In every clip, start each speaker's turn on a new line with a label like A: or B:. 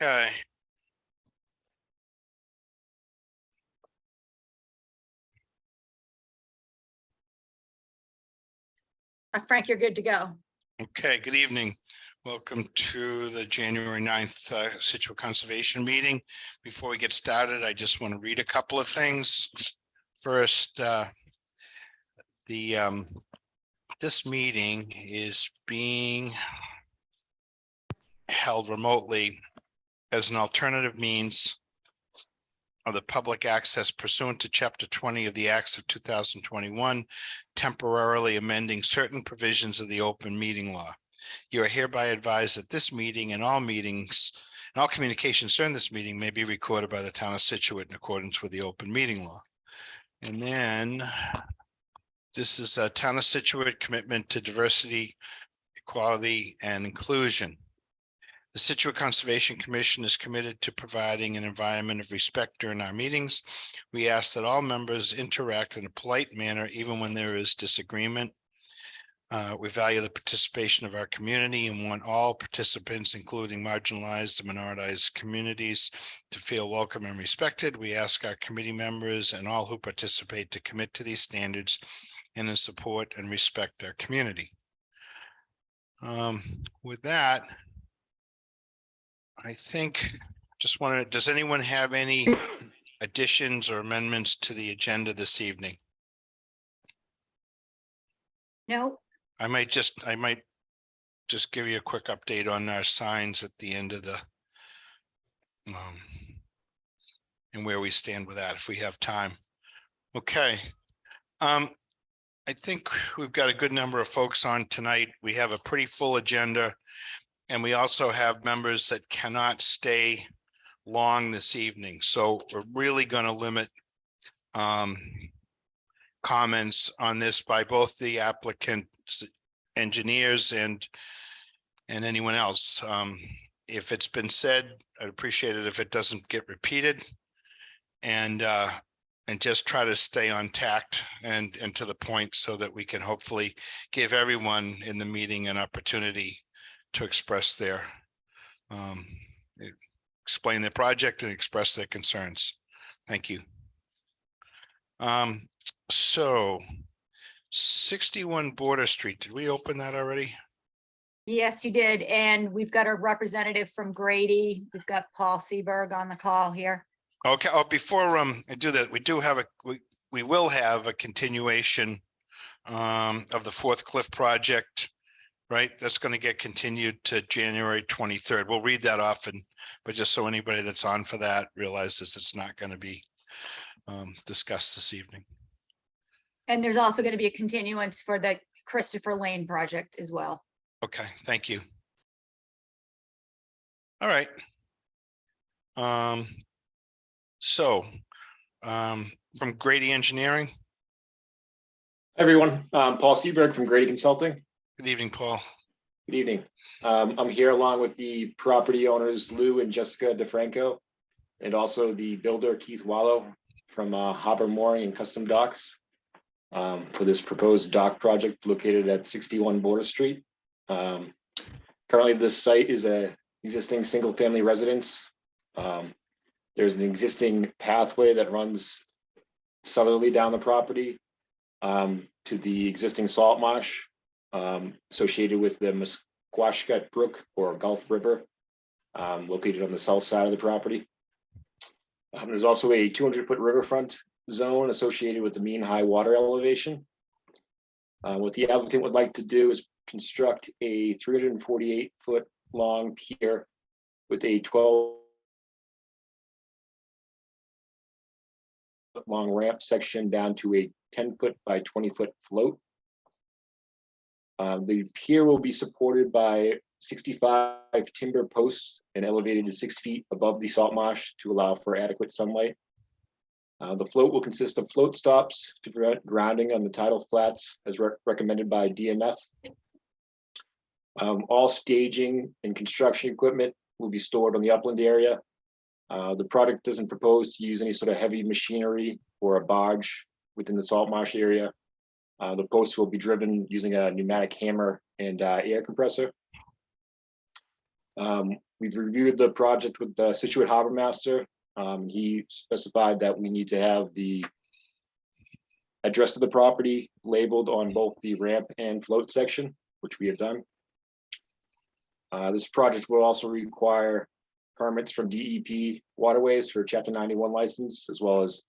A: Okay.
B: Frank, you're good to go.
A: Okay, good evening. Welcome to the January 9th Scituate Conservation meeting. Before we get started, I just want to read a couple of things. First, this meeting is being held remotely as an alternative means of the public access pursuant to Chapter 20 of the Acts of 2021, temporarily amending certain provisions of the open meeting law. You are hereby advised that this meeting and all meetings and all communications during this meeting may be recorded by the town of Scituate in accordance with the open meeting law. And then this is a town of Scituate commitment to diversity, equality, and inclusion. The Scituate Conservation Commission is committed to providing an environment of respect during our meetings. We ask that all members interact in a polite manner, even when there is disagreement. We value the participation of our community and want all participants, including marginalized and minoritized communities, to feel welcome and respected. We ask our committee members and all who participate to commit to these standards and to support and respect our community. With that, I think just wanted, does anyone have any additions or amendments to the agenda this evening?
B: No.
A: I might just give you a quick update on our signs at the end of the and where we stand with that if we have time. Okay. I think we've got a good number of folks on tonight. We have a pretty full agenda, and we also have members that cannot stay long this evening. So we're really going to limit comments on this by both the applicant, engineers, and anyone else. If it's been said, I'd appreciate it if it doesn't get repeated, and just try to stay on tact and to the point so that we can hopefully give everyone in the meeting an opportunity to express their explain their project and express their concerns. Thank you. So 61 Border Street, did we open that already?
B: Yes, you did. And we've got a representative from Grady. We've got Paul Seberg on the call here.
A: Okay. Oh, before I do that, we will have a continuation of the Fourth Cliff project, right? That's going to get continued to January 23rd. We'll read that often, but just so anybody that's on for that realizes it's not going to be discussed this evening.
B: And there's also going to be a continuance for the Christopher Lane project as well.
A: Okay, thank you. All right. From Grady Engineering.
C: Everyone, Paul Seberg from Grady Consulting.
A: Good evening, Paul.
C: Good evening. I'm here along with the property owners, Lou and Jessica DeFranco, and also the builder, Keith Wallow from Harbor Mooring and Custom Docks for this proposed dock project located at 61 Border Street. Currently, this site is a existing single-family residence. There's an existing pathway that runs southerly down the property to the existing salt marsh associated with the Musquashcut Brook or Gulf River, located on the south side of the property. There's also a 200-foot riverfront zone associated with the mean high water elevation. What the applicant would like to do is construct a 348-foot long pier with a 12 long ramp section down to a 10-foot by 20-foot float. The pier will be supported by 65 timber posts and elevated to 6 feet above the salt marsh to allow for adequate sunlight. The float will consist of float stops to prevent grounding on the tidal flats as recommended by DMF. All staging and construction equipment will be stored on the upland area. The project doesn't propose to use any sort of heavy machinery or a barge within the salt marsh area. The posts will be driven using a pneumatic hammer and air compressor. We've reviewed the project with the Scituate Harbor Master. He specified that we need to have the address of the property labeled on both the ramp and float section, which we have done. This project will also require permits from DEP waterways for Chapter 91 license, as well as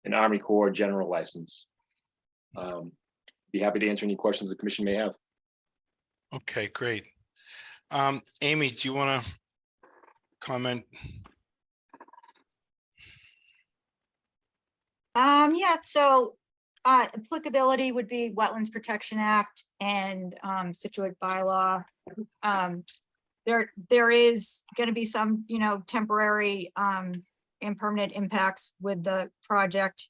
C: an Army Corps general license. Be happy to answer any questions the commission may have.
A: Okay, great. Amy, do you want to comment?
B: Yeah, so applicability would be Wetlands Protection Act and Scituate bylaw. There is going to be some, temporary and permanent impacts with the project.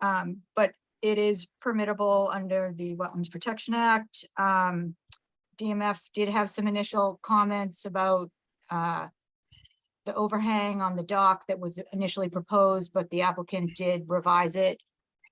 B: But it is permittable under the Wetlands Protection Act. DMF did have some initial comments about the overhang on the dock that was initially proposed, but the applicant did revise it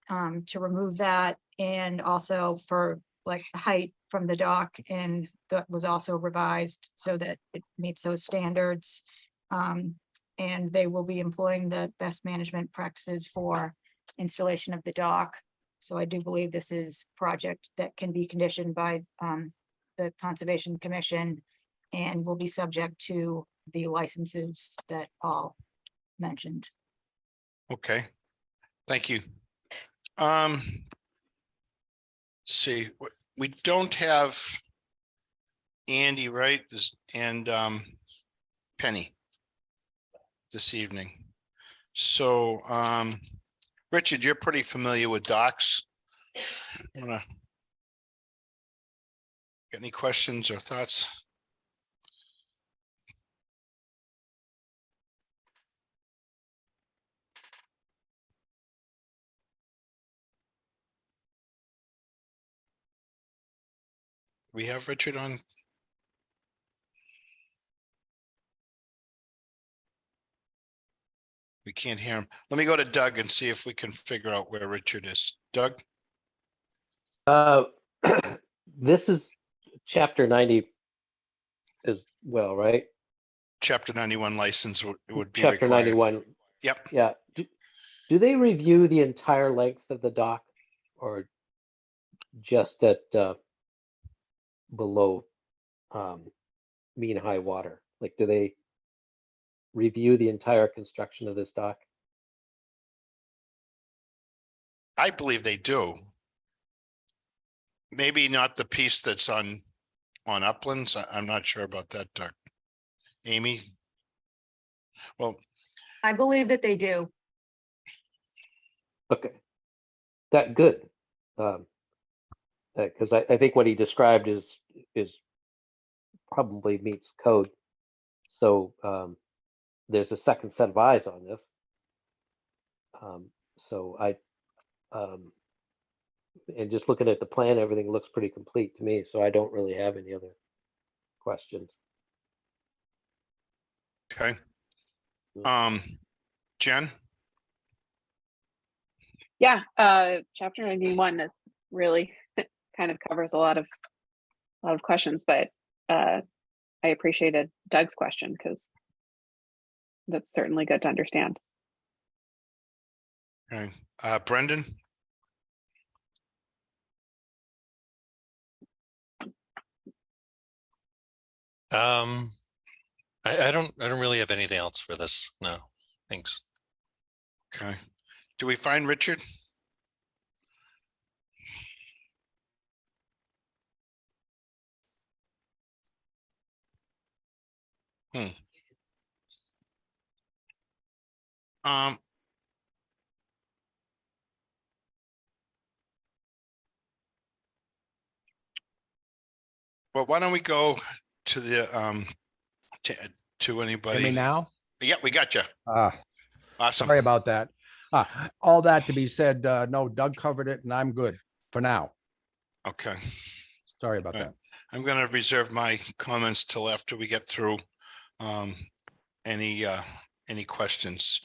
B: to remove that, and also for like the height from the dock, and that was also revised so that it meets those standards. And they will be employing the best management practices for installation of the dock. So I do believe this is a project that can be conditioned by the Conservation Commission and will be subject to the licenses that Paul mentioned.
A: Okay, thank you. See, we don't have Andy, right? And Penny this evening. So Richard, you're pretty familiar with docks. Got any questions or thoughts? We have Richard on. We can't hear him. Let me go to Doug and see if we can figure out where Richard is. Doug?
D: This is chapter 90 as well, right?
A: Chapter 91 license would be
D: Chapter
A: required.
D: 91.
A: Yep.
D: Yeah. Do they review the entire length of the dock, or just at below mean high water? Like, do they review the entire construction of this dock?
A: I believe they do. Maybe not the piece that's on Uplands. I'm not sure about that, Doug. Amy? Well,
B: I believe that they do.
D: Okay, that good. Because I think what he described is probably meets code. So there's a second set of eyes on this. So and just looking at the plan, everything looks pretty complete to me. So I don't really have any other questions.
A: okay. Jen?
E: Yeah, chapter 91 is really kind of covers a lot of questions, but I appreciated Doug's question because that's certainly good to understand.
A: Okay. Brendan?
F: I don't really have anything else for this. No, thanks.
A: Okay. Do we find Richard? Well, why don't we go to the to anybody?
G: Hear me now?
A: Yeah, we got you. Awesome.
G: Sorry about that. All that to be said, no, Doug covered it and I'm good for now.
A: Okay.
G: Sorry about
A: Right.
G: that.
A: I'm going to reserve my comments till after we get through any questions.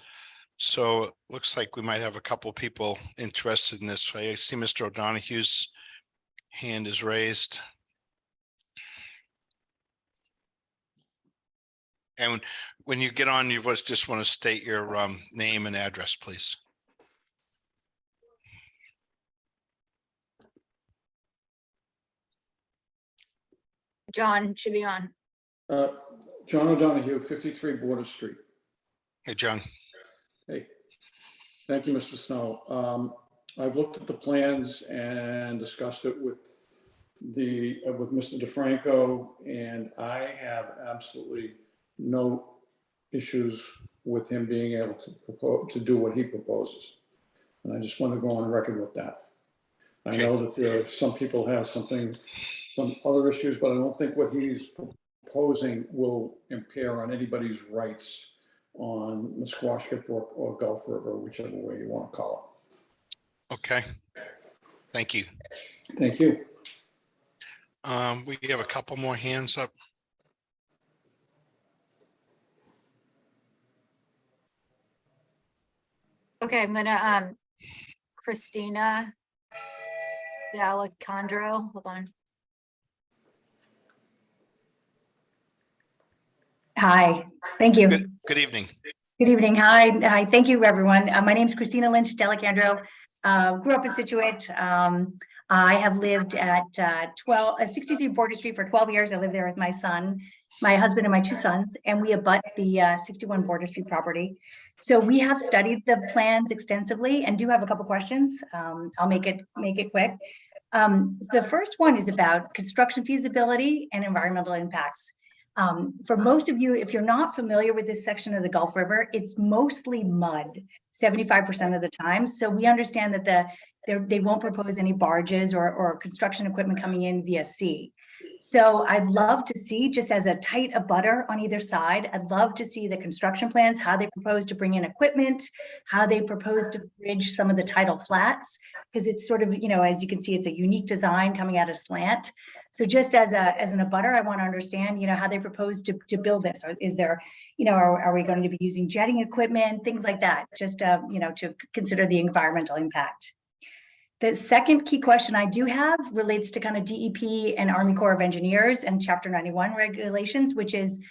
A: So it looks like we might have a couple people interested in this. I see Mr. O'Donoghue's hand is raised. And when you get on, you just want to state your name and address, please.
B: John should be on.
H: John O'Donohue, 53 Border Street.
A: Hey, John.
H: Hey, thank you, Mr. Snow. I've looked at the plans and discussed it with with Mr. DeFranco, and I have absolutely no issues with him being able to propose, to do what he proposes. And I just want to go on record with that. I know that there are some people have some other issues, but I don't think what he's proposing will impair on anybody's rights on Musquashnet Brook or Gulf River, whichever way you want to call
A: Okay. Thank you.
H: it. Thank you.
A: We have a couple more hands up.
B: Okay, I'm gonna, Christina D'Alessandro, hold on.
I: Hi, thank you.
A: Good evening.
I: Good evening. Hi. Thank you, everyone. My name is Christina Lynch D'Alessandro. Grew up in Scituate. I have lived at 63 Border Street for 12 years. I lived there with my son, my husband, and my 2 sons, and we abut the 61 Border Street property. So we have studied the plans extensively and do have a couple questions. I'll make it quick. The first one is about construction feasibility and environmental impacts. For most of you, if you're not familiar with this section of the Gulf River, it's mostly mud 75% of the time. So we understand that they won't propose any barges or construction equipment coming in via sea. So I'd love to see, just as a tight abutter on either side, I'd love to see the construction plans, how they propose to bring in equipment, how they propose to bridge some of the tidal flats, because it's sort of, as you can see, it's a unique design coming at a slant. So just as an abutter, I want to understand, how they propose to build this. Or is there, are we going to be using jetting equipment, things like that, just, to consider the environmental impact. The second key question I do have relates to kind of DEP and Army Corps of Engineers and Chapter 91 regulations, which is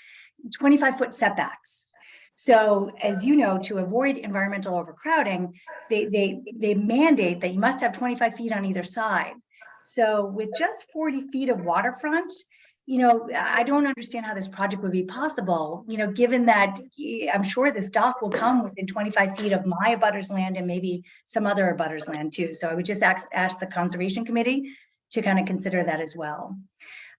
I: 25-foot setbacks. So as you know, to avoid environmental overcrowding, they mandate that you must have 25 feet on either side. So with just 40 feet of waterfront, I don't understand how this project would be possible, given that I'm sure this dock will come within 25 feet of my abutter's land and maybe some other abutter's land too. So I would just ask the Conservation Committee to kind of consider that as well.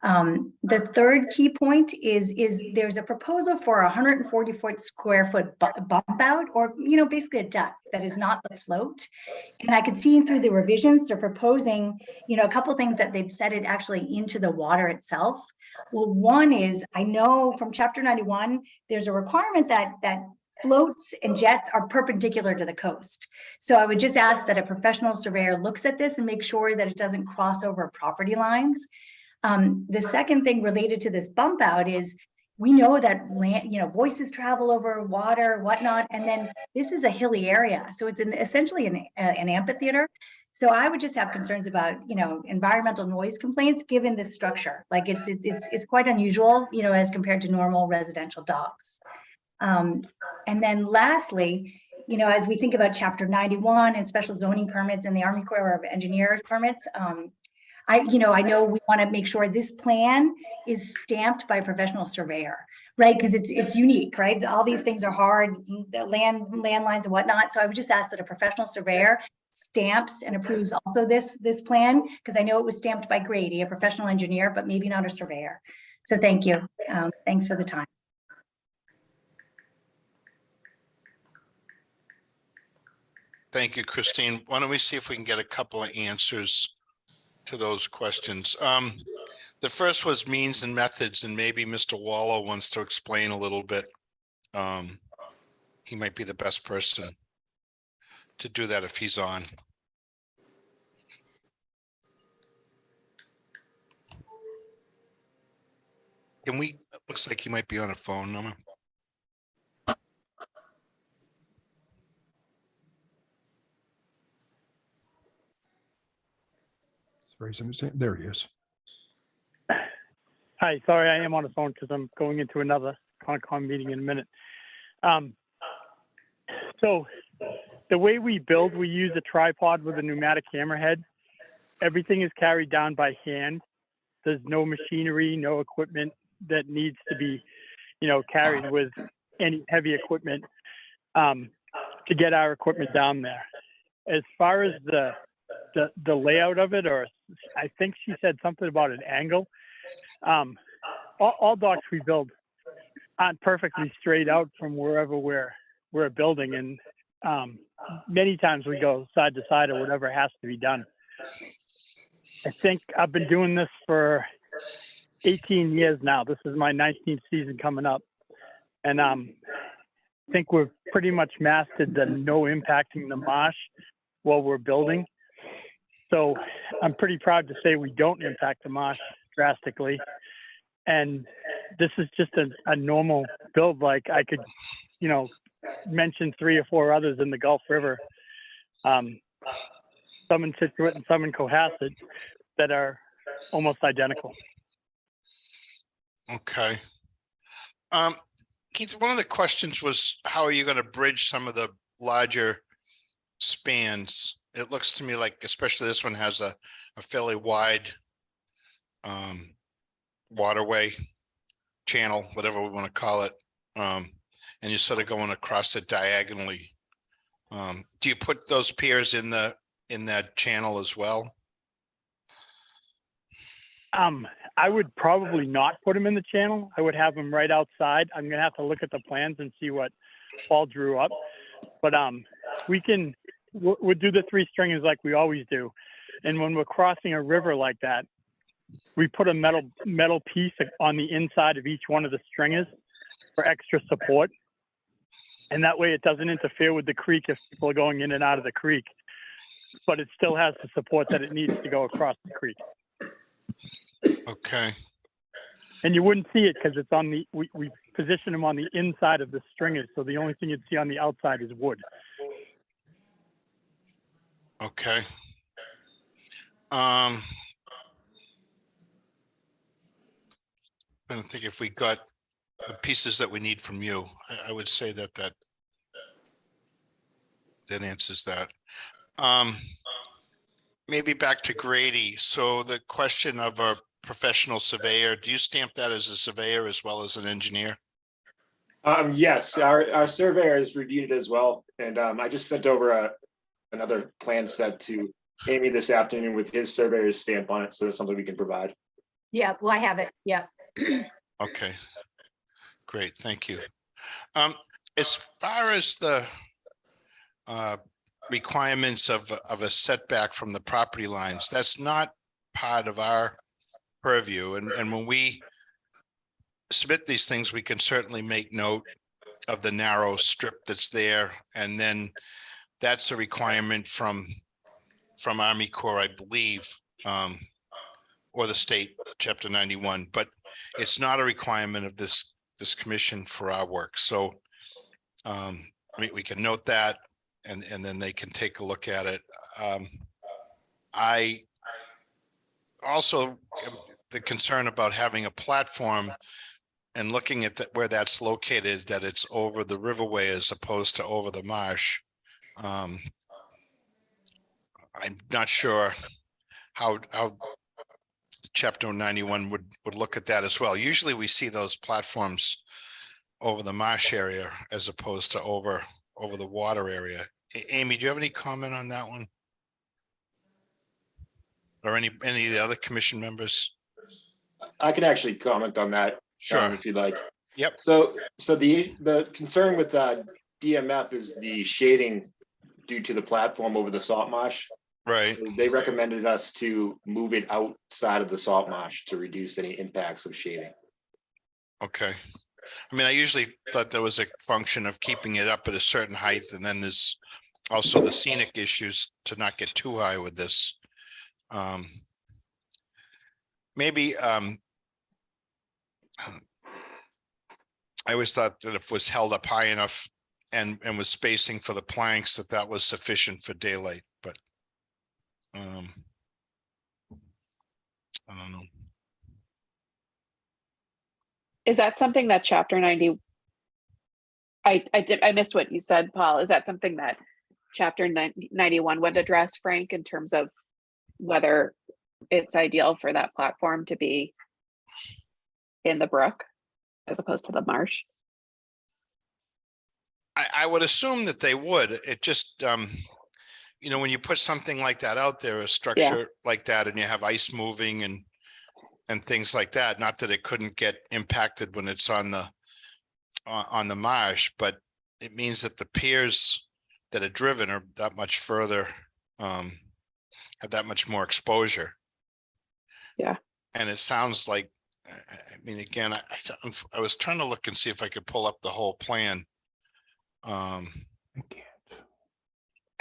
I: The third key point is there's a proposal for a 140 square foot bump out, or basically a deck that is not the float. And I could see through the revisions they're proposing a couple things that they'd set it actually into the water itself. Well, one is, I know from Chapter 91 there's a requirement that floats and jets are perpendicular to the coast. So I would just ask that a professional surveyor looks at this and make sure that it doesn't cross over property lines. The second thing related to this bump out is, we know that land, voices travel over water, whatnot, and then this is a hilly area. So it's essentially an amphitheater. So I would just have concerns about, environmental noise complaints given this structure. Like it's quite unusual, as compared to normal residential docks. And then lastly, as we think about Chapter 91 and special zoning permits and the Army Corps of Engineers permits, I know we want to make sure this plan is stamped by a professional surveyor, right? Because it's unique, right? All these things are hard, landlines and whatnot. So I would just ask that a professional surveyor stamps and approves also this plan, because I know it was stamped by Grady, a professional engineer, but maybe not a surveyor. So thank you. Thanks for the time.
A: Thank you, Christine. Why don't we see if we can get a couple of answers to those questions. The first was means and methods, and maybe Mr. Wallow wants to explain a little bit. He might be the best person to do that if he's on. Can we, looks like he might be on a phone number.
G: There he is.
J: Hi, sorry, I am on the phone because I'm going into another Concom meeting in a minute. So the way we build, we use a tripod with a pneumatic hammerhead. Everything is carried down by hand. There's no machinery, no equipment that needs to be, carried with any heavy equipment to get our equipment down there. As far as the layout of it, or I think she said something about an angle. All docks we build aren't perfectly straight out from wherever we're building, and many times we go side to side or whatever has to be done. I think I've been doing this for 18 years now. This is my 19th season coming up, and I think we've pretty much mastered the no impacting the marsh while we're building. So I'm pretty proud to say we don't impact the marsh drastically. And this is just a normal build. Like I could, mention 3 or 4 others in the Gulf River, some in Scituate and some in Cohasset that are almost identical.
A: Okay. Keith, one of the questions was, how are you going to bridge some of the larger spans? It looks to me like, especially this one has a fairly wide waterway channel, whatever we want to call it. And you're sort of going across it diagonally. Do you put those piers in that channel as well?
J: I would probably not put them in the channel. I would have them right outside. I'm gonna have to look at the plans and see what Paul drew up. But we'll do the 3 stringers like we always do. And when we're crossing a river like that, we put a metal piece on the inside of each one of the stringers for extra support. And that way it doesn't interfere with the creek if people are going in and out of the creek, but it still has the support that it needs to go across the creek.
A: Okay.
J: And you wouldn't see it because it's on we position them on the inside of the stringers. So the only thing you'd see on the outside is wood.
A: Okay. I don't think if we got the pieces that we need from you, I would say that answers that. Maybe back to Grady. So the question of a professional surveyor, do you stamp that as a surveyor as well as an engineer?
C: Yes, our surveyor has reviewed it as well. And I just sent over another plan set to Amy this afternoon with his surveyor's stamp on it. So that's something we can provide.
B: Yeah, well, I have it. Yeah.
A: Okay, great, thank you. As far as the requirements of a setback from the property lines, that's not part of our purview. And when we submit these things, we can certainly make note of the narrow strip that's there. And then that's a requirement from Army Corps, I believe, or the state, Chapter 91, but it's not a requirement of this commission for our work. So we can note that, and then they can take a look at it. I also the concern about having a platform and looking at where that's located, that it's over the riverway as opposed to over the marsh. I'm not sure how Chapter 91 would look at that as well. Usually we see those platforms over the marsh area as opposed to over the water area. Amy, do you have any comment on that one? Or any of the other commission members?
C: I can actually comment on that.
A: Sure.
C: If you'd like.
A: Yep.
C: So the concern with DMF is the shading due to the platform over the salt marsh.
A: Right.
C: They recommended us to move it outside of the salt marsh to reduce any impacts of shading.
A: Okay. I mean, I usually thought there was a function of keeping it up at a certain height, and then there's also the scenic issues to not get too high with this. Maybe I always thought that if it was held up high enough and was spacing for the planks, that was sufficient for daylight, but I don't know.
E: Is that something that chapter 90? I missed what you said, Paul. Is that something that chapter 91 would address, Frank, in terms of whether it's ideal for that platform to be in the brook as opposed to the marsh?
A: I would assume that they would. It just, you know, when you put something like that out there, a structure like that, and you have ice moving and things like that, not that it couldn't get impacted when it's on the marsh, but it means that the piers that are driven are that much further, have that much more exposure.
E: Yeah.
A: And it sounds like, I mean, again, I was trying to look and see if I could pull up the whole plan.
G: I can't.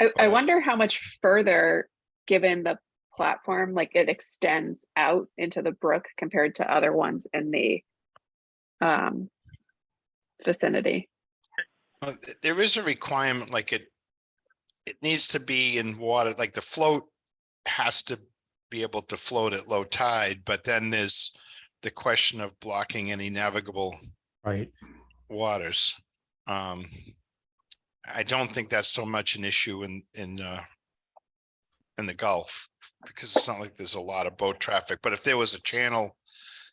E: I
A: But-
E: wonder how much further, given the platform, like it extends out into the brook compared to other ones in the vicinity.
A: There is a requirement, like it needs to be in water, like the float has to be able to float at low tide, but then there's the question of blocking any navigable
G: Right.
A: waters. I don't think that's so much an issue in the Gulf, because it's not like there's a lot of boat traffic, but if there was a channel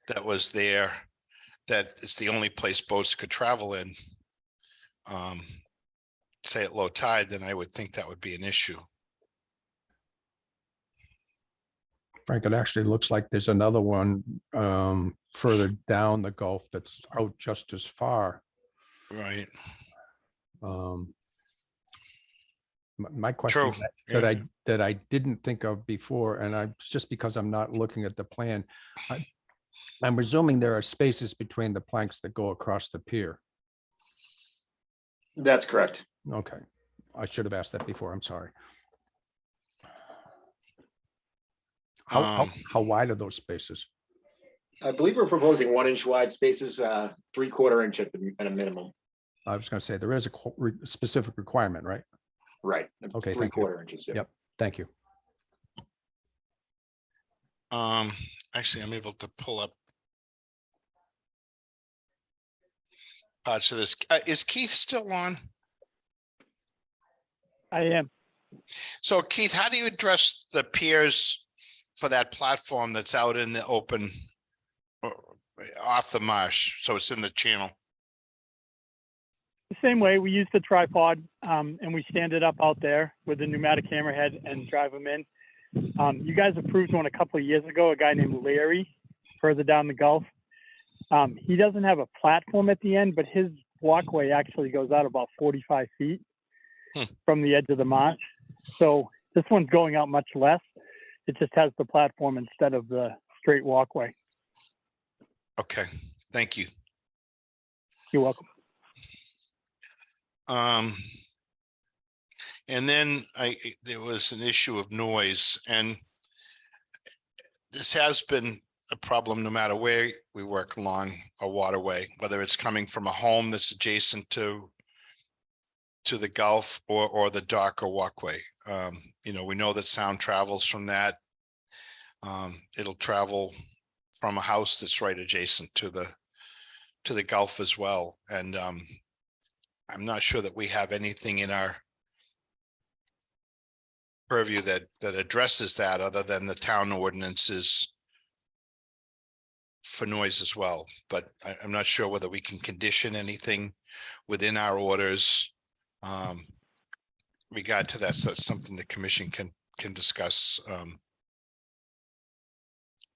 A: that was there, that it's the only place boats could travel in, say at low tide, then I would think that would be an issue.
G: Frank, it actually looks like there's another one further down the Gulf that's out just as far.
A: Right.
G: My question
A: True,
G: that I didn't think of before, and it's just because I'm not looking at the plan. I'm presuming there are spaces between the planks that go across the pier.
C: That's correct.
G: Okay, I should have asked that before. I'm sorry. How wide are those spaces?
C: I believe we're proposing 1-inch wide spaces, 3/4 inch at a minimum.
G: I was going to say there is a specific requirement, right?
C: Right.
G: Okay, thank you.
C: 3/4 inches.
G: Yep. Thank you.
A: Actually, I'm able to pull up parts of this. Is Keith still on?
J: I am.
A: So Keith, how do you address the piers for that platform that's out in the open, off the marsh? So it's in the channel.
J: The same way, we use the tripod and we stand it up out there with the pneumatic hammerhead and drive them in. You guys approved one a couple of years ago, a guy named Larry, further down the Gulf. He doesn't have a platform at the end, but his walkway actually goes out about 45 feet from the edge of the marsh. So this one's going out much less. It just has the platform instead of the straight walkway.
A: Okay, thank you.
J: You're welcome.
A: And then there was an issue of noise, and this has been a problem no matter where we work along a waterway, whether it's coming from a home that's adjacent to the Gulf or the dock or walkway. You know, we know that sound travels from that. It'll travel from a house that's right adjacent to the Gulf as well. And I'm not sure that we have anything in our purview that addresses that other than the town ordinances for noise as well. But I'm not sure whether we can condition anything within our orders regard to that. So that's something the commission can discuss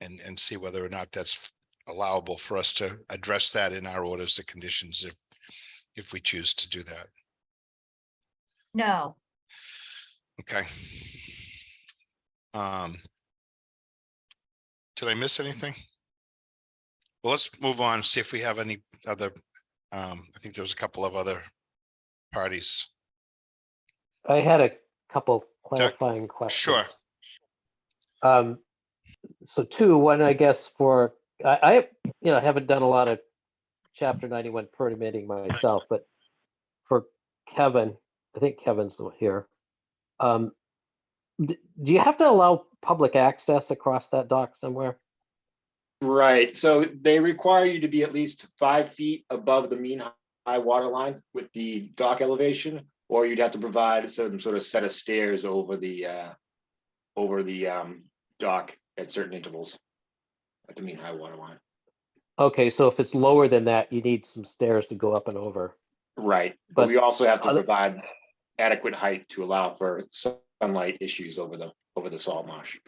A: and see whether or not that's allowable for us to address that in our orders of conditions if we choose to do that.
B: No,
A: Okay. Did I miss anything? Well, let's move on, see if we have any other, I think there was a couple of other parties.
D: I had a couple clarifying questions.
A: Sure.
D: So one, I guess for, I haven't done a lot of chapter 91 permitting myself, but for Kevin, I think Kevin's here. Do you have to allow public access across that dock somewhere?
C: Right, so they require you to be at least 5 feet above the mean high water line with the dock elevation, or you'd have to provide some sort of set of stairs over the dock at certain intervals at the mean high water line.
D: Okay, so if it's lower than that, you need some stairs to go up and over.
C: Right,
D: But
C: but we also have to
D: other-
C: provide adequate height to allow for sunlight issues over the salt marsh.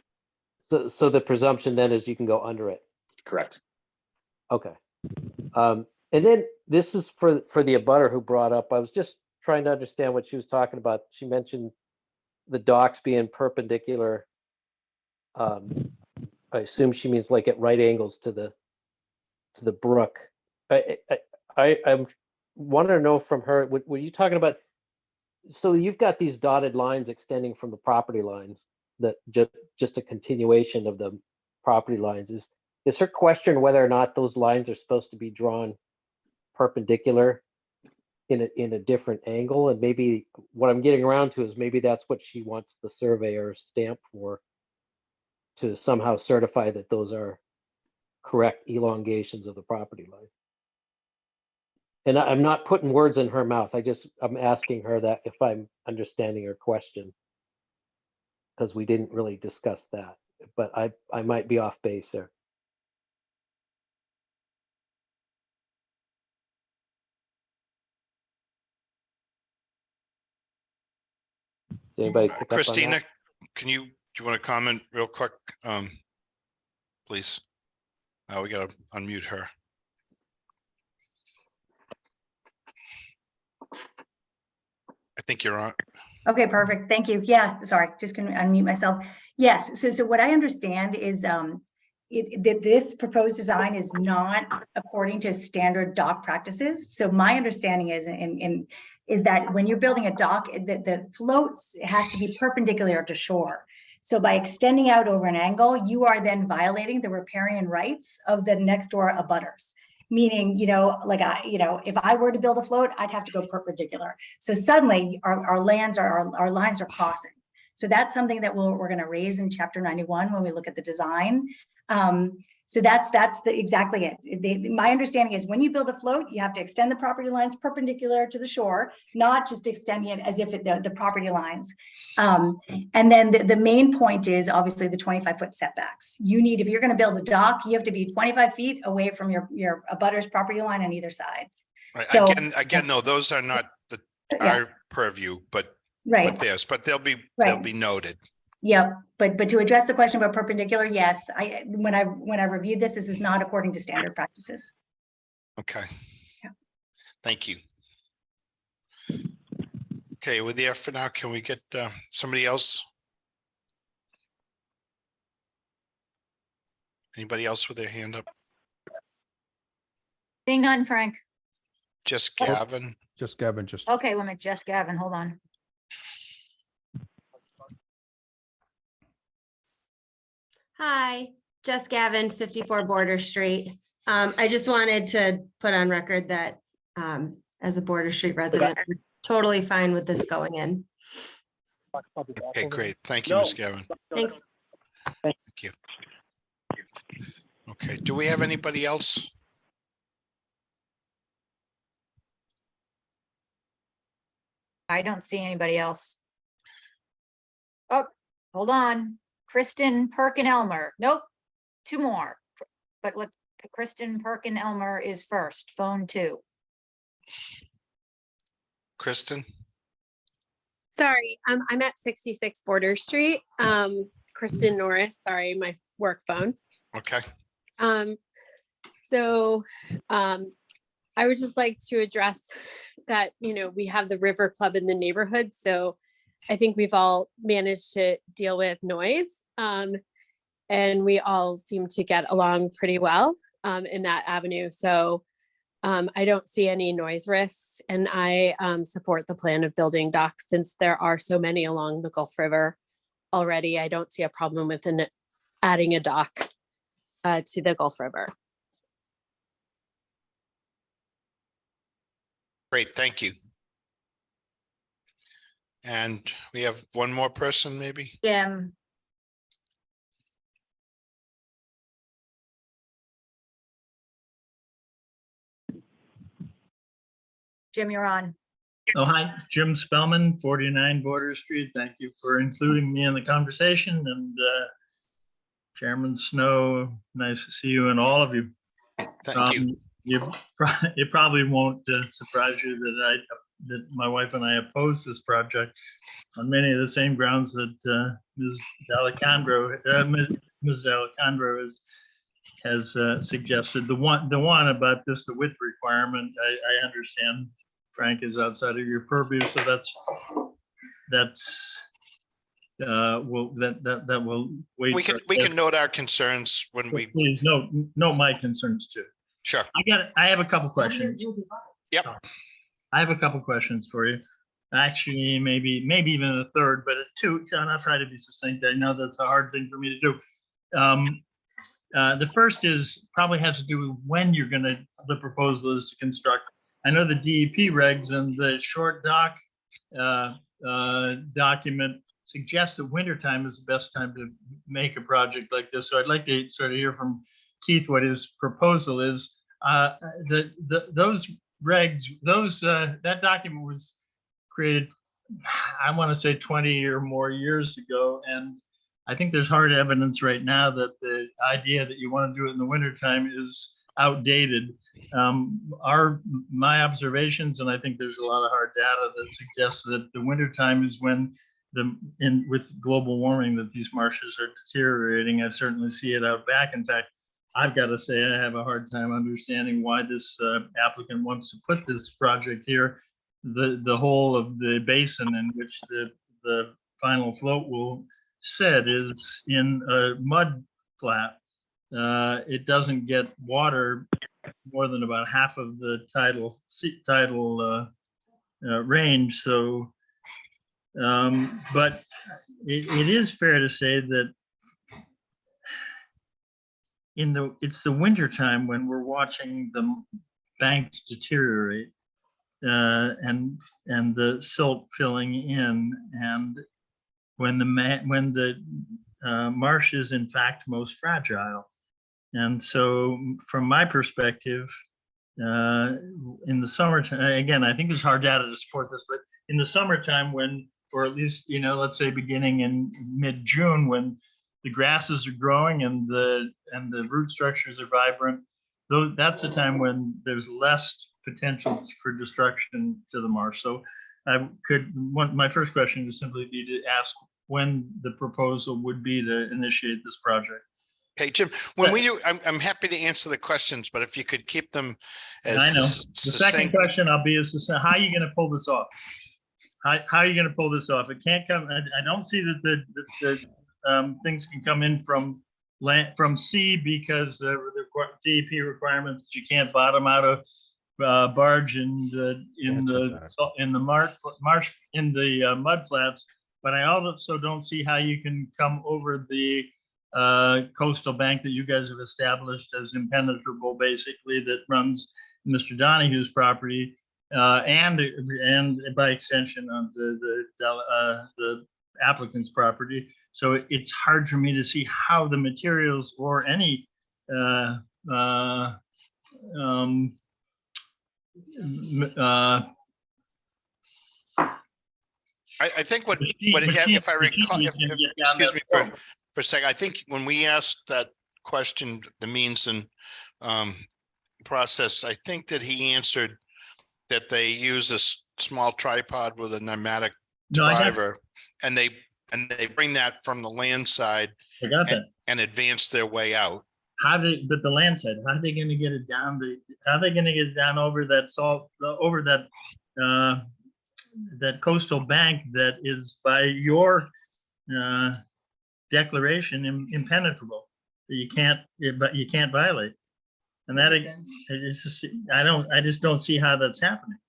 D: So the presumption then is you can go under it.
C: Correct.
D: Okay. And then this is for the abutter who brought up, I was just trying to understand what she was talking about. She mentioned the docks being perpendicular. I assume she means like at right angles to the brook. I'm wanting to know from her, were you talking about, so you've got these dotted lines extending from the property lines that just a continuation of the property lines. Is her question whether or not those lines are supposed to be drawn perpendicular in a different angle? And maybe what I'm getting around to is maybe that's what she wants the surveyor stamp for, to somehow certify that those are correct elongations of the property line. And I'm not putting words in her mouth. I'm asking her that if I'm understanding her question, because we didn't really discuss that, but I might be off base there. Does anybody pick up on that?
A: Christina, do you want to comment real quick? Please. We gotta unmute her. I think you're on.
I: Okay, perfect. Thank you. Yeah, sorry, just gonna unmute myself. Yes, so what I understand is that this proposed design is not according to standard dock practices. So my understanding is that when you're building a dock, the floats has to be perpendicular to shore. So by extending out over an angle, you are then violating the riparian rights of the next door abutters. Meaning, if I were to build a float, I'd have to go perpendicular. So suddenly our lines are crossing. So that's something that we're going to raise in chapter 91 when we look at the design. So that's exactly it. My understanding is when you build a float, you have to extend the property lines perpendicular to the shore, not just extending it as if the property lines. And then the main point is obviously the 25-foot setbacks. If you're going to build a dock, you have to be 25 feet away from your abutter's property line on either side.
A: Right.
I: So,
A: Again, though, those are not
I: Yeah.
A: our purview, but
I: Right.
A: theirs, but they'll be noted.
I: Yep. But to address the question about perpendicular, yes, when I reviewed this is not according to standard practices.
A: Okay.
I: Yeah.
A: Thank you. Okay, we're there for now. Can we get somebody else? Anybody else with their hand up?
B: Seeing none, Frank.
A: Just Gavin.
G: Just Gavin, just.
B: Okay, wait a minute, Jess Gavin, hold on.
K: Hi, Jess Gavin, 54 Border Street. I just wanted to put on record that as a Border Street resident, we're totally fine with this going in.
A: Okay, great. Thank you, Ms. Gavin.
K: Thanks.
A: Thank you. Okay, do we have anybody else?
B: I don't see anybody else. Oh, hold on. Kristen Perkin-Elmer. Nope, two more. But look, Kristen Perkin-Elmer is first, phone 2.
A: Kristen?
L: Sorry, I'm at 66 Border Street. Kristen Norris, sorry, my work phone.
A: Okay.
L: So I would just like to address that, we have the River Club in the neighborhood. So I think we've all managed to deal with noise. And we all seem to get along pretty well in that avenue. So I don't see any noise risks, and I support the plan of building docks since there are so many along the Gulf River already. I don't see a problem with adding a dock to the Gulf River.
A: Great, thank you. And we have one more person, maybe?
B: Jim. Jim, you're on.
M: Oh, hi, Jim Spellman, 49 Border Street. Thank you for including me in the conversation. And Chairman Snow, nice to see you and all of you.
A: Thank you.
M: It probably won't surprise you that my wife and I oppose this project on many of the same grounds that Ms. D'Alessandro has suggested. The one about this, the width requirement, I understand, Frank, is outside of your purview, so that will wait.
A: We can note our concerns when we.
M: Please note my concerns too.
A: Sure.
M: I have a couple questions.
A: Yep.
M: I have a couple questions for you. Actually, maybe even a third, but two. John, I'll try to be succinct. I know that's a hard thing for me to do. The first probably has to do with when the proposal is to construct. I know the DEP regs and the short doc document suggests that wintertime is the best time to make a project like this. So I'd like to sort of hear from Keith what his proposal is. Those regs, that document was created, I want to say 20 or more years ago. And I think there's hard evidence right now that the idea that you want to do it in the wintertime is outdated. My observations, and I think there's a lot of hard data that suggests that the wintertime is when with global warming that these marshes are deteriorating. I certainly see it out back. In fact, I've got to say I have a hard time understanding why this applicant wants to put this project here. The whole of the basin in which the final float will sit is in a mud flat. It doesn't get water more than about half of the tidal range. So, but it is fair to say that it's the winter time when we're watching the banks deteriorate and the silt filling in, and when the marsh is in fact most fragile. And so from my perspective, in the summertime, again, I think there's hard data to support this, but in the summertime when, or at least, let's say beginning in mid-June, when the grasses are growing and the root structures are vibrant, that's a time when there's less potential for destruction to the marsh. So my first question would simply be to ask when the proposal would be to initiate this project.
A: Hey, Jim, when we do, I'm happy to answer the questions, but if you could keep them as
M: I know. The second question I'll be is how are you going to pull this off? How are you going to pull this off? It can't come. I don't see that the things can come in from sea because the DEP requirements that you can't bottom out a barge in the marsh in the mud flats. But I also don't see how you can come over the coastal bank that you guys have established as impenetrable, basically, that runs Mr. Donahue's property and by extension on the applicant's property. So it's hard for me to see how the materials or any
A: I think what if I recall, excuse me for a second, I think when we asked that question, the means and process, I think that he answered that they use a small tripod with a pneumatic driver, and they bring that from the land side and advance their way out.
M: But the land side, how are they going to get it down? How are they going to get it down over that salt, over that coastal bank that is by your declaration impenetrable, that you can't violate? And that it's just, I just don't see how that's happening.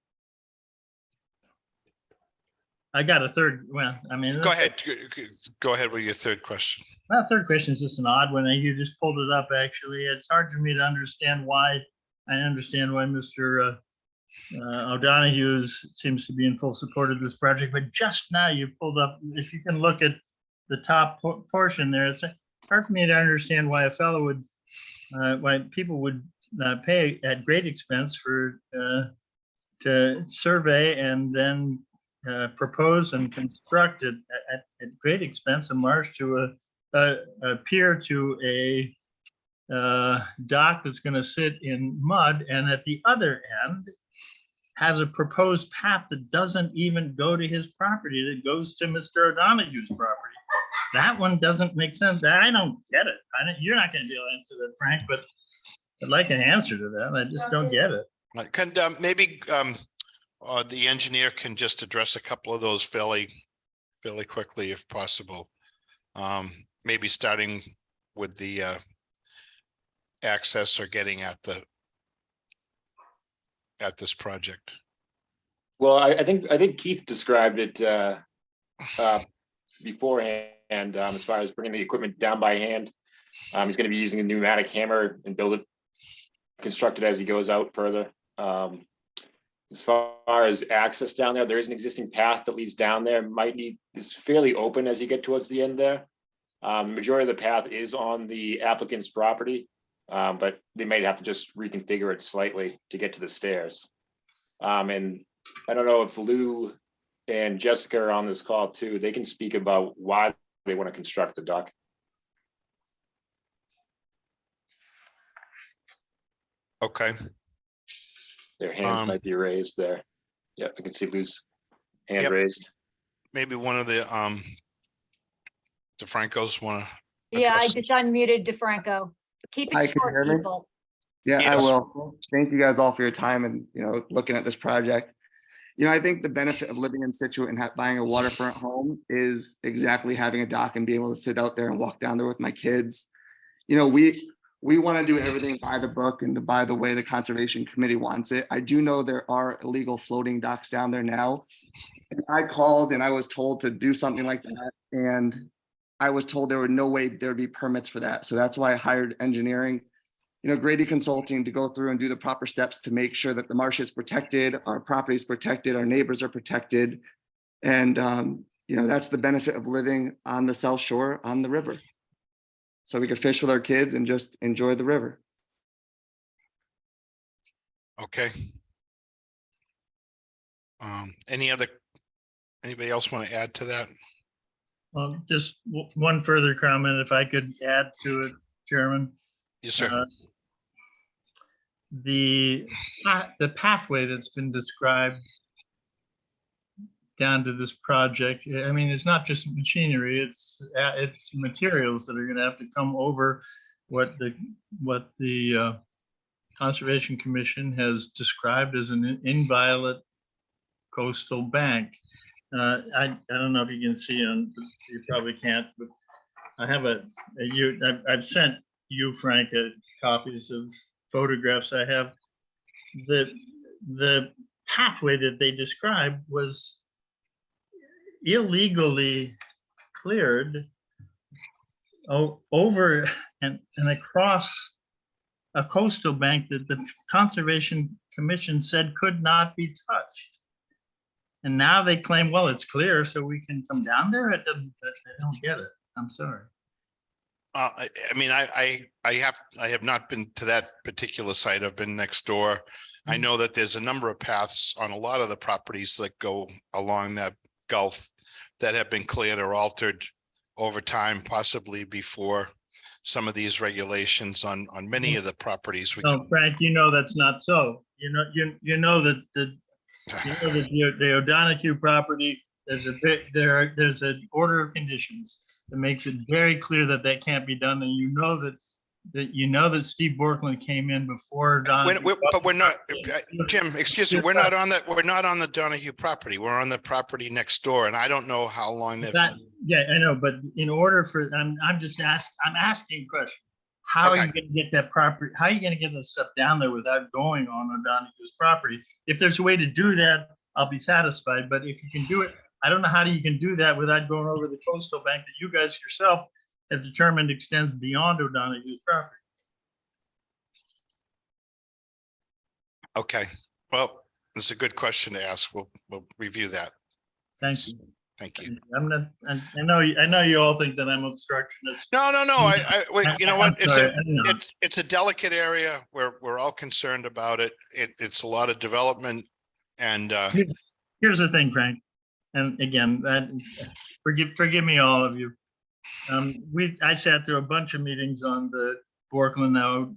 M: I got a third. Well, I mean,
A: go ahead with your third question.
M: My third question is just an odd one. You just pulled it up. Actually, it's hard for me to understand why. I understand why Mr. O'Donohue seems to be in full support of this project, but just now you pulled up. If you can look at the top portion there, it's hard for me to understand why why people would pay at great expense for to survey and then propose and construct it at great expense, a marsh to a pier to a dock that's going to sit in mud, and at the other end has a proposed path that doesn't even go to his property, that goes to Mr. O'Donoghue's property. That one doesn't make sense. I don't get it. You're not going to be able to answer that, Frank, but I'd like an answer to that. I just don't get it.
A: Can maybe the engineer can just address a couple of those fairly quickly if possible. Maybe starting with the access or getting at this project.
C: Well, I think Keith described it beforehand, as far as bringing the equipment down by hand. He's going to be using a pneumatic hammer and construct it as he goes out further. As far as access down there is an existing path that leads down there. It's fairly open as you get towards the end there. The majority of the path is on the applicant's property, but they might have to just reconfigure it slightly to get to the stairs. And I don't know if Lou and Jessica are on this call too. They can speak about why they want to construct the dock.
A: Okay.
C: Their hands might be raised there. Yeah, I can see Lou's hand raised.
A: Maybe one of the DeFrancos want to.
B: Yeah, I just unmuted DeFranco. Keep
N: Hi,
B: it
N: can you
B: short,
N: hear me?
B: people.
N: Yeah, I
A: Yes.
N: will. Thank you guys all for your time and, looking at this project. I think the benefit of living in Scituate and buying a waterfront home is exactly having a dock and being able to sit out there and walk down there with my kids. We want to do everything by the book and by the way the Conservation Committee wants it. I do know there are illegal floating docks down there now. And I called and I was told to do something like that. And I was told there were no way there would be permits for that. So that's why I hired engineering, Grady Consulting, to go through and do the proper steps to make sure that the marsh is protected, our property is protected, our neighbors are protected. And, that's the benefit of living on the South Shore on the river. So we could fish with our kids and just enjoy the river.
A: Okay. Anybody else want to add to that?
M: Well, just one further comment, if I could add to it, Chairman.
A: Yes, sir.
M: The pathway that's been described down to this project, I mean, it's not just machinery, it's materials that are going to have to come over what the Conservation Commission has described as an inviolate coastal bank. I don't know if you can see on, you probably can't, but I have I've sent you, Frank, copies of photographs I have. The pathway that they described was illegally cleared over and across a coastal bank that the Conservation Commission said could not be touched. And now they claim, well, it's clear, so we can come down there. I don't get it. I'm sorry.
A: I mean, I have not been to that particular site. I've been next door. I know that there's a number of paths on a lot of the properties that go along that Gulf that have been cleared or altered over time, possibly before some of these regulations on many of the properties.
M: No, Frank, that's not so. That the O'Donoghue property, there's an order of conditions that makes it very clear that can't be done, and that Steve Borkland came in before O'Donoghue.
A: But we're not, Jim, excuse me, we're not on the Donoghue property. We're on the property next door, and I don't know how long they've.
M: Yeah, I know, but in order for, I'm asking a question. How are you going to get that property? How are you going to get that stuff down there without going on O'Donoghue's property? If there's a way to do that, I'll be satisfied. But if you can do it, I don't know how you can do that without going over the coastal bank that you guys yourself have determined extends beyond O'Donoghue's property.
A: Okay, well, it's a good question to ask. We'll review that.
M: Thank you.
A: Thank you.
M: I know you all think that I'm obstructionist.
A: No. You know what? It's a delicate area. We're all concerned about it. It's a lot of development And
M: Here's the thing, Frank, and again, forgive me, all of you. I sat through a bunch of meetings on the Borkland now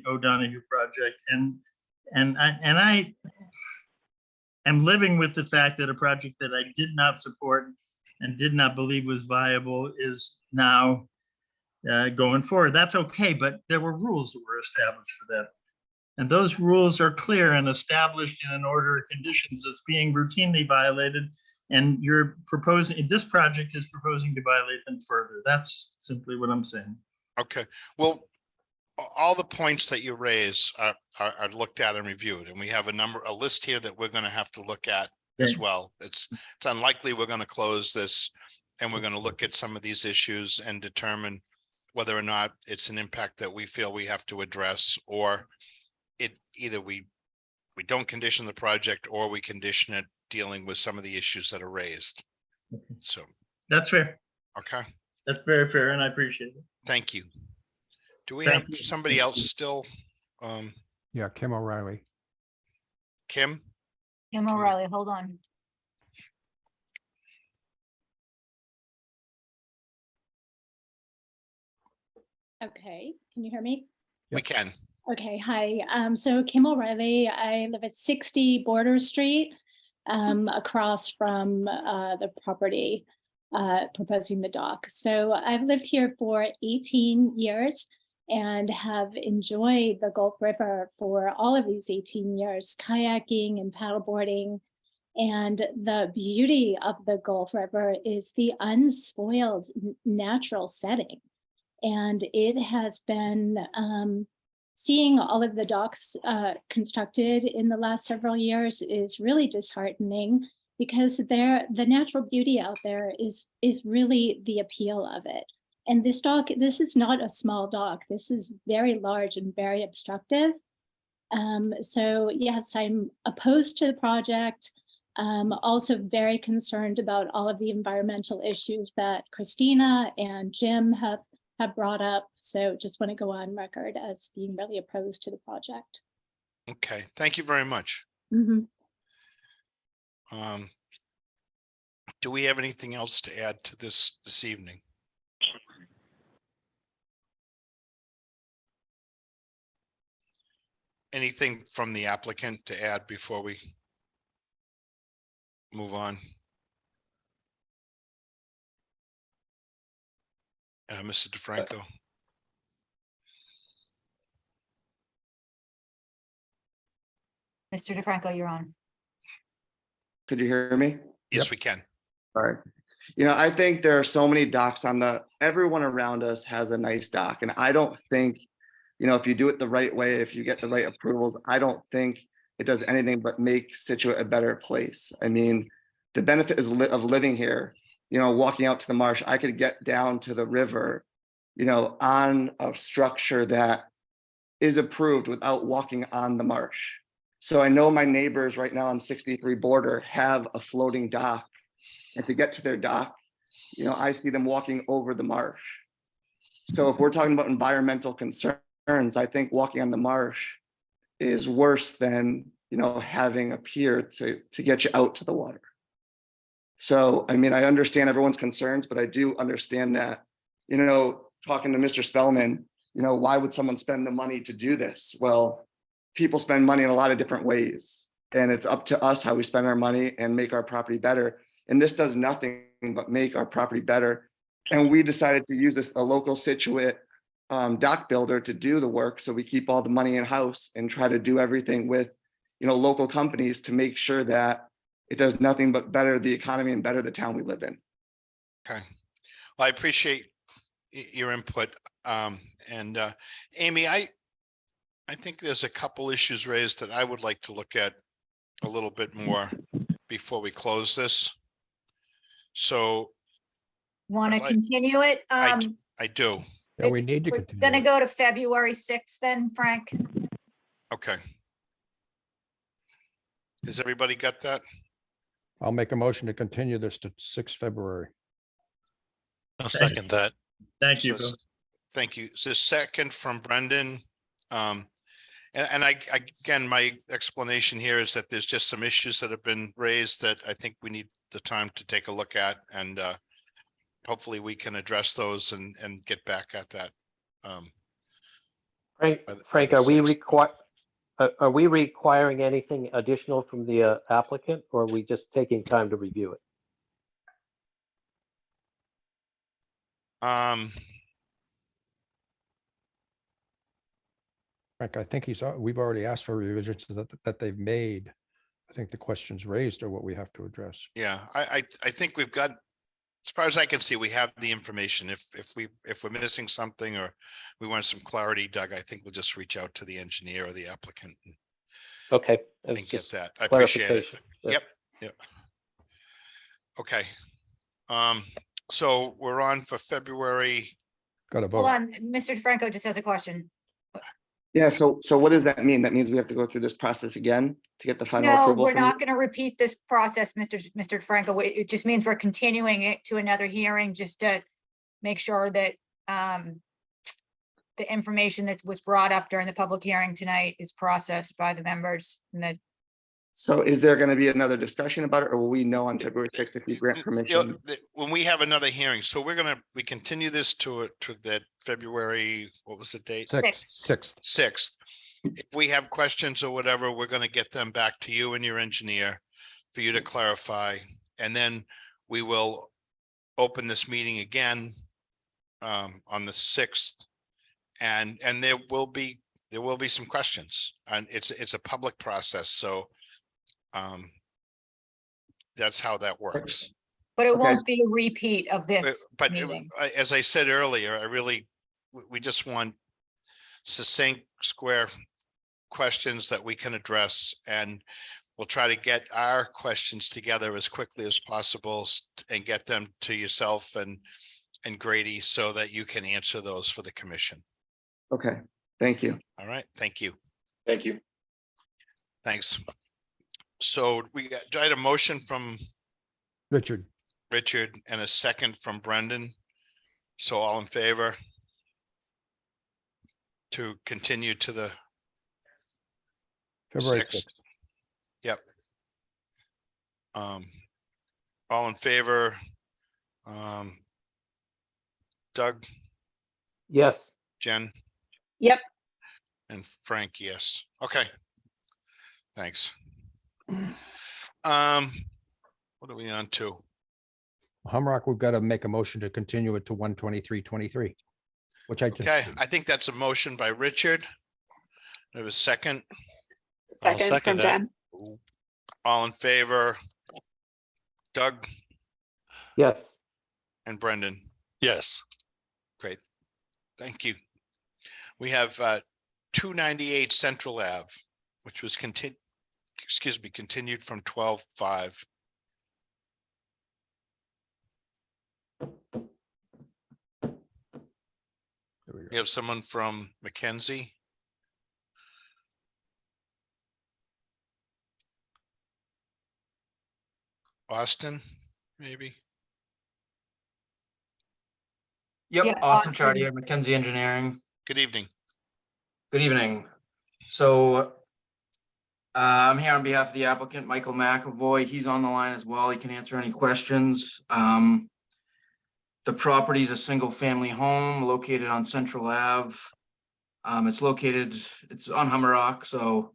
M: O'Donoghue project, and I am living with the fact that a project that I did not support and did not believe was viable is now going forward. That's okay, but there were rules that were established for that. And those rules are clear and established in an order of conditions that's being routinely violated. And you're proposing, this project is proposing to violate them further. That's simply what I'm saying.
A: okay, well, all the points that you raise are looked at and reviewed, and we have a list here that we're going to have to look at as
M: Okay.
A: well. It's unlikely we're going to close this, and we're going to look at some of these issues and determine whether or not it's an impact that we feel we have to address, or either we don't condition the project or we condition it dealing with some of the issues that are raised. So
M: That's fair.
A: okay,
M: That's very fair, and I appreciate it.
A: thank you. Do we
M: Thank
A: have
M: you.
A: somebody else still?
G: Yeah, Kim O'Reilly.
A: Kim?
B: Kim O'Reilly, hold on.
O: Okay, can you hear me?
A: We can.
O: Okay, hi. So Kim O'Reilly, I live at 60 Border Street, across from the property proposing the dock. So I've lived here for 18 years and have enjoyed the Gulf River for all of these 18 years, kayaking and paddleboarding. And the beauty of the Gulf River is the unspoiled natural setting. And it has been seeing all of the docks constructed in the last several years is really disheartening, because the natural beauty out there is really the appeal of it. And this dock, this is not a small dock. This is very large and very obstructive. So yes, I'm opposed to the project. Also very concerned about all of the environmental issues that Christina and Jim have brought up. So just want to go on record as being really opposed to the project.
A: Okay, thank you very much.
O: Mhm.
A: Do we have anything else to add to this evening? Anything from the applicant to add before we move on? Mr. DeFranco?
B: Mr. DeFranco, you're on.
N: Could you hear me?
A: Yes, we can.
N: All right. I think there are so many docks everyone around us has a nice dock. And I don't think, if you do it the right way, if you get the right approvals, I don't think it does anything but make Scituate a better place. I mean, the benefit of living here, walking out to the marsh, I could get down to the river, on a structure that is approved without walking on the marsh. So I know my neighbors right now on 63 Border have a floating dock. And to get to their dock, I see them walking over the marsh. So if we're talking about environmental concerns, I think walking on the marsh is worse than, having a pier to get you out to the water. So, I mean, I understand everyone's concerns, but I do understand that, talking to Mr. Spellman, why would someone spend the money to do this? Well, people spend money in a lot of different ways, and it's up to us how we spend our money and make our property better. And this does nothing but make our property better. And we decided to use a local Scituate dock builder to do the work. So we keep all the money in house and try to do everything with, local companies to make sure that it does nothing but better the economy and better the town we live in.
A: Okay. Well, I appreciate your input. And Amy, I think there's a couple issues raised that I would like to look at a little bit more before we close this. So
B: Want to
A: I'd like-
B: continue it?
A: I do.
G: Yeah, we need to
B: We're
G: continue.
B: gonna
G: it.
B: go to February 6th then, Frank?
A: Okay. Has everybody got that?
G: I'll make a motion to continue this to 6 February.
F: I'll second that.
M: Thank you.
A: So, thank you. So second from Brendan. And again, my explanation here is that there's just some issues that have been raised that I think we need the time to take a look at, and hopefully we can address those and get back at that.
D: Frank,
A: by the
D: Frank, are we requiring anything additional from the applicant, or are we just taking time to review it?
G: Frank, I think we've already asked for revisions that they've made. I think the questions raised are what we have to address.
A: Yeah, I think we've got, as far as I can see, we have the information. If we're missing something or we want some clarity, Doug, I think we'll just reach out to the engineer or the applicant
D: Okay.
A: and get that. I appreciate it.
D: Clarification.
A: Yep. Okay. So we're on for February.
G: Got to
B: Hold
G: vote.
B: on, Mr. DeFranco just has a question.
N: Yeah, so what does that mean? That means we have to go through this process again to get the final
B: No,
N: approval?
B: we're
N: from
B: not
N: you?
B: going to repeat this process, Mr. DeFranco. It just means we're continuing it to another hearing just to make sure that the information that was brought up during the public hearing tonight is processed by the members and that.
N: So is there going to be another discussion about it, or will we know on February 6th if we grant
A: You know,
N: permission?
A: when we have another hearing, so we continue this to that February, what was the date?
G: Sixth.
A: 6th. If we have questions or whatever, we're going to get them back to you and your engineer for you to clarify. And then we will open this meeting again on the 6th. And there will be some questions, and it's a public process. So that's how that works.
B: But it
N: Okay.
B: won't be a repeat of this
A: But
B: meeting.
A: as I said earlier, we just want succinct, square questions that we can address, and we'll try to get our questions together as quickly as possible and get them to yourself and Grady so that you can answer those for the commission.
N: Okay, thank you.
A: All right, thank you.
C: Thank you.
A: Thanks. So I had a motion from
G: Richard,
A: and a second from Brendan. So all in favor to continue to the
G: February
A: 6th?
G: 6th.
A: Yep. All in favor? Doug,
D: Yes.
A: Jen,
E: Yep.
A: and Frank, yes. Okay. Thanks. What are we on to?
G: Humrock, we've got to make a motion to continue it to 1/23/23, which I just.
A: Okay, I think that's a motion by Richard. There was a second.
F: I'll
E: Second
F: second
E: from
F: that.
E: Jen.
A: All in favor? Doug
D: Yes.
A: and Brendan.
F: Yes.
A: Great. Thank you. We have 298 Central Ave, which was continued from 12/5.
G: There we go.
A: You have someone from Mackenzie? Austin, maybe?
B: Yeah,
P: Yep, Austin
B: Austin.
P: Chartier, Mackenzie Engineering.
A: Good evening.
P: Good evening. So I'm here on behalf of the applicant, Michael McAvoy. He's on the line as well. He can answer any questions. The property is a single-family home located on Central Ave. It's on Hummerock, so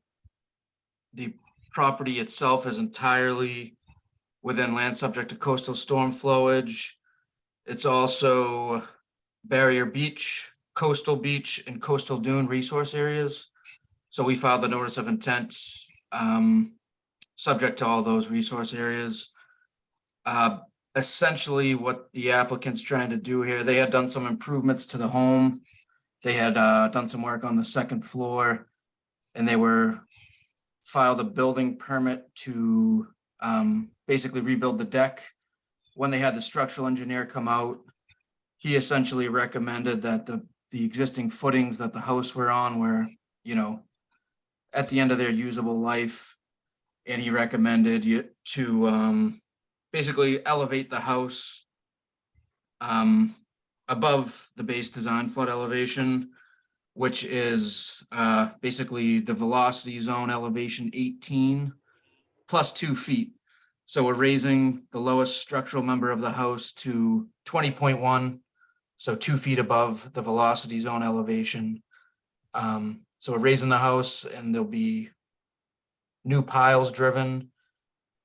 P: the property itself is entirely within land subject to coastal storm flowage. It's also Barrier Beach, Coastal Beach, and Coastal Dune resource areas. So we filed the notice of intent subject to all those resource areas. Essentially what the applicant's trying to do here, they had done some improvements to the home. They had done some work on the second floor, and they filed a building permit to basically rebuild the deck. When they had the structural engineer come out, he essentially recommended that the existing footings that the house were on were, at the end of their usable life. And he recommended to basically elevate the house above the base design flood elevation, which is basically the velocity zone elevation 18 plus 2 feet. So we're raising the lowest structural member of the house to 20.1, so 2 feet above the velocity zone elevation. So we're raising the house, and there'll be new piles driven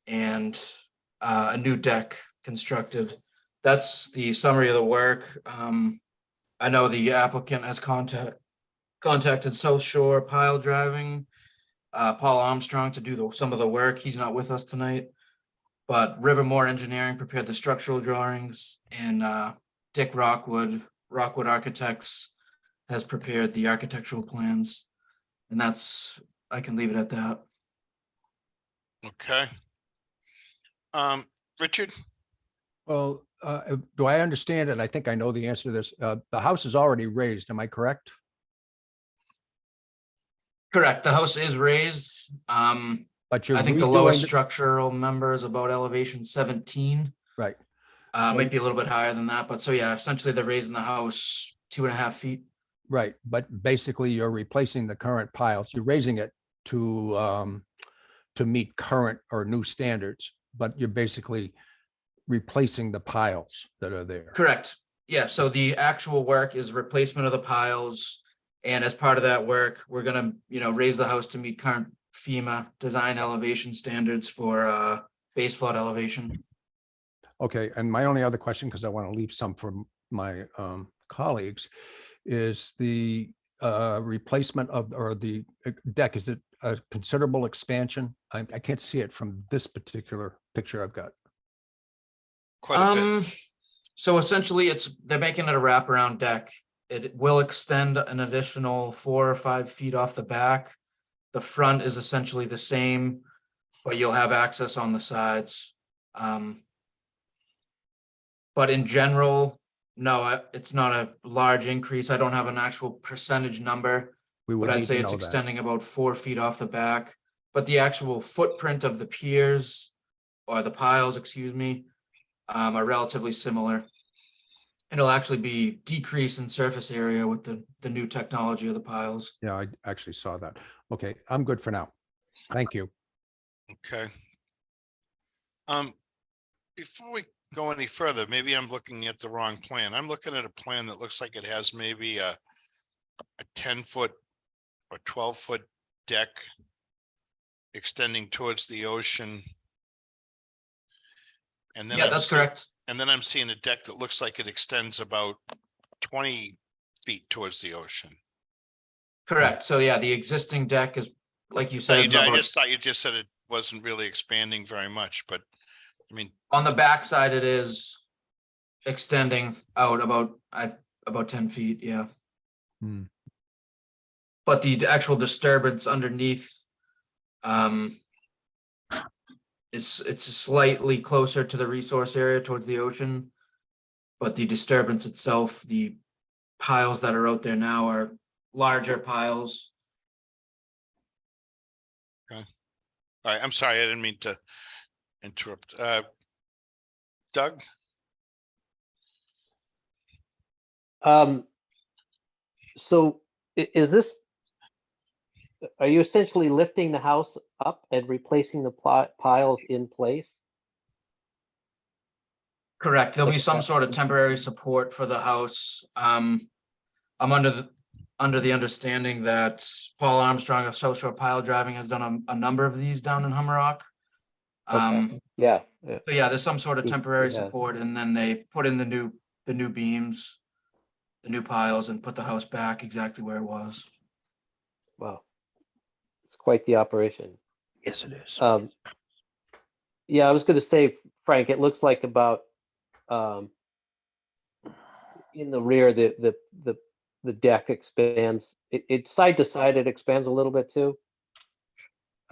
P: and a new deck constructed. That's the summary of the work. I know the applicant has contacted South Shore Pile Driving, Paul Armstrong, to do some of the work. He's not with us tonight, but Rivermore Engineering prepared the structural drawings, and Dick Rockwood Architects has prepared the architectural plans. And I can leave it at that.
A: Okay. Richard?
G: Well, do I understand it? I think I know the answer to this. The house is already raised. Am I correct?
P: Correct. The house is raised.
G: But you're
P: I think the lowest
G: redoing,
P: structural member is about elevation 17.
G: right?
P: Might be a little bit higher than that, but so yeah, essentially they're raising the house 2.5 feet.
G: Right, but basically you're replacing the current piles. You're raising it to meet current or new standards, but you're basically replacing the piles that are there.
P: Correct. Yeah, so the actual work is replacement of the piles. And as part of that work, we're gonna, raise the house to meet current FEMA design elevation standards for base flood elevation.
G: Okay, and my only other question, because I want to leave some for my colleagues, is the replacement of, or the deck, is it a considerable expansion? I can't see it from this particular picture I've got.
A: Quite a bit.
P: So essentially they're making it a wraparound deck. It will extend an additional 4 or 5 feet off the back. The front is essentially the same, but you'll have access on the sides. But in general, no, it's not a large increase. I don't have an actual percentage number,
G: We would
P: but I'd
G: need
P: say
G: to
P: it's
G: know that.
P: extending about 4 feet off the back. But the actual footprint of the piers, or the piles, excuse me, are relatively similar. It'll actually be decrease in surface area with the new technology of the piles.
G: Yeah, I actually saw that. Okay, I'm good for now. Thank you.
A: Okay. Before we go any further, maybe I'm looking at the wrong plan. I'm looking at a plan that looks like it has maybe a 10-foot or 12-foot deck extending towards the ocean. And then
P: Yeah, that's correct.
A: And then I'm seeing a deck that looks like it extends about 20 feet towards the ocean.
P: Correct. So yeah, the existing deck is, like you
A: So
P: said,
A: I
P: about-
A: just thought you just said it wasn't really expanding very much, but I mean,
P: on the back side, it is extending out about 10 feet. Yeah.
G: Hmm.
P: But the actual disturbance underneath, it's slightly closer to the resource area towards the ocean. But the disturbance itself, the piles that are out there now are larger piles.
A: okay. All right, I'm sorry, I didn't mean to interrupt. Doug?
D: So is this, are you essentially lifting the house up and replacing the piles in place?
P: Correct. There'll be some sort of temporary support for the house. I'm under the understanding that Paul Armstrong of South Shore Pile Driving has done a number of these down in Hummerock.
D: Yeah.
P: So yeah, there's some sort of temporary
D: Yeah.
P: support, and then they put in the new beams, the new piles, and put the house back exactly where it was.
D: Wow. It's quite the operation.
G: Yes, it is.
D: Yeah, I was going to say, Frank, it looks like about in the rear, the deck expands. It side to side, it expands a little bit too.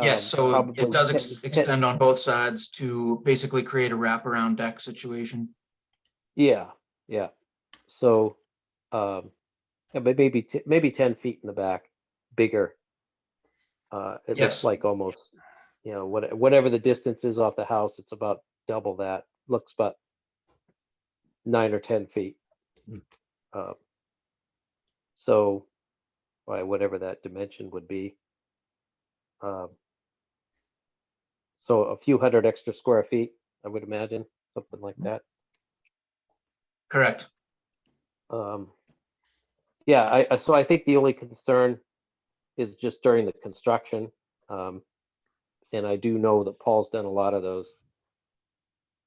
P: Yes, so
D: probably
P: it does
D: 10
P: extend on both sides to basically create a wraparound deck situation.
D: Yeah, yeah. So, yeah, but maybe 10 feet in the back, bigger. It
P: Yes.
D: looks like almost, whatever the distance is off the house, it's about double that. Looks about 9 or 10 feet. So, by whatever that dimension would be. So a few hundred extra square feet, I would imagine, something like that.
P: Correct.
D: Yeah, so I think the only concern is just during the construction. And I do know that Paul's done a lot of those.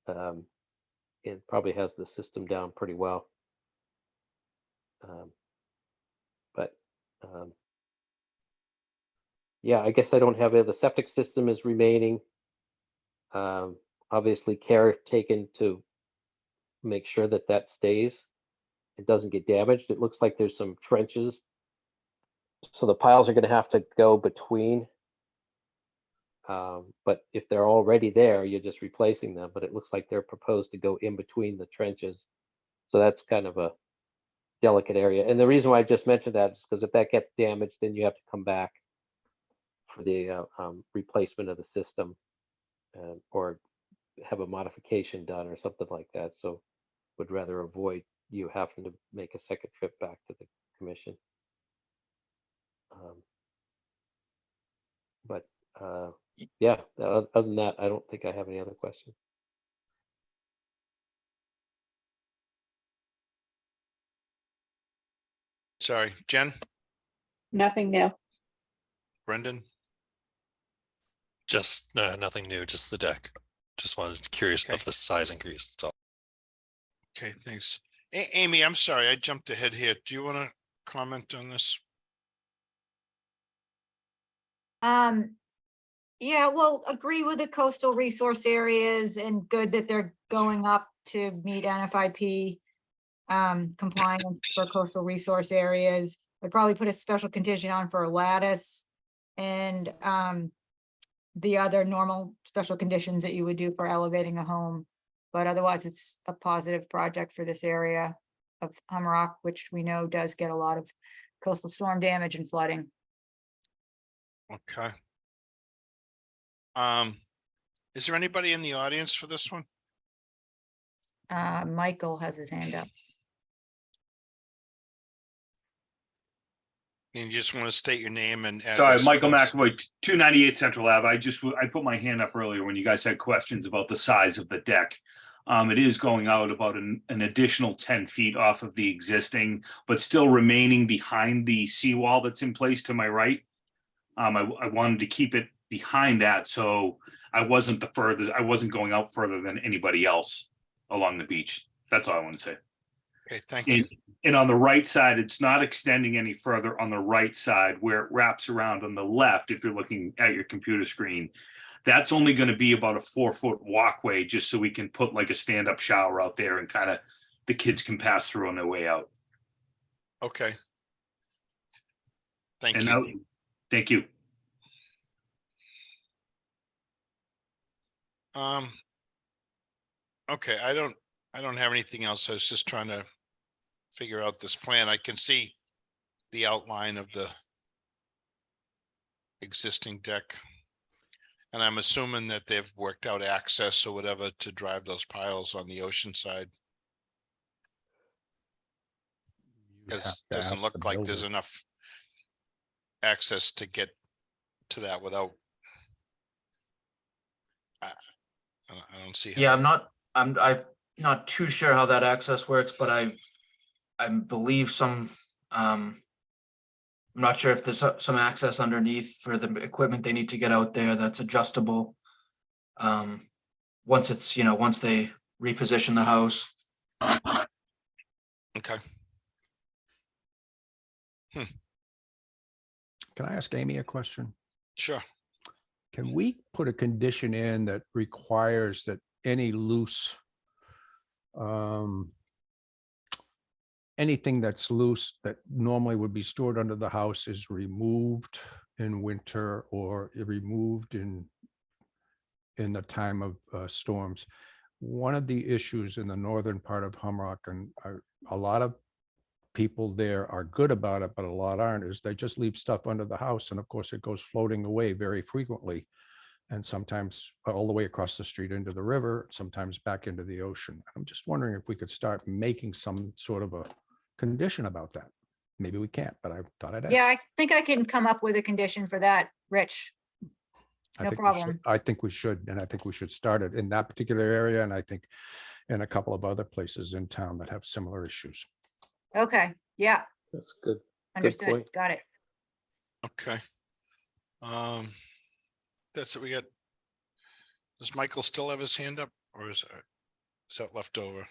D: And probably has the system down pretty well. Yeah, I guess I don't have it. The septic system is remaining. Obviously care taken to make sure that that stays. It doesn't get damaged. It looks like there's some trenches. So the piles are going to have to go between. But if they're already there, you're just replacing them. But it looks like they're proposed to go in between the trenches. So that's kind of a delicate area. And the reason why I just mentioned that is because if that gets damaged, then you have to come back for the replacement of the system or have a modification done or something like that. So would rather avoid you having to make a second trip back to the commission. But yeah, other than that, I don't think I have any other questions.
A: Sorry, Jen,
E: Nothing new.
A: Brendan,
F: Just nothing new, just the deck. Just wanted curious
A: Okay.
F: of the size increase. That's all.
A: okay, thanks. Amy, I'm sorry, I jumped ahead here. Do you want to comment on this?
B: Yeah, well, agree with the coastal resource areas and good that they're going up to meet NFIP compliance for coastal resource areas. I'd probably put a special condition on for a lattice and the other normal special conditions that you would do for elevating a home. But otherwise, it's a positive project for this area of Humrock, which we know does get a lot of coastal storm damage and flooding.
A: Okay. Is there anybody in the audience for this one?
B: Michael has his hand up.
A: And you just want to state your name and
Q: Sorry,
A: address,
Q: Michael
A: please.
Q: McAvoy, 298 Central Ave. I put my hand up earlier when you guys had questions about the size of the deck. It is going out about an additional 10 feet off of the existing, but still remaining behind the seawall that's in place to my right. I wanted to keep it behind that, so I wasn't going out further than anybody else along the beach. That's all I want to say.
A: Okay, thank you.
Q: And on the right side, it's not extending any further on the right side where it wraps around on the left. If you're looking at your computer screen, that's only going to be about a 4-foot walkway just so we can put like a stand-up shower out there and kind of the kids can pass through on their way out.
A: Okay. Thank
Q: And
A: you.
Q: now, thank you.
A: Okay, I don't have anything else. I was just trying to figure out this plan. I can see the outline of the existing deck. And I'm assuming that they've worked out access or whatever to drive those piles on the ocean side. Because it doesn't look like there's enough access to get to that without. I don't see.
P: Yeah, I'm not too sure how that access works, but I believe some, I'm not sure if there's some access underneath for the equipment they need to get out there that's adjustable. Once it's, once they reposition the house.
A: Okay.
G: Can I ask Amy a question?
A: Sure.
G: Can we put a condition in that requires that any loose, anything that's loose that normally would be stored under the house is removed in winter or removed in the time of storms? One of the issues in the northern part of Humrock, and a lot of people there are good about it, but a lot aren't, is they just leave stuff under the house. And of course, it goes floating away very frequently. And sometimes all the way across the street into the river, sometimes back into the ocean. I'm just wondering if we could start making some sort of a condition about that. maybe we can't, but I thought I'd ask.
B: Yeah, I think I can come up with a condition for that, Rich.
G: I
B: No
G: think we should-
B: problem.
G: I think we should, and I think we should start it in that particular area, and I think in a couple of other places in town that have similar issues.
B: Okay, yeah,
D: That's good.
B: understood.
D: point.
B: Got it.
A: Okay. That's it. We got. Does Michael still have his hand up, or is that left over?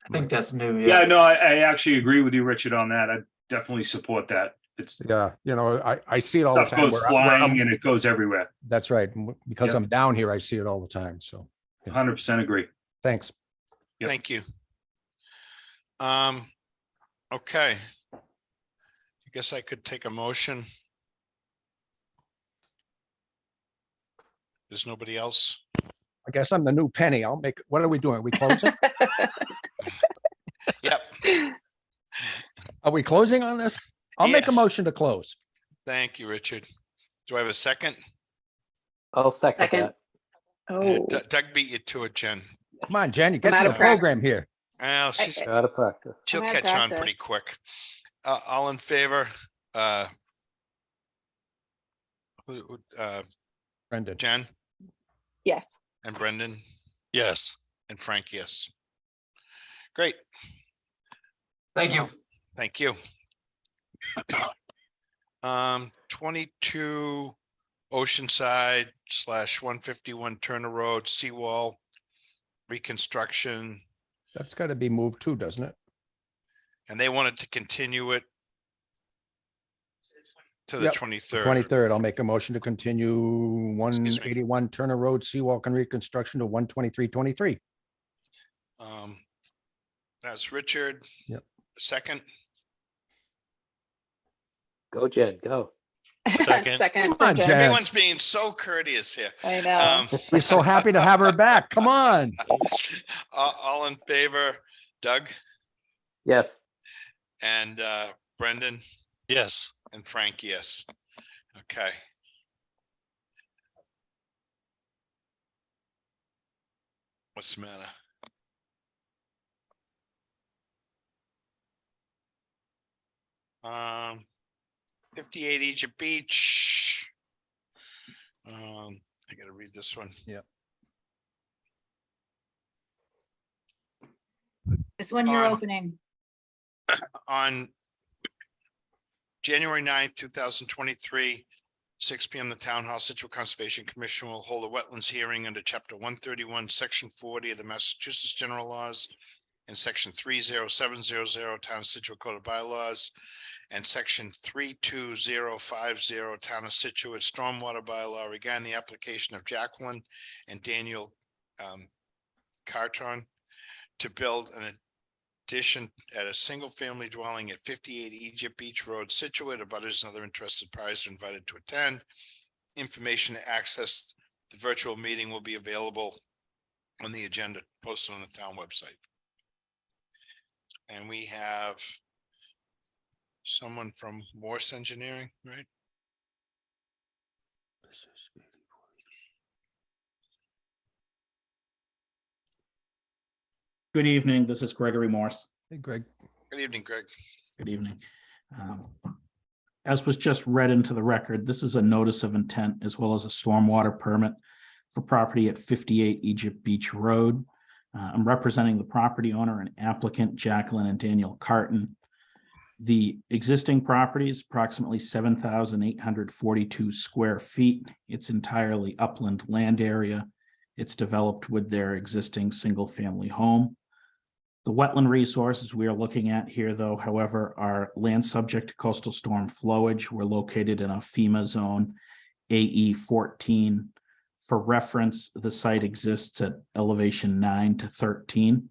P: I think that's new.
Q: Yeah, no, I actually agree with you, Richard, on that. I definitely support that. It's
G: Yeah, you know, I see it all the
Q: stuff
G: time.
Q: goes
G: where I'm-
Q: flying and it goes everywhere.
G: That's right. Because
Q: Yep.
G: I'm down here, I see it all the time. So
Q: 100% agree.
G: thanks.
Q: Yep.
A: Thank you. Okay. I guess I could take a motion. There's nobody else.
G: I guess I'm the new penny. I'll make, what are we doing? Are we closing?
A: Yep.
G: Are we closing on this? I'll make a
A: Yes.
G: motion to close.
A: Thank you, Richard. Do I have a second?
D: I'll second
E: Second.
D: that.
E: Oh,
A: Doug beat you to it, Jen.
G: Come on, Jen, you get
E: out
G: to
E: of
G: the
E: practice.
G: program here.
A: Well, she'll
D: Out of practice.
E: I'm out of
A: catch on
E: practice.
A: pretty quick. All in favor?
G: Brendan.
A: Jen
E: yes.
A: and Brendan
F: Yes.
A: and Frank, yes. Great.
P: Thank you.
A: Thank you. 22 Oceanside / 151 Turner Road, seawall reconstruction.
G: That's got to be moved too, doesn't it?
A: And they wanted to continue it to the
G: Yep,
A: 23rd.
G: 23rd, I'll make a motion to continue
A: me.
G: 181 Turner Road Seawalk and Reconstruction to 123-23.
A: That's Richard.
G: Yep.
A: Second.
D: Go, Jen, go.
F: Second.
E: Second.
G: Come on,
E: Jen.
G: Jen.
A: Everyone's being so courteous here.
E: I know.
G: We're so happy to have her back. Come on.
A: All in favor, Doug
D: Yes.
A: and Brendan
F: Yes.
A: and Frank, yes. Okay. What's the matter? Um, 58 Egypt Beach. I gotta read this one.
G: Yep.
B: This one you're
A: Um,
B: opening.
A: On January 9th, 2023, 6 p.m. the Town Hall Situate Conservation Commission will hold a wetlands hearing under Chapter 131, Section 40 of the Massachusetts General Laws and Section 30700 Town of Situate Code of Bylaws and Section 32050 Town of Situate Stormwater Bylaw regarding the application of Jacqueline and Daniel Carton to build an addition at a single-family dwelling at 58 Egypt Beach Road, Scituate. Abutters and other interested parties are invited to attend. Information to access the virtual meeting will be available on the agenda posted on the town website. And we have someone from Morse Engineering, right?
R: Good evening. This is Gregory Morse.
G: Hey, Greg.
A: Good evening, Greg.
R: Good evening. As was just read into the record, this is a notice of intent as well as a stormwater permit for property at 58 Egypt Beach Road. I'm representing the property owner and applicant Jacqueline and Daniel Carton. The existing property is approximately 7,842 square feet. It's entirely upland land area. It's developed with their existing single-family home. The wetland resources we are looking at here, though, however, are land subject to coastal storm flowage. We're located in a FEMA zone AE 14. For reference, the site exists at elevation 9 to 13.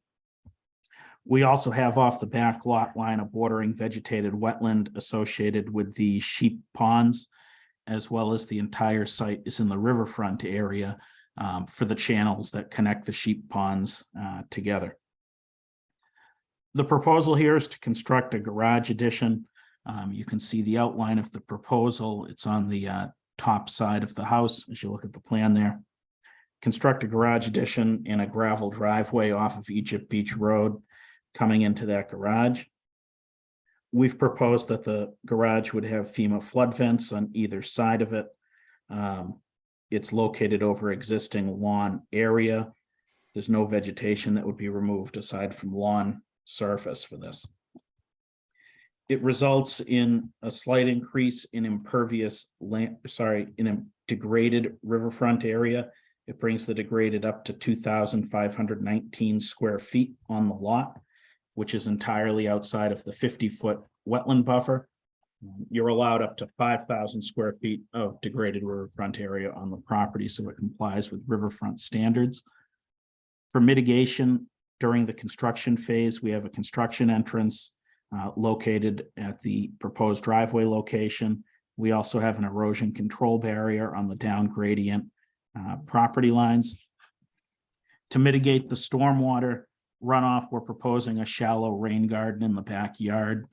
R: We also have off the back lot line a bordering vegetated wetland associated with the sheep ponds, as well as the entire site is in the riverfront area for the channels that connect the sheep ponds together. The proposal here is to construct a garage addition. You can see the outline of the proposal. It's on the top side of the house as you look at the plan there. Construct a garage addition in a gravel driveway off of Egypt Beach Road. coming into that garage. We've proposed that the garage would have FEMA flood vents on either side of it. It's located over existing lawn area. There's no vegetation that would be removed aside from lawn surface for this. It results in a slight increase in impervious land, in a degraded riverfront area. It brings the degraded up to 2,519 square feet on the lot, which is entirely outside of the 50-foot wetland buffer. You're allowed up to 5,000 square feet of degraded riverfront area on the property, so it complies with riverfront standards. For mitigation, during the construction phase, we have a construction entrance located at the proposed driveway location. We also have an erosion control barrier on the down gradient property lines. To mitigate the stormwater runoff, we're proposing a shallow rain garden in the backyard.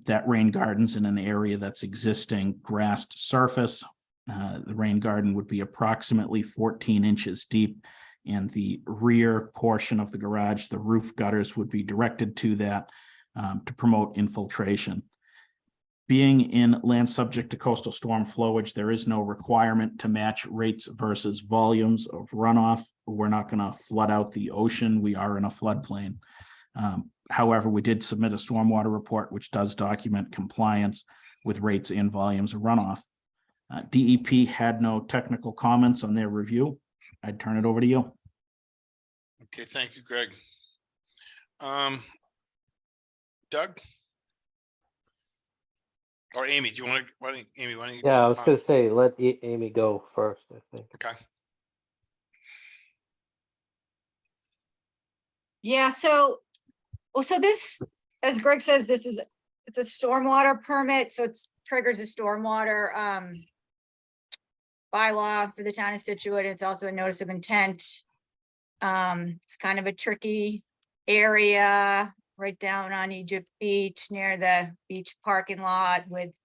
R: That rain garden's in an area that's existing grassed surface. The rain garden would be approximately 14 inches deep, and the rear portion of the garage, the roof gutters, would be directed to that to promote infiltration. Being in land subject to coastal storm flowage, there is no requirement to match rates versus volumes of runoff. We're not going to flood out the ocean. We are in a floodplain. However, we did submit a stormwater report, which does document compliance with rates and volumes of runoff. DEP had no technical comments on their review. I'd turn it over to you.
A: Okay, thank you, Greg. Doug? Or Amy, do you want to, why don't you?
D: Yeah, I was gonna say, let Amy go first, I think.
A: Okay.
B: Yeah, so, well, so this, as Greg says, it's a stormwater permit, so it triggers a stormwater bylaw for the town of Scituate. It's also a notice of intent. It's kind of a tricky area right down on Egypt Beach near the beach parking lot, with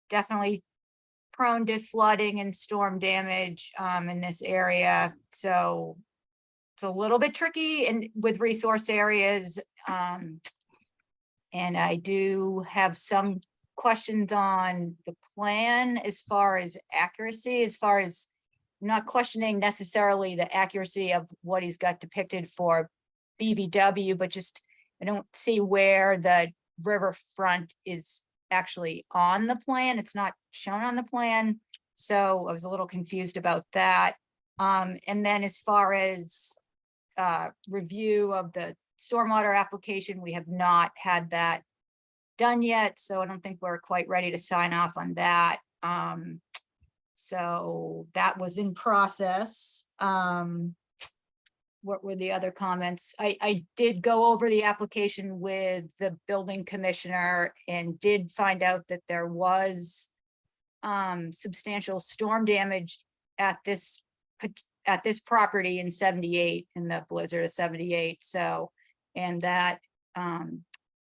B: definitely prone to flooding and storm damage in this area. So it's a little bit tricky and with resource areas. And I do have some questions on the plan as far as accuracy, as far as not questioning necessarily the accuracy of what he's got depicted for BVW, but just I don't see where the riverfront is actually on the plan. It's not shown on the plan. So I was a little confused about that. And then as far as review of the stormwater application, we have not had that done yet. So I don't think we're quite ready to sign off on that. So that was in process. What were the other comments? I did go over the application with the building commissioner and did find out that there was substantial storm damage at this property in 78, in the blizzard of 78. So, and that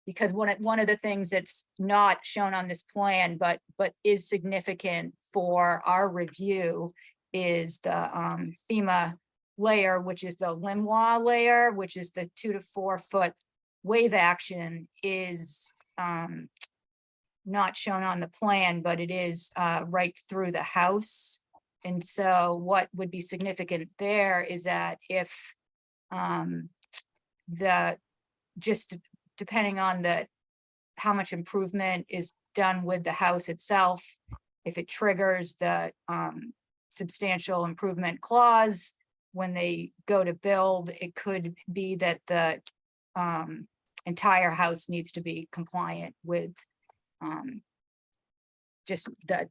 B: because one of the things that's not shown on this plan, but is significant for our review, is the FEMA layer, which is the Limois layer, which is the 2 to 4 foot wave action, is not shown on the plan, but it is right through the house. And so what would be significant there is that if just depending on how much improvement is done with the house itself, if it triggers the substantial improvement clause when they go to build, it could be that the entire house needs to be compliant with just the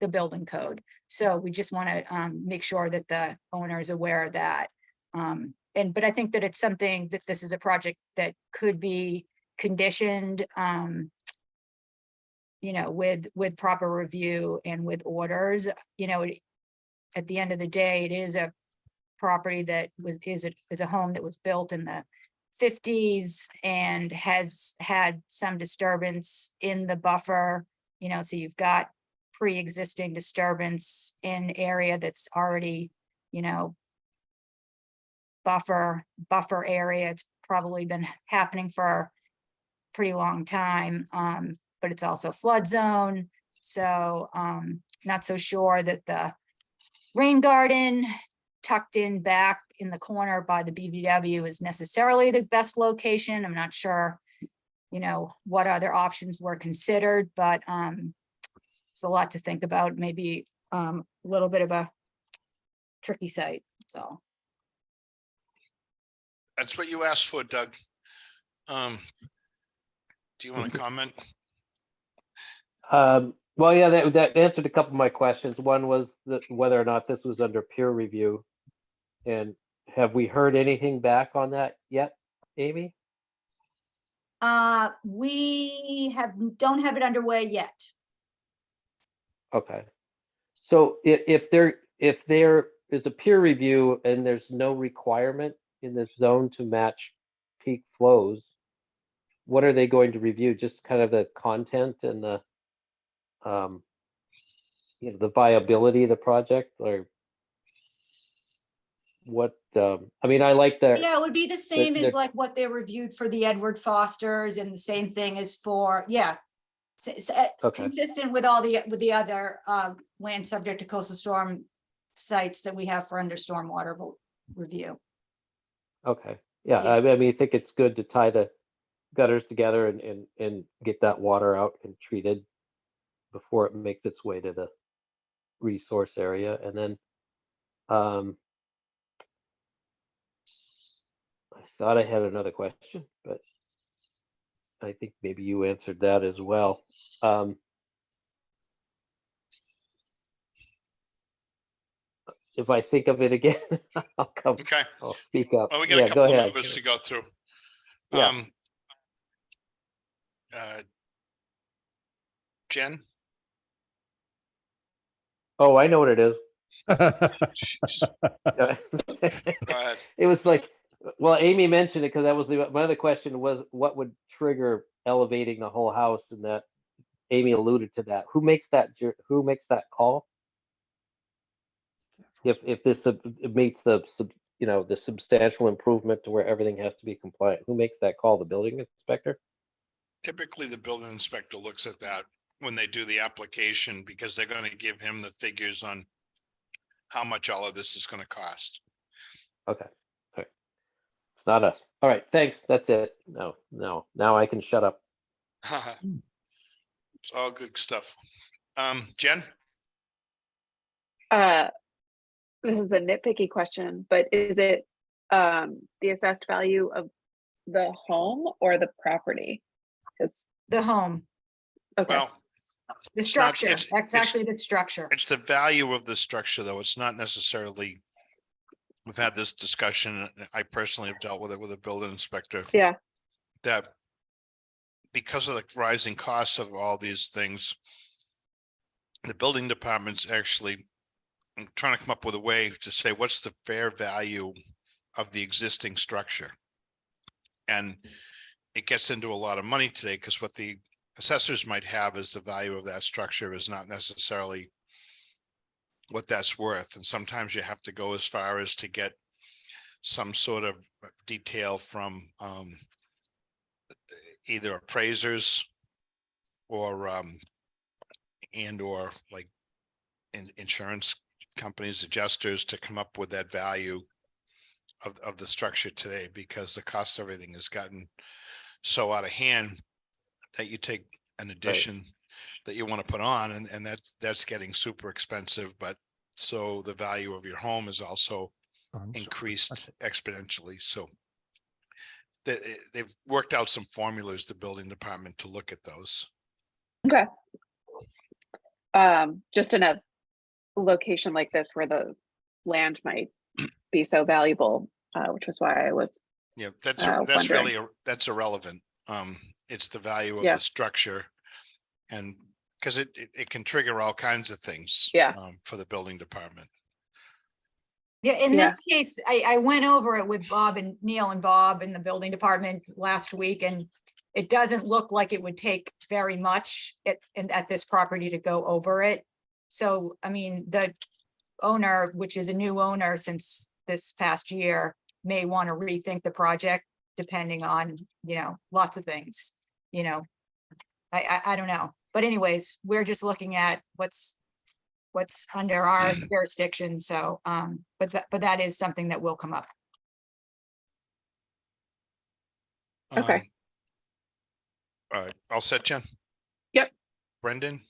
B: building code. So we just want to make sure that the owner is aware of that. But I think that it's something that this is a project that could be conditioned, with proper review and with orders. At the end of the day, it is a property that is a home that was built in the 50s and has had some disturbance in the buffer. So you've got pre-existing disturbance in area that's already, buffer area. It's probably been happening for a pretty long time. But it's also flood zone. So not so sure that the rain garden tucked in back in the corner by the BVW is necessarily the best location. I'm not sure, you know, what other options were considered, but it's a lot to think about. Maybe a little bit of a tricky site. So
A: That's what you asked for, Doug. Do you want to comment?
D: Well, yeah, that answered a couple of my questions. One was that whether or not this was under peer review. And have we heard anything back on that yet, Amy?
B: we don't have it underway yet.
D: Okay. So if there is a peer review and there's no requirement in this zone to match peak flows, what are they going to review? Just kind of the content and the you know, the viability of the project, or what? I mean, I like the
B: Yeah, it would be the same as like what they reviewed for the Edward Fosters, and the same thing as for, yeah.
D: Okay.
B: Consistent with all the other land subject to coastal storm sites that we have for under stormwater review.
D: Okay. Yeah,
B: Yeah.
D: I mean, I think it's good to tie the gutters together and get that water out and treated before it makes its way to the resource area. And then I thought I had another question, but I think maybe you answered that as well. If I think of it again, I'll come.
A: Okay.
D: I'll speak up.
A: Well, we got
D: Yeah,
A: a couple
D: go
A: of
D: ahead.
A: numbers to go through.
D: Yeah.
A: Jen?
D: Oh, I know what it is.
A: Jeez. Go ahead.
D: It was like, well, Amy mentioned it because that was my other question was what would trigger elevating the whole house, and that Amy alluded to that. Who makes that call? If this it meets the the substantial improvement to where everything has to be compliant, who makes that call? The building inspector?
A: Typically, the building inspector looks at that when they do the application, because they're going to give him the figures on how much all of this is going to cost.
D: Okay. All right. It's not us. All right. Thanks. That's it. No. Now I can shut up.
A: It's all good stuff. Jen?
E: This is a nitpicky question, but is it the assessed value of the home or the property? Because
B: the home.
E: Okay.
A: Well,
B: the
A: it's not-
B: structure. That's actually the structure.
A: It's the value of the structure, though. It's not necessarily. We've had this discussion. I personally have dealt with it with a building inspector.
E: Yeah.
A: That because of the rising costs of all these things, the building department's actually trying to come up with a way to say what's the fair value of the existing structure. And it gets into a lot of money today, because what the assessors might have is the value of that structure is not necessarily what that's worth. And sometimes you have to go as far as to get some sort of detail from either appraisers or or like insurance companies, adjusters, to come up with that value of the structure today, because the cost of everything has gotten so out of hand that you take an addition that you want to put on, and that's getting super expensive. But so the value of your home is also increased exponentially. So they've worked out some formulas, the building department, to look at those.
E: Okay. Just in a location like this where the land might be so valuable, which was why I was
A: That's
E: wondering.
A: really that's irrelevant. It's the value of
E: Yeah.
A: the structure, and because it can trigger all kinds of things.
E: Yeah.
A: For the building department.
B: Yeah, in this case, I went over it with Bob and Neil and Bob in the building department last week, and it doesn't look like it would take very much at this property to go over it. So, I mean, the owner, which is a new owner since this past year, may want to rethink the project. depending on, lots of things, I don't know. But anyways, we're just looking at what's under our jurisdiction. So, but that is something that will come up.
E: Okay.
A: All right, all set, Jen?
E: Yep.
A: Brendan,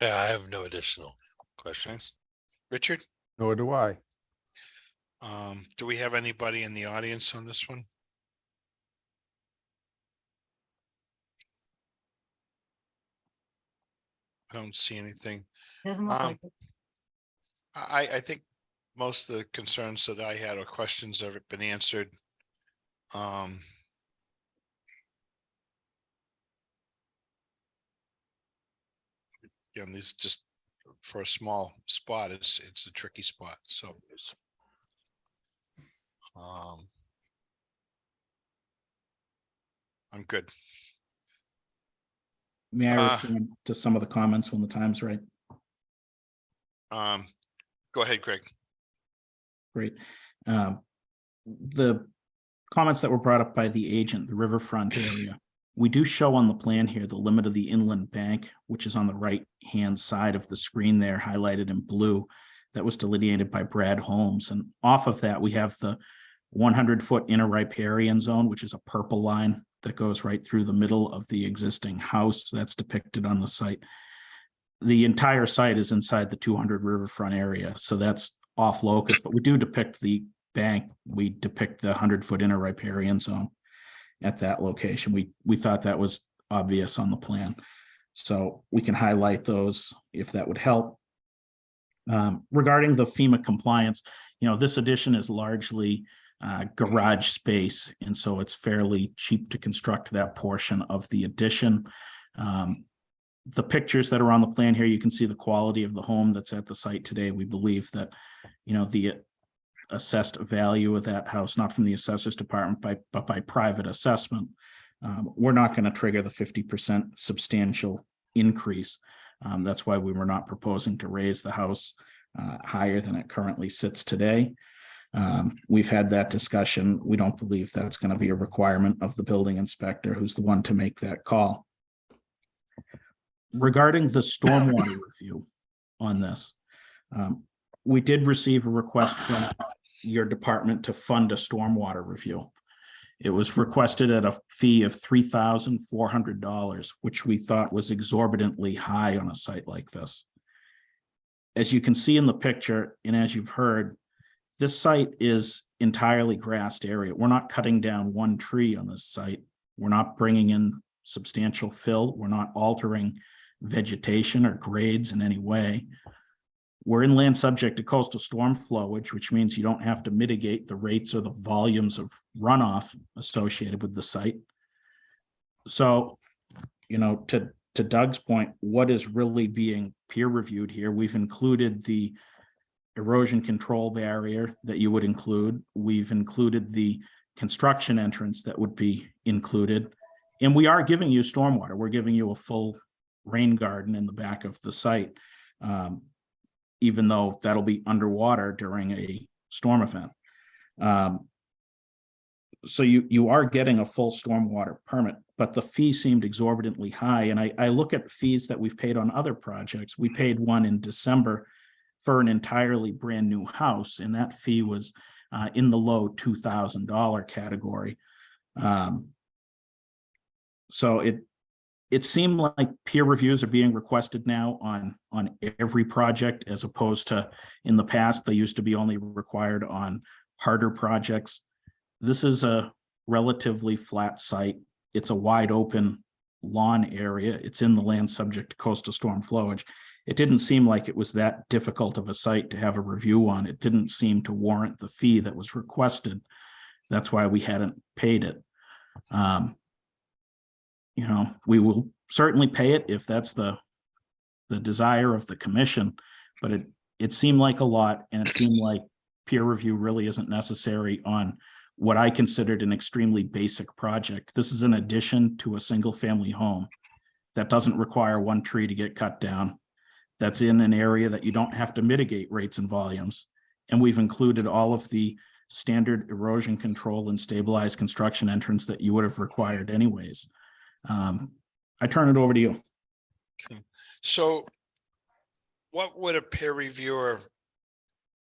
F: Yeah, I have no additional questions.
A: Richard?
G: Nor do I.
A: Do we have anybody in the audience on this one? I don't see anything.
B: Doesn't look like it.
A: I think most of the concerns that I had or questions have been answered. Again, this just for a small spot, it's a tricky spot. So, I'm good.
R: May I respond to some of the comments when the time's right?
A: Go ahead, Greg.
R: Great. The comments that were brought up by the agent, the riverfront area, we do show on the plan here the limit of the inland bank, which is on the right-hand side of the screen there, highlighted in blue. That was delineated by Brad Holmes. And off of that, we have the 100-foot inner riparian zone, which is a purple line that goes right through the middle of the existing house. That's depicted on the site. The entire site is inside the 200 riverfront area, so that's off locus, but we do depict the bank. We depict the 100-foot inner riparian zone at that location. We thought that was obvious on the plan, so we can highlight those if that would help. Regarding the FEMA compliance, this addition is largely garage space, and so it's fairly cheap to construct that portion of the addition. The pictures that are on the plan here, you can see the quality of the home that's at the site today. We believe that, the assessed value of that house, not from the assessor's department, but by private assessment, we're not going to trigger the 50% substantial increase. That's why we were not proposing to raise the house higher than it currently sits today. We've had that discussion. We don't believe that's going to be a requirement of the building inspector, who's the one to make that call. Regarding the stormwater review on this, we did receive a request from your department to fund a stormwater review. It was requested at a fee of $3,400, which we thought was exorbitantly high on a site like this. As you can see in the picture, and as you've heard, this site is entirely grassed area. We're not cutting down one tree on this site. We're not bringing in substantial fill. We're not altering vegetation or grades in any way. We're in land subject to coastal storm flowage, which means you don't have to mitigate the rates or the volumes of runoff associated with the site. So, to Doug's point, what is really being peer reviewed here? We've included the erosion control barrier that you would include. We've included the construction entrance that would be included. And we are giving you stormwater. We're giving you a full rain garden in the back of the site, even though that'll be underwater during a storm event. So you are getting a full stormwater permit, but the fee seemed exorbitantly high. And I look at fees that we've paid on other projects. We paid one in December for an entirely brand new house, and that fee was in the low $2,000 category. So it seemed like peer reviews are being requested now on every project, as opposed to in the past, they used to be only required on harder projects. This is a relatively flat site. It's a wide open lawn area. It's in the land subject to coastal storm flowage. It didn't seem like it was that difficult of a site to have a review on. It didn't seem to warrant the fee that was requested. That's why we hadn't paid it. We will certainly pay it if that's the desire of the commission, but it seemed like a lot, and it seemed like peer review really isn't necessary on what I considered an extremely basic project. This is an addition to a single family home that doesn't require one tree to get cut down. That's in an area that you don't have to mitigate rates and volumes. And we've included all of the standard erosion control and stabilized construction entrance that you would have required anyways. I turn it over to you.
A: Okay. So what would a peer reviewer,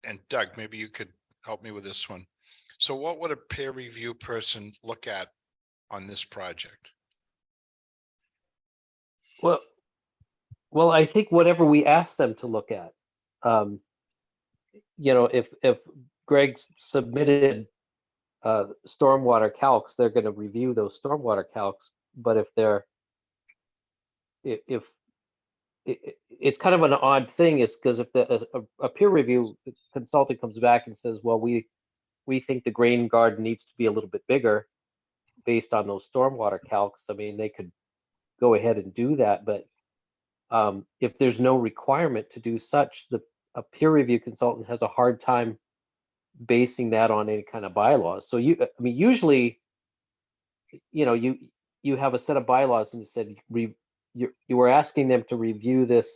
A: and Doug, maybe you could help me with this one. So what would a peer review person look at on this project?
D: Well, I think whatever we ask them to look at, if Greg submitted stormwater calcs, they're going to review those stormwater calcs. But if it's kind of an odd thing, is because if a peer review consultant comes back and says, well, we think the grain garden needs to be a little bit bigger based on those stormwater calcs, I mean, they could go ahead and do that. But if there's no requirement to do such, a peer review consultant has a hard time basing that on any kind of bylaws. So usually, you have a set of bylaws and you said you were asking them to review this,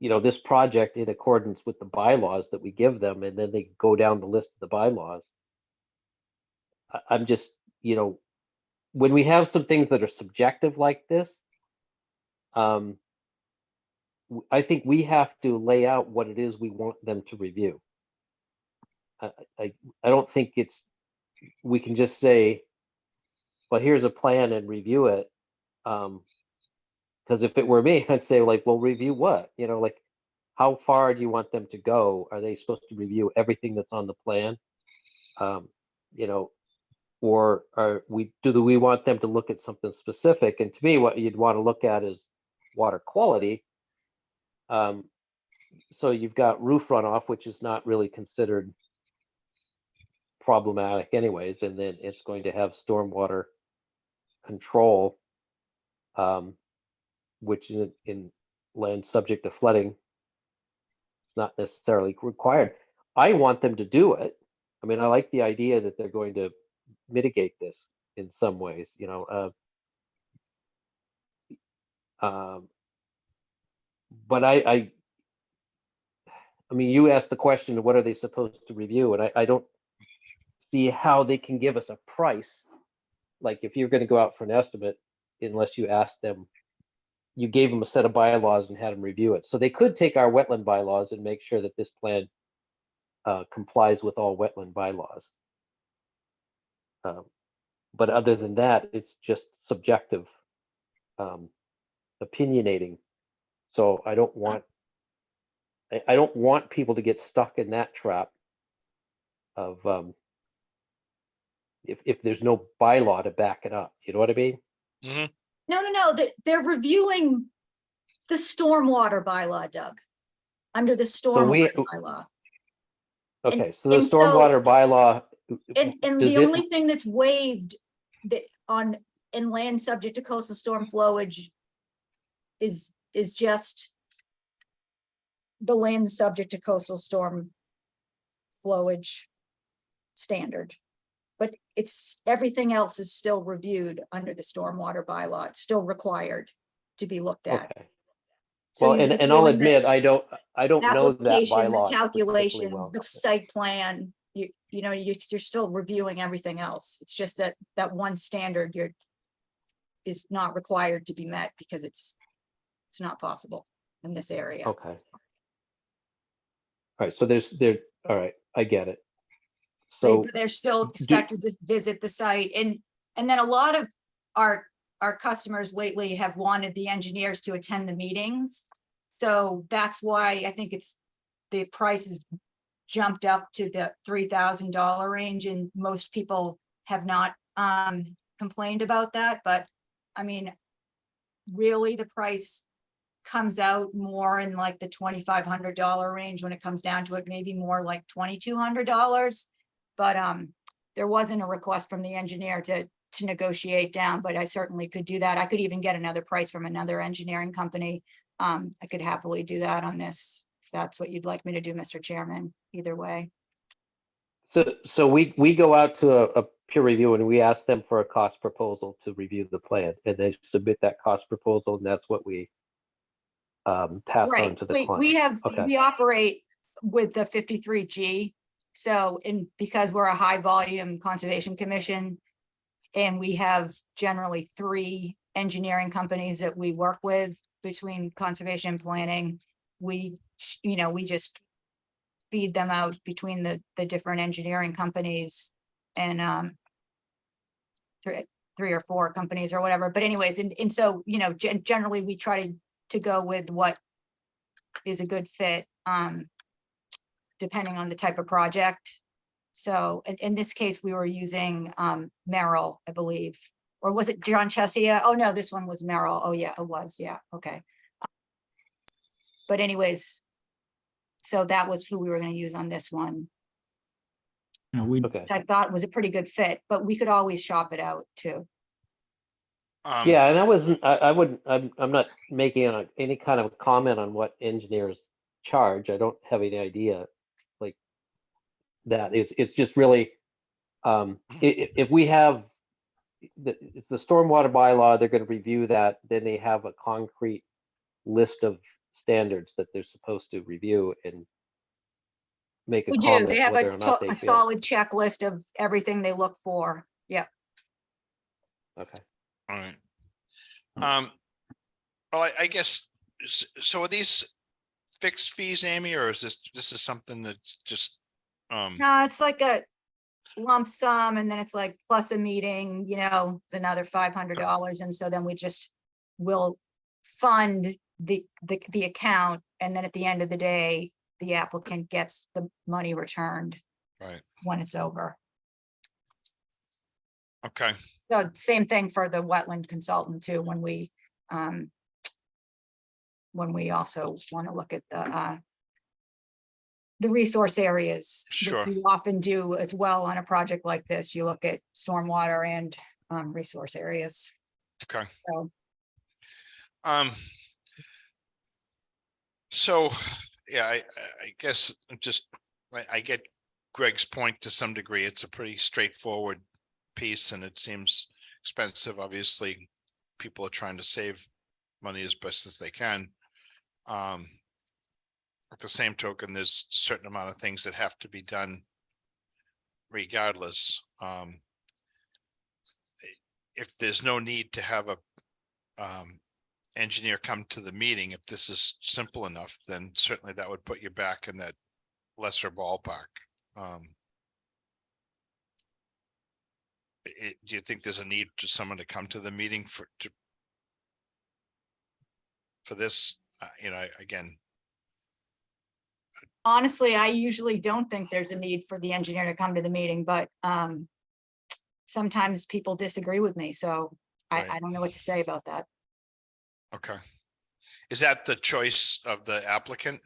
D: this project in accordance with the bylaws that we give them, and then they go down the list of the bylaws. I'm just, when we have some things that are subjective like this, I think we have to lay out what it is we want them to review. I don't think we can just say, well, here's a plan and review it. Because if it were me, I'd say, like, well, review what? Like, how far do you want them to go? Are they supposed to review everything that's on the plan? Or do we want them to look at something specific? And to me, what you'd want to look at is water quality. So you've got roof runoff, which is not really considered problematic anyways, and then it's going to have stormwater control, which in land subject to flooding, it's not necessarily required. I want them to do it. I mean, I like the idea that they're going to mitigate this in some ways, but I mean, you asked the question of what are they supposed to review, and I don't see how they can give us a price. Like, if you're going to go out for an estimate, unless you asked them, you gave them a set of bylaws and had them review it. So they could take our wetland bylaws and make sure that this plan complies with all wetland bylaws. But other than that, it's just subjective opinionating. So I don't want people to get stuck in that trap of if there's no bylaw to back it up. You know what I mean?
A: Mm-hmm.
B: No. They're reviewing the stormwater bylaw, Doug, under the stormwater bylaw.
D: Okay, so the stormwater bylaw.
B: And the only thing that's waived in land subject to coastal storm flowage is just the land subject to coastal storm flowage standard. But everything else is still reviewed under the stormwater bylaw. It's still required to be looked at.
D: Okay.
B: So
D: well, and I'll admit, I don't know that bylaw
B: the calculations,
D: well.
B: the site plan, you're still reviewing everything else. It's just that one standard is not required to be met because it's not possible in this area.
D: Okay. All right. So all right. I get it. So
B: They're still expected to visit the site, and then a lot of our customers lately have wanted the engineers to attend the meetings. So that's why I think the price has jumped up to the $3,000 range, and most people have not complained about that. But I mean, really the price comes out more in like the $2,500 range when it comes down to it, maybe more like $2,200. But there wasn't a request from the engineer to negotiate down, but I certainly could do that. I could even get another price from another engineering company. I could happily do that on this, if that's what you'd like me to do, Mr. Chairman, either way.
D: So we go out to a peer review and we ask them for a cost proposal to review the plan, and they submit that cost proposal, and that's what we pass on to the client.
B: We operate with the 53G. So because we're a high volume conservation commission and we have generally 3 engineering companies that we work with between conservation and planning, we just feed them out between the different engineering companies and 3 or 4 companies or whatever. But anyways, and so, generally we try to go with what is a good fit, depending on the type of project. So in this case, we were using Merrill, I believe, or was it John Chesia? Oh, no, this one was Merrill. Oh, yeah, it was. Yeah, okay. But anyways, so that was who we were going to use on this one.
D: Okay.
B: Which I thought was a pretty good fit, but we could always shop it out too.
D: Yeah, and I'm not making any kind of comment on what engineers charge. I don't have any idea like that. It's just really, if we have, it's the stormwater bylaw, they're going to review that, then they have a concrete list of standards that they're supposed to review and make a
B: We do.
D: comment
B: They have
D: whether or not they
B: a
D: feel.
B: solid checklist of everything they look for. Yeah.
D: Okay.
A: All right. Well, I guess, so are these fixed fees, Amy, or is this is something that's just,
B: No, it's like a lump sum and then it's like plus a meeting, it's another $500. And so then we just will fund the account. And then at the end of the day, the applicant gets the money returned
A: right?
B: when it's over.
A: Okay.
B: So same thing for the wetland consultant too, when we also want to look at the resource areas. which
A: Sure.
B: we often do as well on a project like this. You look at stormwater and resource areas.
A: Okay.
B: So
A: So, yeah, I guess I get Greg's point to some degree. It's a pretty straightforward piece and it seems expensive. Obviously, people are trying to save money as best as they can. At the same token, there's a certain amount of things that have to be done regardless. If there's no need to have a engineer come to the meeting, if this is simple enough, then certainly that would put you back in that lesser ballpark. Do you think there's a need for someone to come to the meeting for this? Again,
B: honestly, I usually don't think there's a need for the engineer to come to the meeting, but sometimes people disagree with me. So I don't know what to say about that.
A: okay. Is that the choice of the applicant?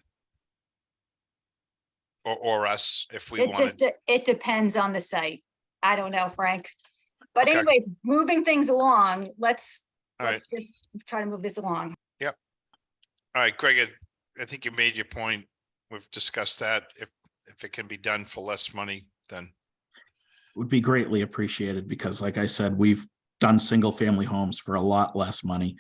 A: Or us, if we wanted?
B: It depends on the site. I don't know, Frank. But
A: Okay.
B: anyways, moving things along, let's
A: All right.
B: just try to move this along.
A: Yep. All right, Greg, I think you made your point. We've discussed that. If it can be done for less money, then.
R: Would be greatly appreciated because like I said, we've done single family homes for a lot less money.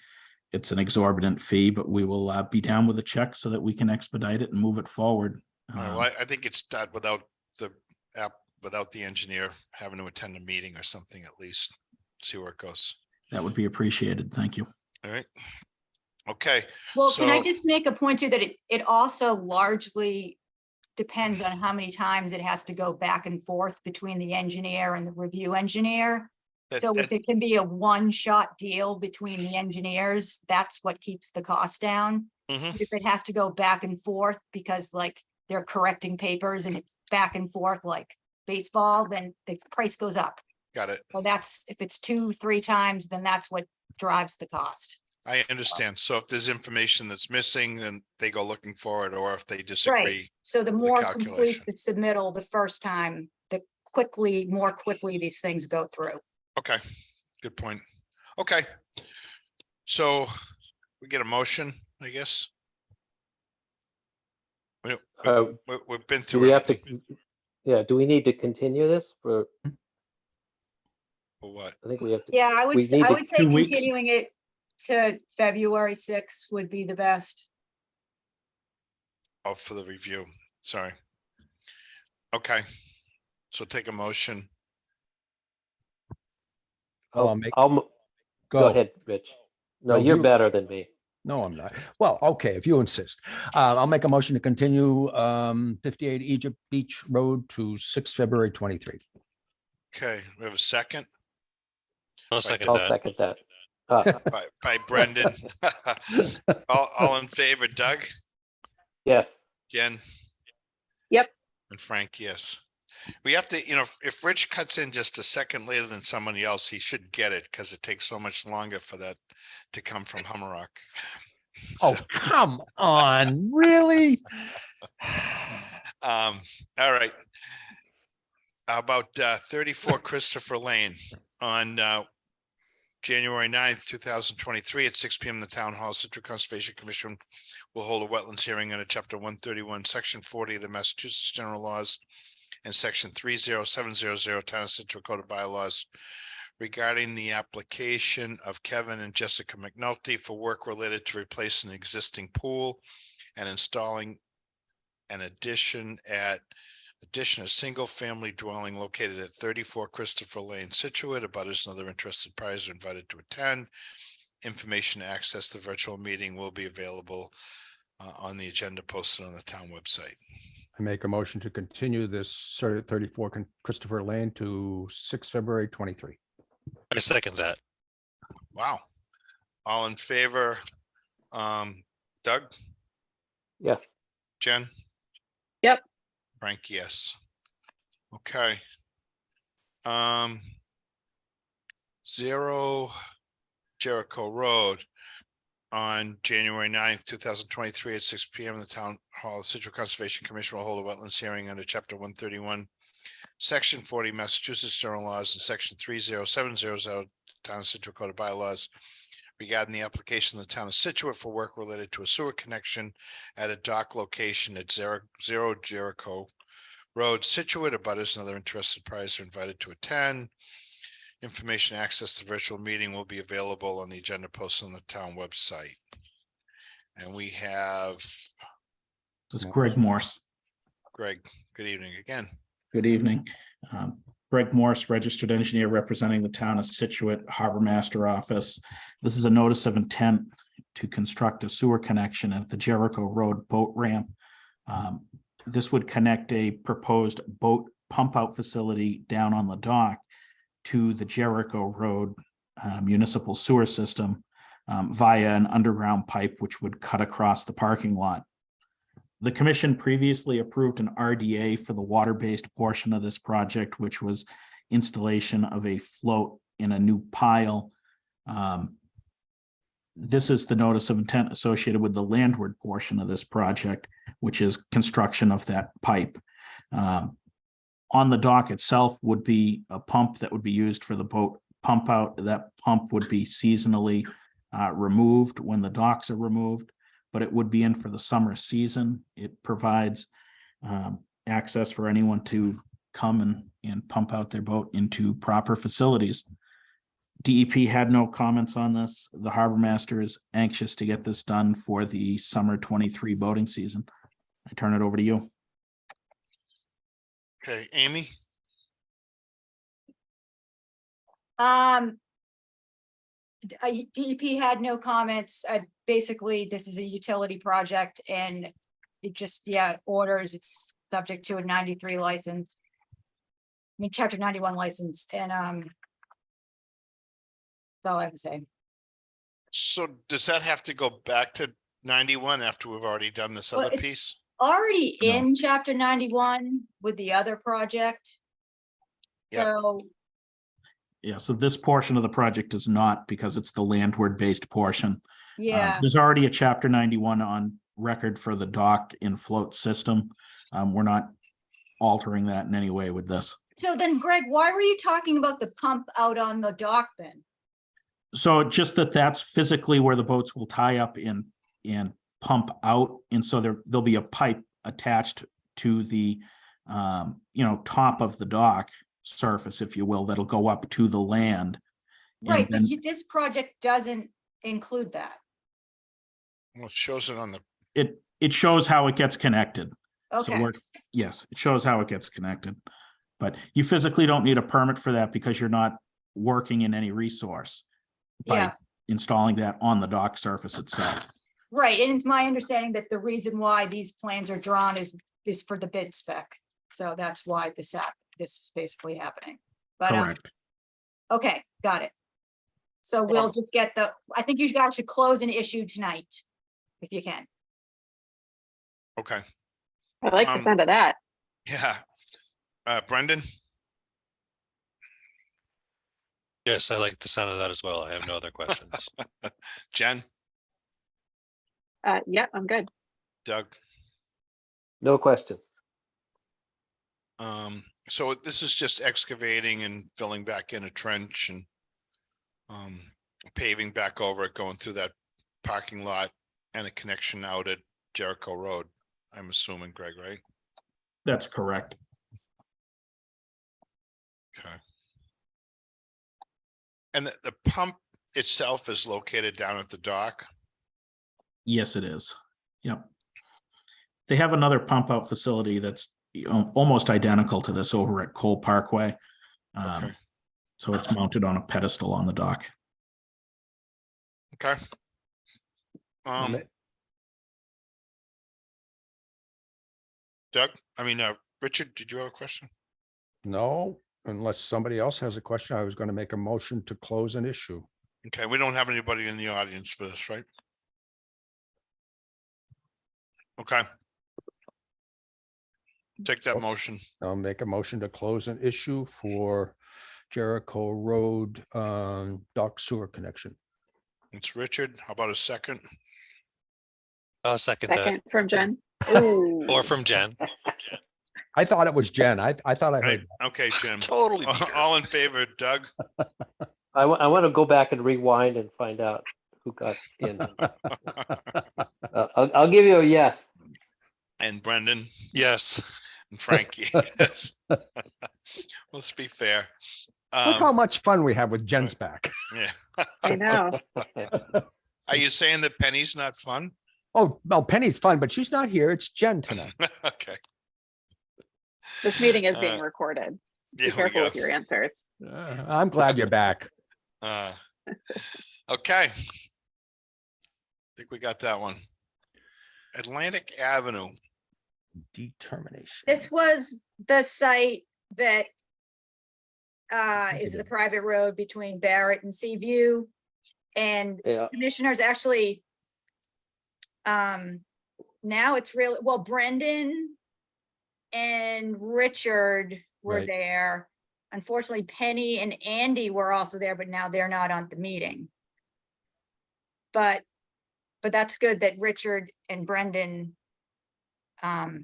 R: It's an exorbitant fee, but we will be down with a check so that we can expedite it and move it forward.
A: All right, well, I think it's done without the app, without the engineer having to attend a meeting or something, at least see where it goes.
R: That would be appreciated. Thank you.
A: All right. Okay.
B: Well, can I
A: So-
B: just make a point too that it also largely depends on how many times it has to go back and forth between the engineer and the review engineer. So if it can be a one-shot deal between the engineers, that's what keeps the cost down.
A: Mhm.
B: If it has to go back and forth because like they're correcting papers and it's back and forth like baseball, then the price goes up.
A: Got it.
B: So that's, if it's 2-3 times, then that's what drives the cost.
A: I understand. So if there's information that's missing, then they go looking for it, or if they disagree.
B: Right. So the
A: with
B: more
A: calculation.
B: complete the submittal the first time, the more quickly these things go through.
A: Okay, good point. Okay. So we get a motion, I guess. We've been
D: Do
A: through
D: we have
A: everything.
D: to, yeah, do we need to continue this for?
A: For what?
D: I think we have to.
B: Yeah, I would
D: we need to-
B: say
R: 2 weeks.
B: continuing it to February 6th would be the best.
A: Oh, for the review. Sorry. Okay. So take a motion.
G: Well, I'll make,
D: Go ahead, Rich. No,
G: No,
D: you're
G: you-
D: better than me.
G: No, I'm not. Well, okay, if you insist. I'll make a motion to continue 58 Egypt Beach Road to 6 February 23.
A: Okay, we have a second
F: I'll second
D: I'll
F: that.
D: second that.
A: by Brendan. All in favor, Doug,
D: Yes.
A: Jen,
E: Yep.
A: and Frank, yes. We have to, if Rich cuts in just a second later than somebody else, he should get it because it takes so much longer for that to come from Hummerock.
G: Oh, come on, really?
A: All right. How about 34 Christopher Lane on January 9th, 2023 at 6 p.m. The Town Hall. Situate Conservation Commission will hold a wetlands hearing under Chapter 131, Section 40 of the Massachusetts General Laws and Section 30700 Town of Situate Code of Bylaws regarding the application of Kevin and Jessica McNulty for work related to replace an existing pool and installing an addition a single-family dwelling located at 34 Christopher Lane, Scituate. Abutters and other interested parties are invited to attend. Information to access the virtual meeting will be available on the agenda posted on the town website.
G: I make a motion to continue this 34 Christopher Lane to 6 February 23.
F: I second that.
A: Wow. All in favor? Doug?
D: Yes.
A: Jen?
E: Yep.
A: Frank, yes. Okay. 0 Jericho Road on January 9th, 2023 at 6 p.m. The Town Hall. The Situate Conservation Commission will hold a wetlands hearing under Chapter 131, Section 40 Massachusetts General Laws and Section 30700 Town of Situate Code of Bylaws regarding the application of the Town of Scituate for work related to a sewer connection at a dock location at 0 Jericho Road, Scituate. Abutters and other interested parties are invited to attend. Information access to the virtual meeting will be available on the agenda posted on the town website. And we have
R: This is Greg Morse.
A: Greg. Good evening again.
R: Good evening. Greg Morse, registered engineer representing the town of Scituate, Harbor Master Office. This is a notice of intent to construct a sewer connection at the Jericho Road boat ramp. This would connect a proposed boat pump out facility down on the dock to the Jericho Road municipal sewer system via an underground pipe, which would cut across the parking lot. The commission previously approved an RDA for the water-based portion of this project, which was installation of a float in a new pile. This is the notice of intent associated with the landward portion of this project, which is construction of that pipe. On the dock itself would be a pump that would be used for the boat pump out. That pump would be seasonally removed when the docks are removed, but it would be in for the summer season. It provides access for anyone to come and pump out their boat into proper facilities. DEP had no comments on this. The harbor master is anxious to get this done for the summer 23 boating season. I turn it over to you.
A: Okay, Amy.
B: DEP had no comments. Basically, this is a utility project and it just, orders, it's subject to a 93 license. I mean, chapter 91 license and, that's all I have to say.
A: So does that have to go back to 91 after we've already done this
B: Well,
A: other
B: it's
A: piece?
B: already
R: No.
B: in chapter 91 with the other project.
A: Yep.
B: So,
R: Yeah, so this portion of the project is not, because it's the landward based portion.
B: yeah,
R: There's already a chapter 91 on record for the dock and float system. We're not altering that in any way with this.
B: so then Greg, why were you talking about the pump out on the dock then?
R: So just that's physically where the boats will tie up and pump out. And so there'll be a pipe attached to the top of the dock surface, if you will, that'll go up to the land.
B: Right, but
R: then
B: this project doesn't include that.
A: Well, it shows it on the,
R: it shows how it gets connected. So
B: Okay,
R: we're, yes, it shows how it gets connected. But you physically don't need a permit for that because you're not working in any resource
B: yeah,
R: by installing that on the dock surface itself.
B: right. And it's my understanding that the reason why these plans are drawn is for the bid spec. So that's why this is basically happening. But,
R: Correct.
B: okay, got it. So we'll just get I think you guys should close an issue tonight, if you can.
A: Okay,
E: I like the sound of that.
A: yeah. Brendan,
F: Yes, I like the sound of that as well. I have no other questions.
A: Jen,
E: Yeah, I'm good.
A: Doug.
D: No question.
A: So this is just excavating and filling back in a trench and paving back over it, going through that parking lot and a connection out at Jericho Road. I'm assuming, Greg, right?
R: That's correct.
A: Okay. And the pump itself is located down at the dock?
R: Yes, it is. Yep. They have another pump out facility that's almost identical to this over at Cole Parkway.
A: Okay.
R: So it's mounted on a pedestal on the dock.
A: Okay. Doug, Richard, did you have a question?
G: No, unless somebody else has a question, I was going to make a motion to close an issue.
A: Okay, we don't have anybody in the audience for this, right? Okay. Take that motion.
G: I'll make a motion to close an issue for Jericho Road dock sewer connection.
A: It's Richard. How about a second?
F: I'll second that.
E: Second from Jen.
F: Or from Jen.
G: I thought it was Jen. I thought I
A: Right.
G: heard.
A: Okay, Jim.
F: Totally.
A: All in favor, Doug?
D: I want to go back and rewind and find out who got in. I'll give you a yes.
A: And Brendan
F: Yes.
A: and Frankie. Yes. Let's be fair.
G: Look how much fun we have with Jen's back.
A: Yeah.
E: I know.
A: Are you saying that Penny's not fun?
G: Oh, well, Penny's fun, but she's not here. It's Jen tonight.
A: Okay.
E: This meeting is being recorded. Be
A: There we
E: careful
A: go.
E: with your answers.
G: I'm glad you're back.
A: Okay. I think we got that one. Atlantic Avenue.
G: Determination.
B: This was the site that is the private road between Barrett and Seaview. And
D: Yeah.
B: commissioners actually, now it's really, well, Brendan and Richard were
G: Right.
B: there. Unfortunately, Penny and Andy were also there, but now they're not on the meeting. But that's good that Richard and Brendan are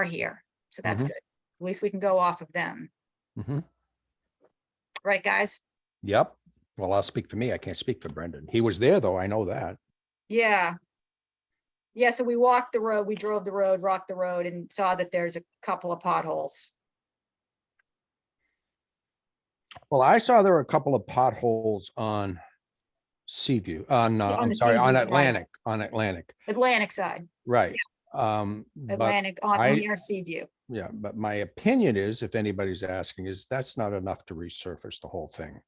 B: here. So that's
G: Mhm.
B: good. At least we can go off of them.
G: Mhm.
B: Right, guys?
G: Yep. Well, I'll speak for me. I can't speak for Brendan. He was there, though. I know that.
B: Yeah. Yeah, so we walked the road, we drove the road, rocked the road, and saw that there's a couple of potholes.
G: Well, I saw there were a couple of potholes on Seaview,
B: on
G: I'm
B: the
G: sorry, on
B: Seaview side.
G: Atlantic,
B: Atlantic side,
G: right. But
B: Atlantic on
G: I-
B: near Seaview.
G: yeah, but my opinion is, if anybody's asking, is that's not enough to resurface the whole thing.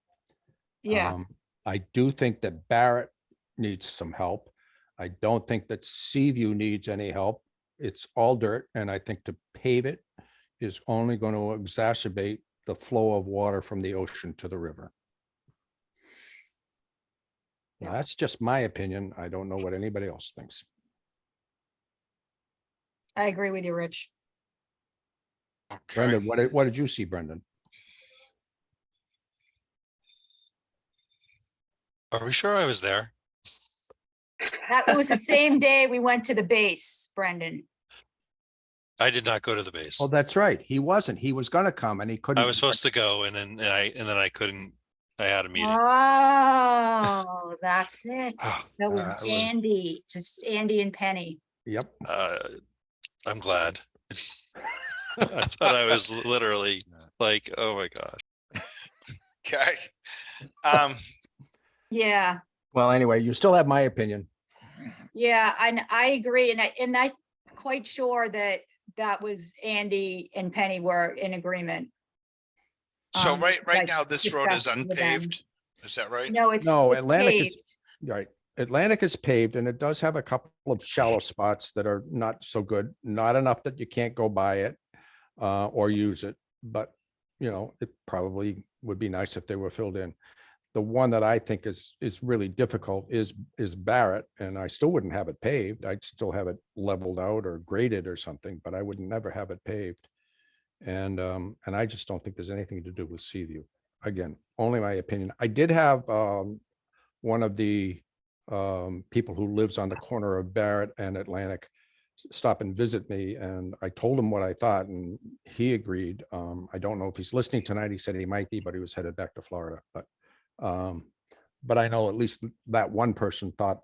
B: Yeah,
G: I do think that Barrett needs some help. I don't think that Seaview needs any help. It's all dirt, and I think to pave it is only going to exacerbate the flow of water from the ocean to the river. Now, that's just my opinion. I don't know what anybody else thinks.
B: I agree with you, Rich.
A: Okay.
G: Brendan, what did you see, Brendan?
F: Are we sure I was there?
B: That was the same day we went to the base, Brendan.
F: I did not go to the base.
G: Oh, that's right. He wasn't. He was gonna come and he couldn't.
F: I was supposed to go and then I couldn't. I had a meeting.
B: Oh, that's it.
F: Oh,
B: That was
G: it was-
B: Andy, just Andy and Penny.
G: Yep.
F: I'm glad. I thought I was literally like, oh my God.
A: Okay.
B: Yeah,
G: Well, anyway, you still have my opinion.
B: yeah, I agree. And I quite sure that that was Andy and Penny were in agreement.
A: So
B: Um,
A: right
B: like
A: now, this road is
B: discussed with them.
A: unpaved. Is that right?
B: No, it's
G: No,
B: it's
G: Atlantic is,
B: paved.
G: right. Atlantic is paved and it does have a couple of shallow spots that are not so good, not enough that you can't go by it or use it. But, you know, it probably would be nice if they were filled in. The one that I think is really difficult is Barrett, and I still wouldn't have it paved. I'd still have it leveled out or graded or something, but I would never have it paved. And I just don't think there's anything to do with Seaview. Again, only my opinion. I did have one of the people who lives on the corner of Barrett and Atlantic stop and visit me, and I told him what I thought, and he agreed. I don't know if he's listening tonight. He said he might be, but he was headed back to Florida. But I know at least that one person thought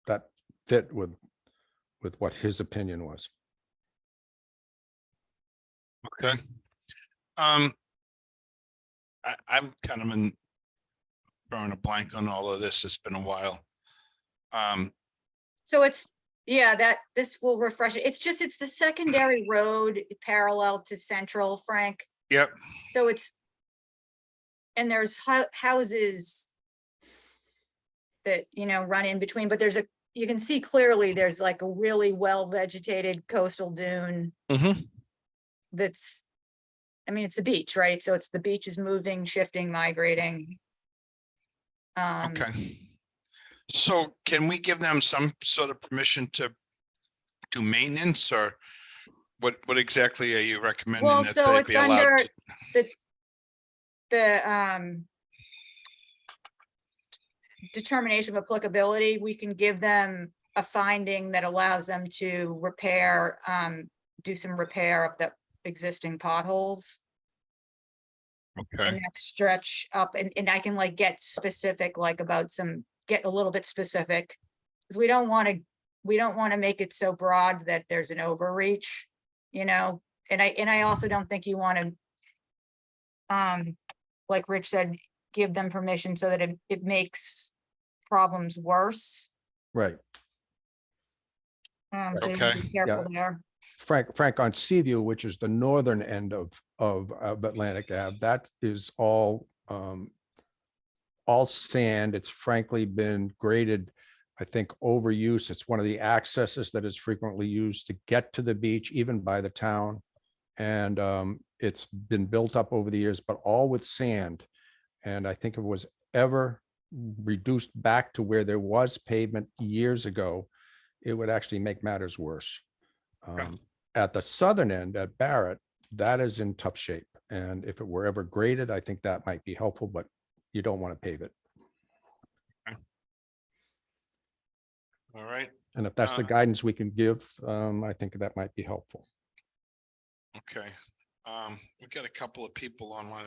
G: that fit with what his opinion was.
A: Okay. I'm kind of drawing a blank on all of this. It's been a while.
B: So it's, yeah, that this will refresh it. It's the secondary road parallel to Central, Frank.
A: Yep.
B: So it's, and there's houses that, you know, run in between, but you can see clearly there's like a really well vegetated coastal dune. That's, I mean, it's a beach, right? So it's the beach is moving, shifting, migrating.
A: Okay. So can we give them some sort of permission to do maintenance, or what exactly are you recommending
B: Well,
A: that
B: so
A: they
B: it's
A: be allowed
B: under
A: to?
B: the determination of applicability. We can give them a finding that allows them to repair, do some repair of the existing potholes.
A: Okay.
B: And next stretch up, and I can like get specific, like about get a little bit specific. Because we don't want to make it so broad that there's an overreach, you know, and I also don't think you want to, like Rich said, give them permission so that it makes problems worse.
G: Right.
B: So you have to
A: Okay.
B: be careful there.
G: Frank, on Seaview, which is the northern end of Atlantic Ave, that is all sand. It's frankly been graded, I think, overuse. It's one of the accesses that is frequently used to get to the beach, even by the town. And it's been built up over the years, but all with sand. And I think if it was ever reduced back to where there was pavement years ago, it would actually make matters worse. At the southern end, at Barrett, that is in tough shape. And if it were ever graded, I think that might be helpful, but you don't want to pave it.
A: All right.
G: And if that's the guidance we can give, I think that might be helpful.
A: Okay. We've got a couple of people online.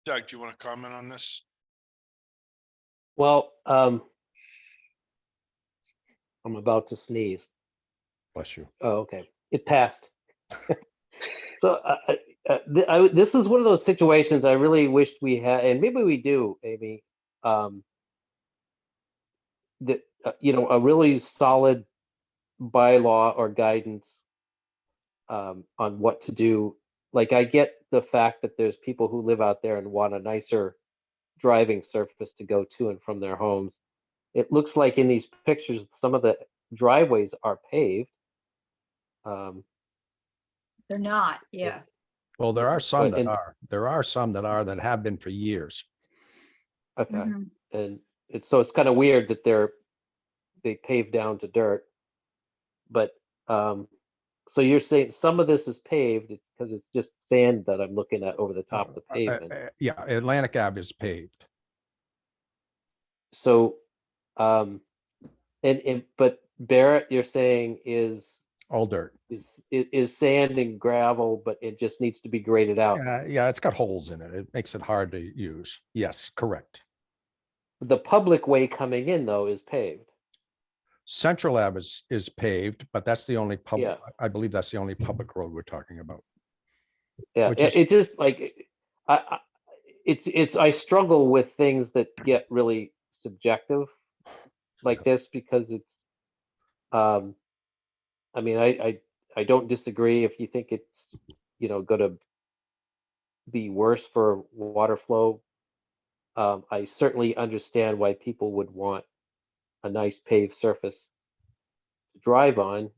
A: Doug, do you want to comment on this?
D: Well, I'm about to sneeze.
G: Bless you.
D: Oh, okay. It passed. So this is one of those situations I really wished we had, and maybe we do, Amy, that, you know, a really solid bylaw or guidance on what to do. Like, I get the fact that there's people who live out there and want a nicer driving surface to go to and from their homes. It looks like in these pictures, some of the driveways are paved.
B: They're not, yeah.
G: Well, there are some
D: But-
G: that are. There are some that are that have been for years.
D: Okay.
B: Mhm.
D: And so it's kind of weird that they paved down to dirt. But so you're saying some of this is paved because it's just sand that I'm looking at over the top of the pavement.
G: Yeah, Atlantic Ave is paved.
D: So but Barrett, you're saying is
G: All dirt.
D: is sand and gravel, but it just needs to be graded out.
G: Yeah, it's got holes in it. It makes it hard to use. Yes, correct.
D: The public way coming in though is paved.
G: Central Ave is paved, but that's the only public,
D: Yeah.
G: I believe that's the only public road we're talking about.
D: Yeah,
G: Which is-
D: it just like I struggle with things that get really subjective like this because I mean, I don't disagree if you think it's, gonna be worse for water flow. I certainly understand why people would want a nice paved surface to drive on.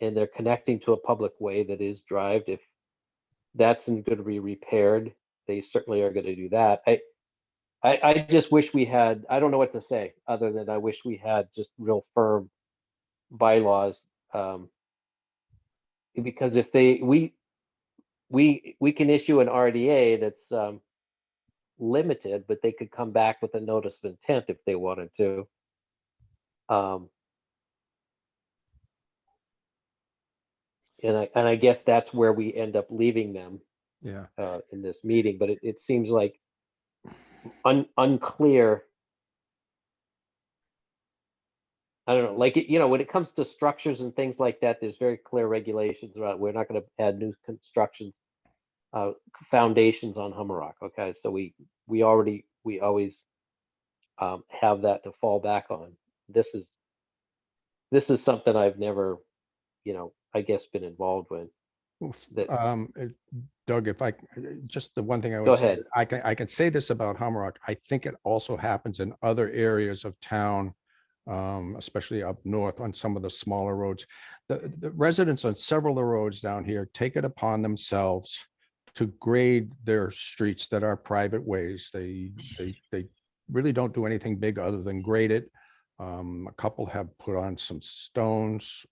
D: And they're connecting to a public way that is drived. If that's going to be repaired, they certainly are going to do that. I just wish we had, I don't know what to say other than I wish we had just real firm bylaws. Because if we can issue an RDA that's limited, but they could come back with a notice of intent if they wanted to. And I guess that's where we end up leaving them
G: Yeah.
D: in this meeting. But it seems like unclear. I don't know, like when it comes to structures and things like that, there's very clear regulations about we're not going to add new construction foundations on Hummerock. Okay, so we always have that to fall back on. This is something I've never, I guess, been involved with.
G: Doug, if I just the one thing I
D: Go
G: would say,
D: ahead.
G: I can say this about Hummerock. I think it also happens in other areas of town, especially up north on some of the smaller roads. The residents on several of the roads down here take it upon themselves to grade their streets that are private ways. They really don't do anything big other than grade it. A couple have put on some stones,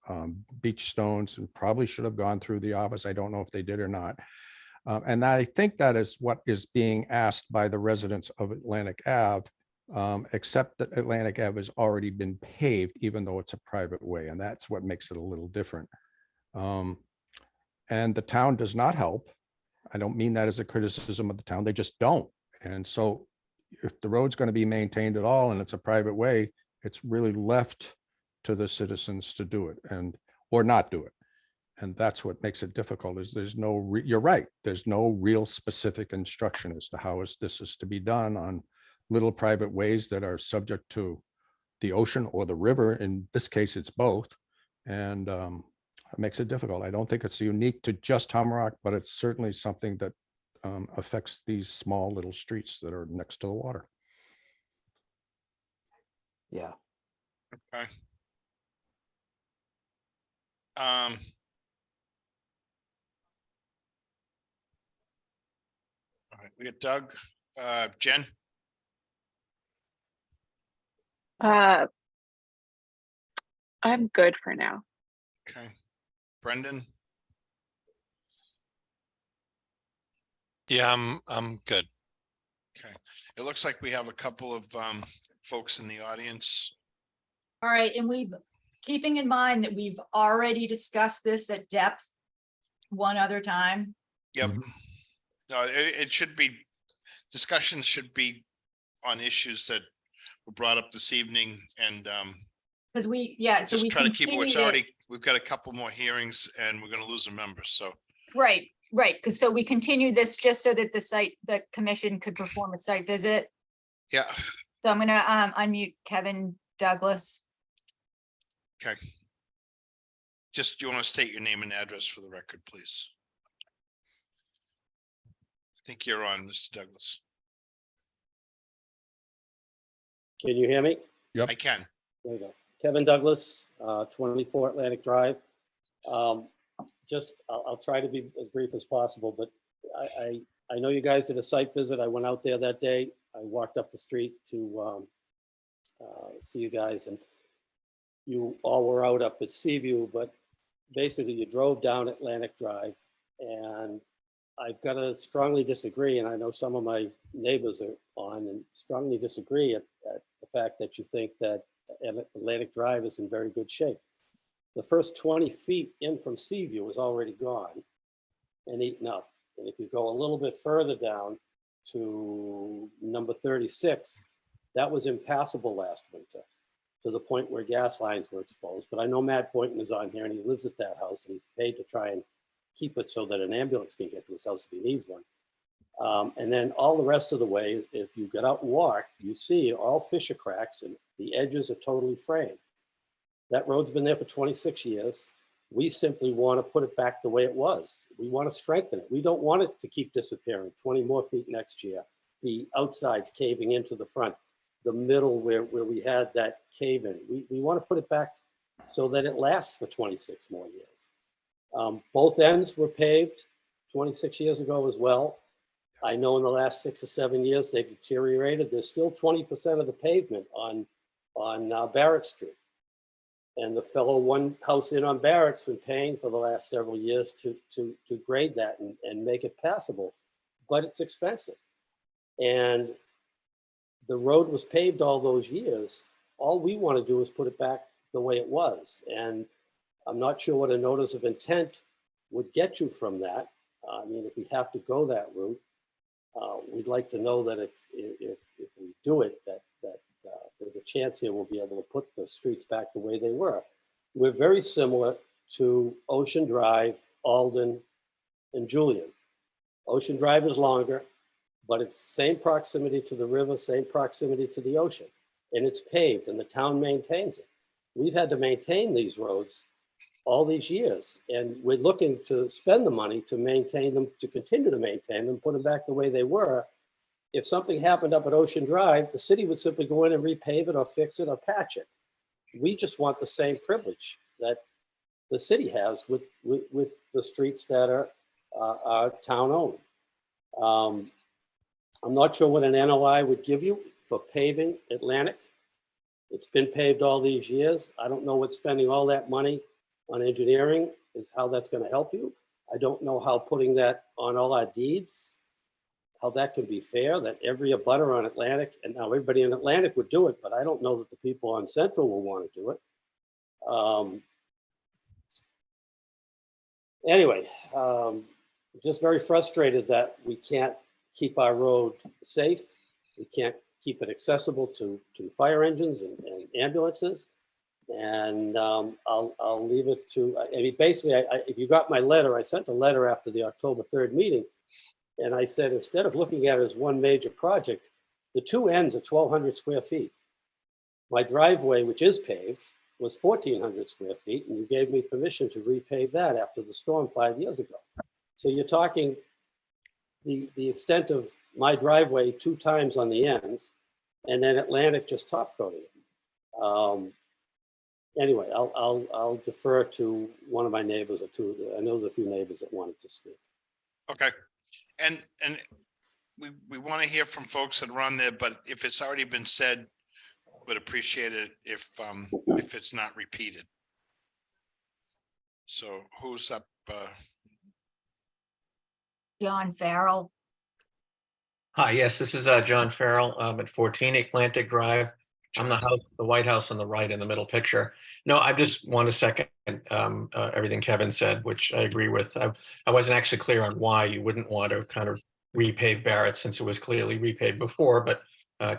G: beach stones, and probably should have gone through the office. I don't know if they did or not. And I think that is what is being asked by the residents of Atlantic Ave, except that Atlantic Ave has already been paved, even though it's a private way. And that's what makes it a little different. And the town does not help. I don't mean that as a criticism of the town. They just don't. And so if the road's going to be maintained at all and it's a private way, it's really left to the citizens to do it or not do it. And that's what makes it difficult is there's no, you're right. There's no real specific instruction as to how this is to be done on little private ways that are subject to the ocean or the river. In this case, it's both. And it makes it difficult. I don't think it's unique to just Hummerock, but it's certainly something that affects these small little streets that are next to the water.
D: Yeah.
A: Okay. All right, we got Doug, Jen.
E: I'm good for now.
A: Okay. Brendan.
F: Yeah, I'm good.
A: Okay. It looks like we have a couple of folks in the audience.
B: All right, and keeping in mind that we've already discussed this at depth one other time.
A: Yep. No, it should be, discussions should be on issues that were brought up this evening and
B: because so
A: just
B: we
A: try to keep it. It's
B: continue
A: already, we've got a couple more hearings and we're going to lose a member. So
B: right, because so we continue this just so that the commission could perform a site visit.
A: yeah.
B: So I'm gonna unmute Kevin Douglas.
A: Okay. Just, do you want to state your name and address for the record, please? I think you're on, Mr. Douglas.
S: Can you hear me?
A: I can.
S: There you go. Kevin Douglas, 24 Atlantic Drive. I'll try to be as brief as possible, but I know you guys did a site visit. I went out there that day. I walked up the street to see you guys, and you all were out up at Seaview, but basically you drove down Atlantic Drive, and I've got to strongly disagree, and I know some of my neighbors are on and strongly disagree at the fact that you think that Atlantic Drive is in very good shape. The first 20 feet in from Seaview is already gone and eaten up. And if you go a little bit further down to number 36, that was impassable last winter to the point where gas lines were exposed. But I know Matt Boynton is on here and he lives at that house and he's paid to try and keep it so that an ambulance can get to his house if he needs one. And then all the rest of the way, if you get out and walk, you see all fissure cracks and the edges are totally fraying. That road's been there for 26 years. We simply want to put it back the way it was. We want to strengthen it. We don't want it to keep disappearing 20 more feet next year. The outsides caving into the front, the middle where we had that cave in. We want to put it back so that it lasts for 26 more years. Both ends were paved 26 years ago as well. I know in the last 6 or 7 years they've deteriorated. There's still 20% of the pavement on Barrett Street. And the fellow one house in on Barrett's been paying for the last several years to grade that and make it passable, but it's expensive. And the road was paved all those years. All we want to do is put it back the way it was. And I'm not sure what a notice of intent would get you from that. I mean, if we have to go that route, we'd like to know that if we do it, that there's a chance here we'll be able to put the streets back the way they were. We're very similar to Ocean Drive, Alden, and Julian. Ocean Drive is longer, but it's same proximity to the river, same proximity to the ocean, and it's paved and the town maintains it. We've had to maintain these roads all these years, and we're looking to spend the money to maintain them, to continue to maintain them, put them back the way they were. If something happened up at Ocean Drive, the city would simply go in and repave it or fix it or patch it. We just want the same privilege that the city has with the streets that are town owned. I'm not sure what an NOI would give you for paving Atlantic. It's been paved all these years. I don't know what spending all that money on engineering is, how that's going to help you. I don't know how putting that on all our deeds, how that can be fair, that every abutter on Atlantic, and now everybody in Atlantic would do it, but I don't know that the people on Central will want to do it. Anyway, just very frustrated that we can't keep our road safe. We can't keep it accessible to fire engines and ambulances. And I'll leave it to, I mean, basically, if you got my letter, I sent a letter after the October 3rd meeting. And I said, instead of looking at it as one major project, the two ends are 1,200 square feet. My driveway, which is paved, was 1,400 square feet, and you gave me permission to repave that after the storm 5 years ago. So you're talking the extent of my driveway 2 times on the ends, and then Atlantic just top coating it. Anyway, I'll defer to one of my neighbors or two. I know there's a few neighbors that wanted to speak.
A: Okay. And we want to hear from folks that are on there, but if it's already been said, would appreciate it if it's not repeated. So who's up?
B: John Farrell.
T: Hi, yes, this is John Farrell at 14 Atlantic Drive. I'm the White House on the right in the middle picture. No, I just want to second everything Kevin said, which I agree with. I wasn't actually clear on why you wouldn't want to kind of repave Barrett since it was clearly repaved before, but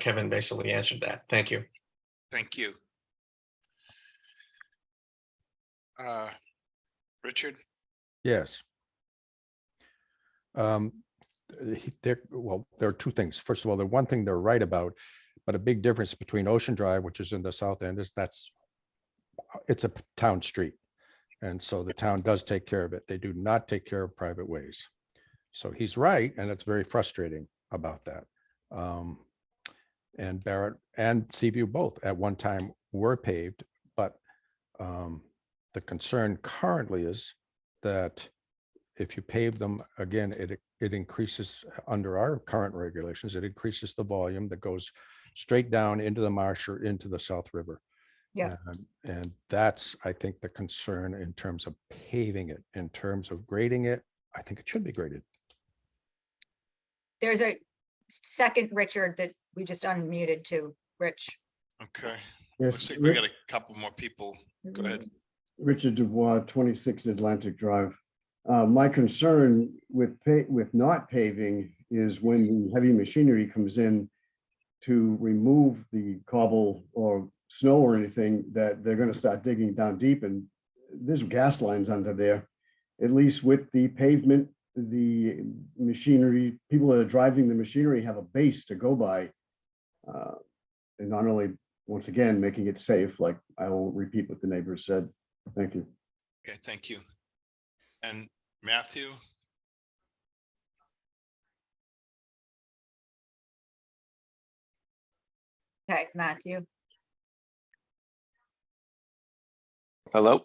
T: Kevin basically answered that. Thank you.
A: Thank you. Richard?
G: Yes. There are two things. First of all, the one thing they're right about, but a big difference between Ocean Drive, which is in the south end, is it's a town street. And so the town does take care of it. They do not take care of private ways. So he's right, and it's very frustrating about that. And Barrett and Seaview both at one time were paved, but the concern currently is that if you pave them again, it increases under our current regulations, it increases the volume that goes straight down into the marsh or into the South River.
B: Yeah.
G: And that's, I think, the concern in terms of paving it. In terms of grading it, I think it should be graded.
B: There's a second Richard that we just unmuted to. Rich.
A: Okay.
H: Yes,
A: Looks like we got a couple more people. Go ahead.
H: Richard Dubois, 26 Atlantic Drive. My concern with not paving is when the heavy machinery comes in to remove the cobble or snow or anything, that they're going to start digging down deep, and there's gas lines under there. At least with the pavement, the machinery, people that are driving the machinery have a base to go by. And not only
U: once again, making it safe, like I will repeat what the neighbors said. Thank you.
A: Okay, thank you. And Matthew?
B: Okay, Matthew.
V: Hello?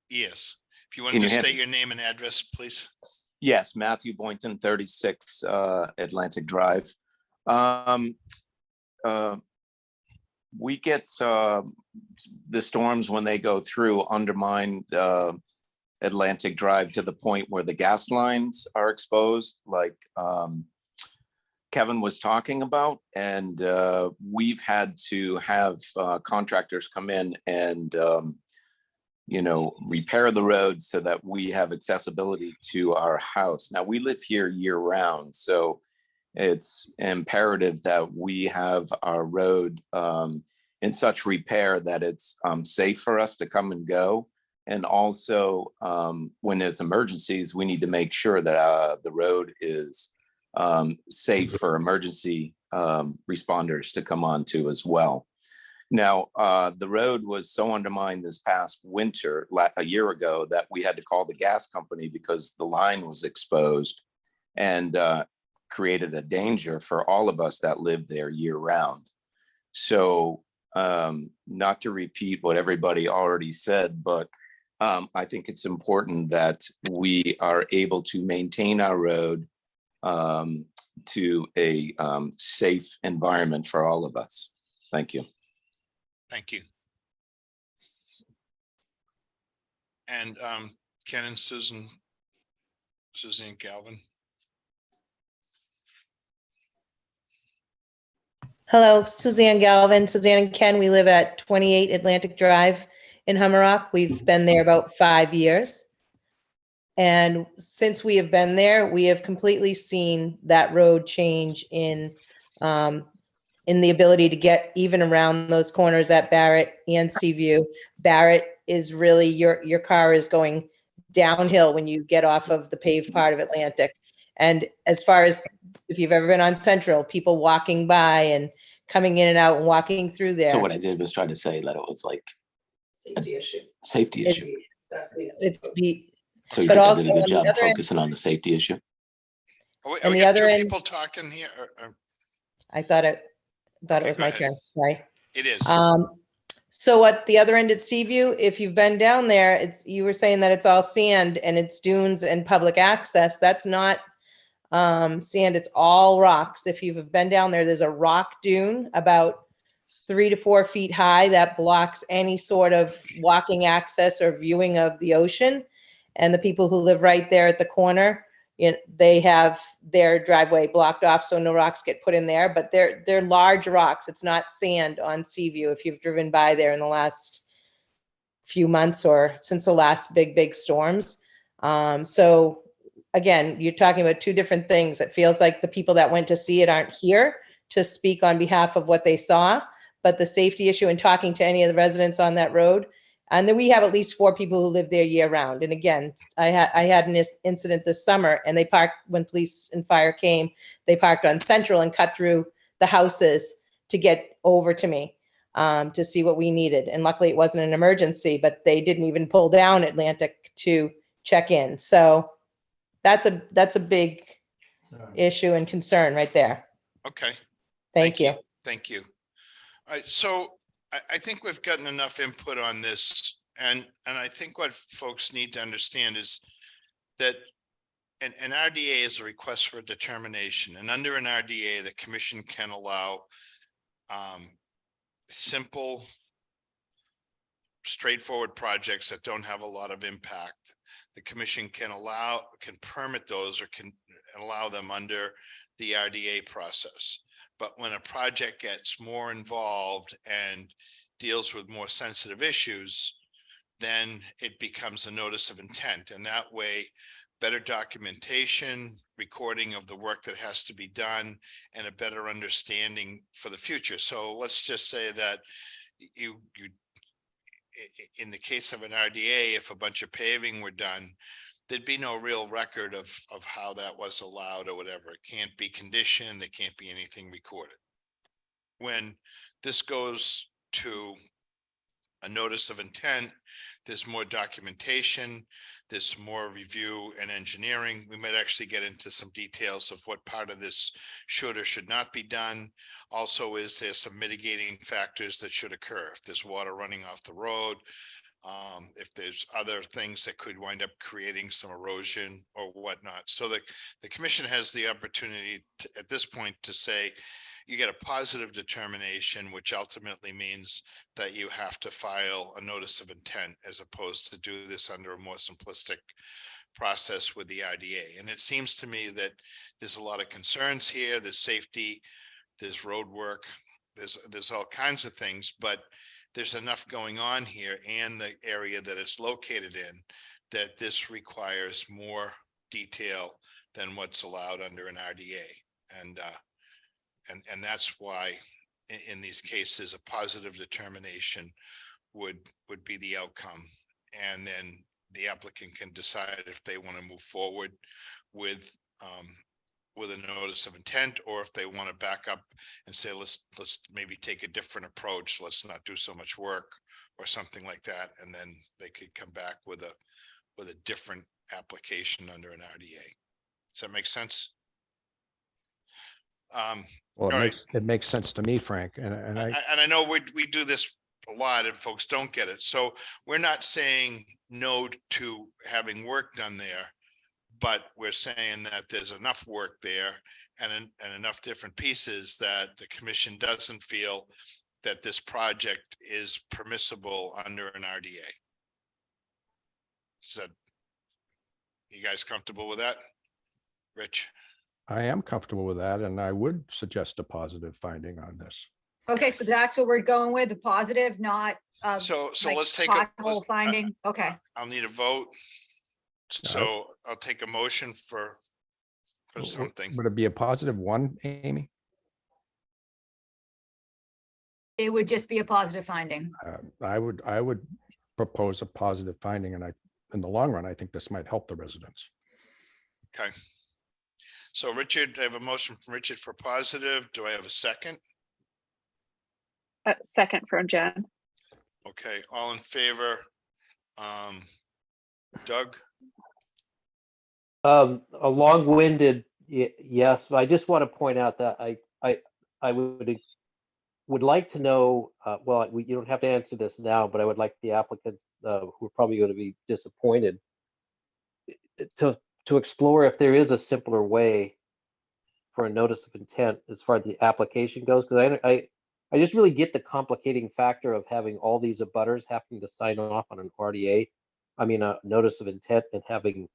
A: Yes. If you want
V: Can
A: to
V: you hear
A: state
V: me?
A: your name and address, please.
V: Yes, Matthew Boynton, 36 Atlantic Drive. We get the storms when they go through undermine Atlantic Drive to the point where the gas lines are exposed, like Kevin was talking about. And we've had to have contractors come in and repair the road so that we have accessibility to our house. Now, we live here year round, so it's imperative that we have our road in such repair that it's safe for us to come and go. And also, when there's emergencies, we need to make sure that the road is safe for emergency responders to come onto as well. Now, the road was so undermined this past winter, a year ago, that we had to call the gas company because the line was exposed and created a danger for all of us that live there year round. So not to repeat what everybody already said, but I think it's important that we are able to maintain our road to a safe environment for all of us. Thank you.
A: Thank you. And Ken and Susan and Galvin.
W: Hello, Suzanne Galvin. Suzanne and Ken, we live at 28 Atlantic Drive in Hummerock. We've been there about 5 years. And since we have been there, we have completely seen that road change in the ability to get even around those corners at Barrett and Seaview. Barrett is really, your car is going downhill when you get off of the paved part of Atlantic. And as far as if you've ever been on Central, people walking by and coming in and out and walking through there.
V: So what I did was try to say that it was like
W: Safety issue.
V: safety issue.
W: It's
V: So you
W: but
V: did a
W: also
V: really good
W: on the
V: job
W: other end-
V: focusing on the safety issue.
A: We
W: And the
A: got
W: other
A: two
W: end-
A: people talking here.
W: I thought it
A: Okay,
W: was
A: go
W: my
A: ahead.
W: turn. Sorry.
A: It is.
W: So at the other end at Seaview, if you've been down there, you were saying that it's all sand and it's dunes and public access. That's not sand, it's all rocks. If you've been down there, there's a rock dune about 3 to 4 feet high that blocks any sort of walking access or viewing of the ocean. And the people who live right there at the corner, they have their driveway blocked off so no rocks get put in there, but they're large rocks. It's not sand on Seaview if you've driven by there in the last few months or since the last big storms. So again, you're talking about two different things. It feels like the people that went to see it aren't here to speak on behalf of what they saw, but the safety issue and talking to any of the residents on that road. And then we have at least 4 people who live there year round. And again, I had an incident this summer and they parked, when police and fire came, they parked on Central and cut through the houses to get over to me to see what we needed. And luckily it wasn't an emergency, but they didn't even pull down Atlantic to check in. So that's a big issue and concern right there.
A: Okay.
W: Thank you.
A: Thank you. All right, so I think we've gotten enough input on this, and I think what folks need to understand is that an RDA is a request for a determination, and under an RDA, the commission can allow simple, straightforward projects that don't have a lot of impact. The commission can permit those or can allow them under the RDA process. But when a project gets more involved and deals with more sensitive issues, then it becomes a notice of intent. And that way, better documentation, recording of the work that has to be done, and a better understanding for the future. So let's just say that you in the case of an RDA, if a bunch of paving were done, there'd be no real record of how that was allowed or whatever. It can't be conditioned. There can't be anything recorded. When this goes to a notice of intent, there's more documentation, there's more review and engineering. We might actually get into some details of what part of this should or should not be done. Also, is there some mitigating factors that should occur? If there's water running off the road, if there's other things that could wind up creating some erosion or whatnot. So the commission has the opportunity to, at this point, to say, you get a positive determination, which ultimately means that you have to file a notice of intent as opposed to do this under a more simplistic process with the IDA. And it seems to me that there's a lot of concerns here. There's safety, there's road work, there's all kinds of things, but there's enough going on here and the area that it's located in that this requires more detail than what's allowed under an RDA. And that's why in these cases, a positive determination would be the outcome. And then the applicant can decide if they want to move forward with a notice of intent, or if they want to back up and say, let's maybe take a different approach. Let's not do so much work or something like that. And then they could come back with a different application under an RDA. Does that make sense?
G: Well,
A: all
G: it makes sense to me, Frank, and
A: I know we do this a lot and folks don't get it. So we're not saying no to having work done there, but we're saying that there's enough work there and enough different pieces that the commission doesn't feel that this project is permissible under an RDA. Is that, you guys comfortable with that? Rich?
G: I am comfortable with that, and I would suggest a positive finding on this.
B: Okay, so that's what we're going with, the positive, not
A: So
B: like
A: let's take
B: pothole finding. Okay,
A: I'll need a vote. So I'll take a motion for something.
G: Would it be a positive one, Amy?
B: it would just be a positive finding.
G: I would propose a positive finding, and in the long run, I think this might help the residents.
A: Okay. So Richard, I have a motion from Richard for positive. Do I have a second?
E: Second from Jen.
A: Okay, all in favor? Doug?
D: A long-winded yes. I just want to point out that I would like to know. Well, you don't have to answer this now, but I would like the applicants who are probably going to be disappointed to explore if there is a simpler way for a notice of intent as far as the application goes, because I just really get the complicating factor of having all these abutters having to sign off on an RDA. I mean, a notice of intent, and having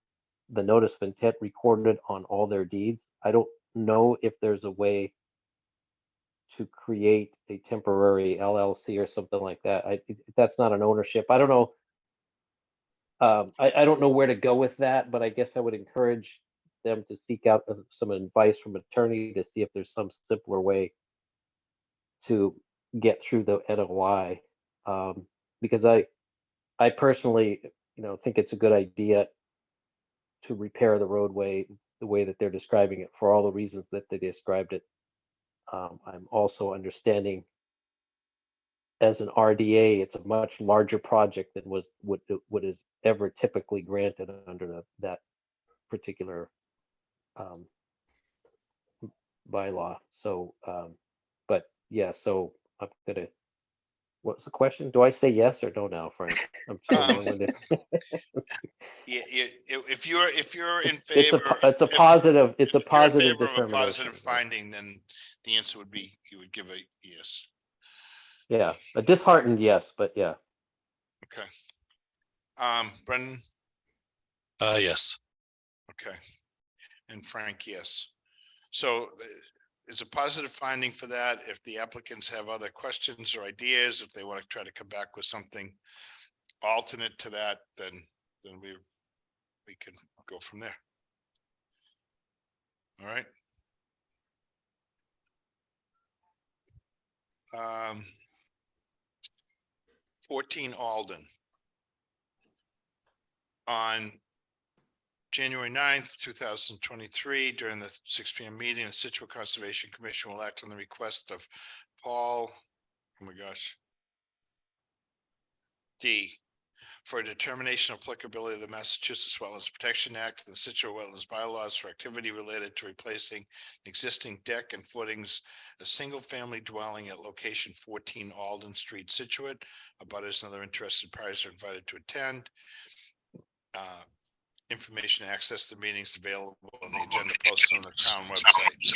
D: the notice of intent recorded on all their deeds. I don't know if there's a way to create a temporary LLC or something like that. That's not an ownership. I don't know. I don't know where to go with that, but I guess I would encourage them to seek out some advice from an attorney to see if there's some simpler way to get through the NOI. Because I personally, think it's a good idea to repair the roadway the way that they're describing it for all the reasons that they described it. I'm also understanding as an RDA, it's a much larger project than what is ever typically granted under that particular bylaw. So, but yeah, so I'm gonna. What's the question? Do I say yes or no now, Frank? I'm so long-winded.
A: If you're in favor,
D: it's a positive. It's a
A: if you're in
D: positive
A: favor of a
D: determination.
A: positive finding, then the answer would be you would give a yes.
D: Yeah, a disheartened yes, but yeah.
A: Okay. Brendan?
F: Yes.
A: Okay. And Frank, yes. So is a positive finding for that. If the applicants have other questions or ideas, if they want to try to come back with something alternate to that, then we can go from there. All right. 14 Alden. On January 9th, 2023, during the 6 p.m. meeting, the Scituate Conservation Commission will act on the request of Paul, oh my gosh, D, for a determination of applicability of the Massachusetts Wetlands Protection Act and the Scituate Wetlands bylaws for activity related to replacing an existing deck and footings, a single-family dwelling at location 14 Alden Street, Scituate. Abutters and other interested parties are invited to attend. Information to access the meetings available on the agenda posted on the town website.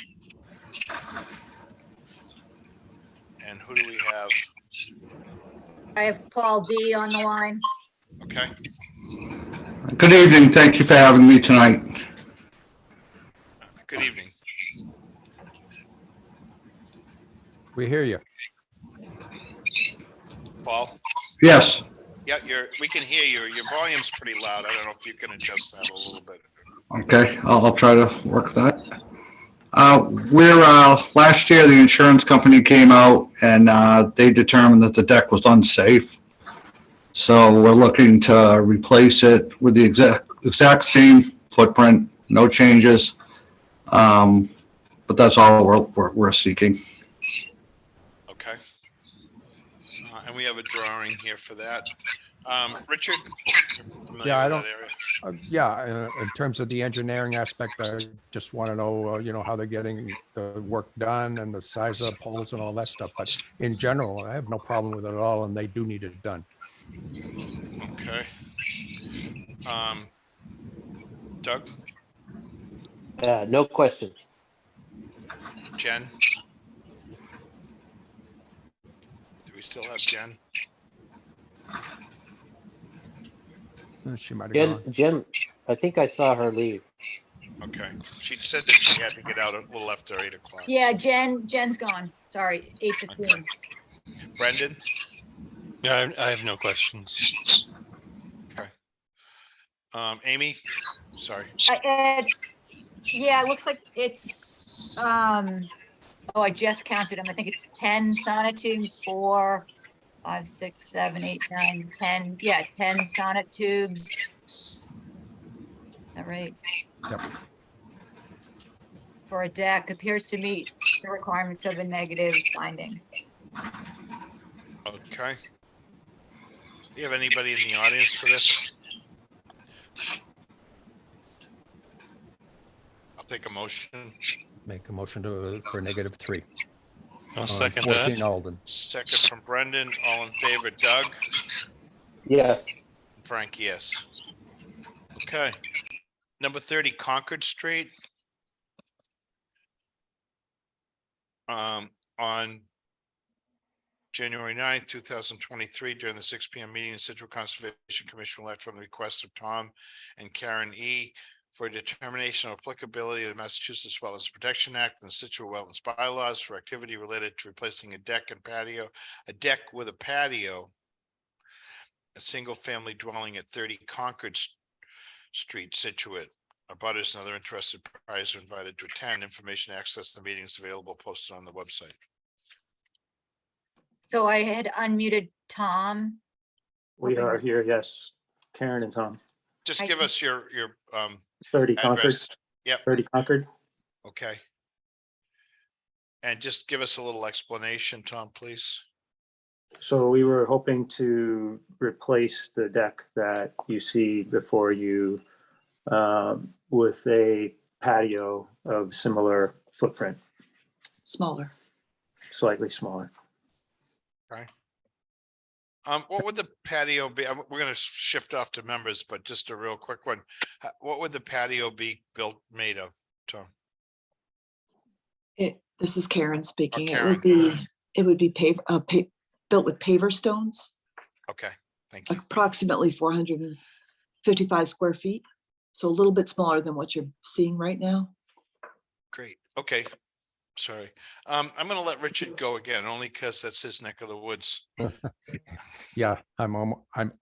A: And who do we have?
B: I have Paul D on the line.
A: Okay.
I: Good evening. Thank you for having me tonight.
A: Good evening.
G: We hear you.
A: Paul?
I: Yes.
A: Yeah, we can hear you. Your volume's pretty loud. I don't know if you can adjust that a little bit.
I: Okay. I'll try to work that. Last year the insurance company came out and they determined that the deck was unsafe. So we're looking to replace it with the exact same footprint, no changes. But that's all we're seeking.
A: Okay. And we have a drawing here for that. Richard?
G: Yeah, I
A: with
G: don't,
A: that area?
G: yeah, in terms of the engineering aspect, I just want to know, how they're getting the work done and the size of the poles and all that stuff. But in general, I have no problem with it at all, and they do need it done.
A: Okay. Doug?
D: No questions.
A: Jen? Do we still have Jen?
G: She might have
D: Jen,
G: gone.
D: Jen, I think I saw her leave.
A: Okay. She said that she had to get out a little after 8 o'clock.
B: Yeah, Jen's gone. Sorry, 8:15.
A: Brendan?
F: Yeah, I have no questions.
A: Okay. Amy? Sorry.
B: Ed, yeah, it looks like it's, I just counted them. I think it's 10 sonotubes, 4, 5, 6, 7, 8, 9, 10. Yeah, 10 sonotubes. Is that right?
G: Yep.
B: For a deck appears to meet the requirements of a negative finding.
A: Okay. Do you have anybody in the audience for this? I'll take a motion.
G: Make a motion for -3.
F: I'll second that.
G: 14 Alden.
A: Second from Brendan. All in favor, Doug?
D: Yeah.
A: Frank, yes. Okay. Number 30, Concord Street. On January 9th, 2023, during the 6 p.m. meeting, the Central Conservation Commission will act on the request of Tom and Karen E. for a determination of applicability of the Massachusetts Wetlands Protection Act and the Scituate Wetlands bylaws for activity related to replacing a deck with a patio, a single-family dwelling at 30 Concord Street, Scituate. Abutters and other interested parties are invited to attend. Information to access the meetings available posted on the website.
B: So I had unmuted Tom.
J: We are here, yes. Karen and Tom.
A: Just give us your
J: 30 Concord.
A: address. Yep.
J: 30 Concord.
A: Okay. And just give us a little explanation, Tom, please.
J: So we were hoping to replace the deck that you see before you with a patio of similar footprint.
K: Smaller.
J: Slightly smaller.
A: Okay. What would the patio be? We're going to shift off to members, but just a real quick one. What would the patio be made of, Tom?
K: This is Karen speaking.
A: Karen.
K: It would be built with paver stones.
A: Okay, thank you.
K: Approximately 455 square feet. So a little bit smaller than what you're seeing right now.
A: Great. Okay. Sorry. I'm going to let Richard go again, only because that's his neck of the woods.
G: Yeah, I'm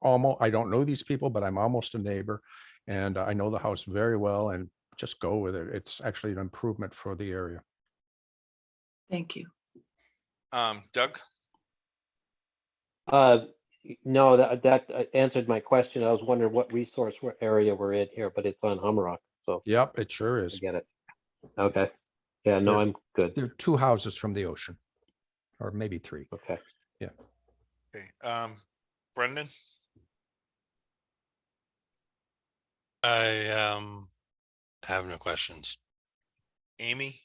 G: almost, I don't know these people, but I'm almost a neighbor and I know the house very well, and just go with it. It's actually an improvement for the area.
K: Thank you.
A: Doug?
D: No, that answered my question. I was wondering what resource area we're in here, but it's on Humrock. So
G: yep, it sure is.
D: I get it. Okay. Yeah, no, I'm good.
G: There are 2 houses from the ocean, or maybe 3.
D: Okay.
G: Yeah.
A: Okay. Brendan?
F: I have no questions.
A: Amy?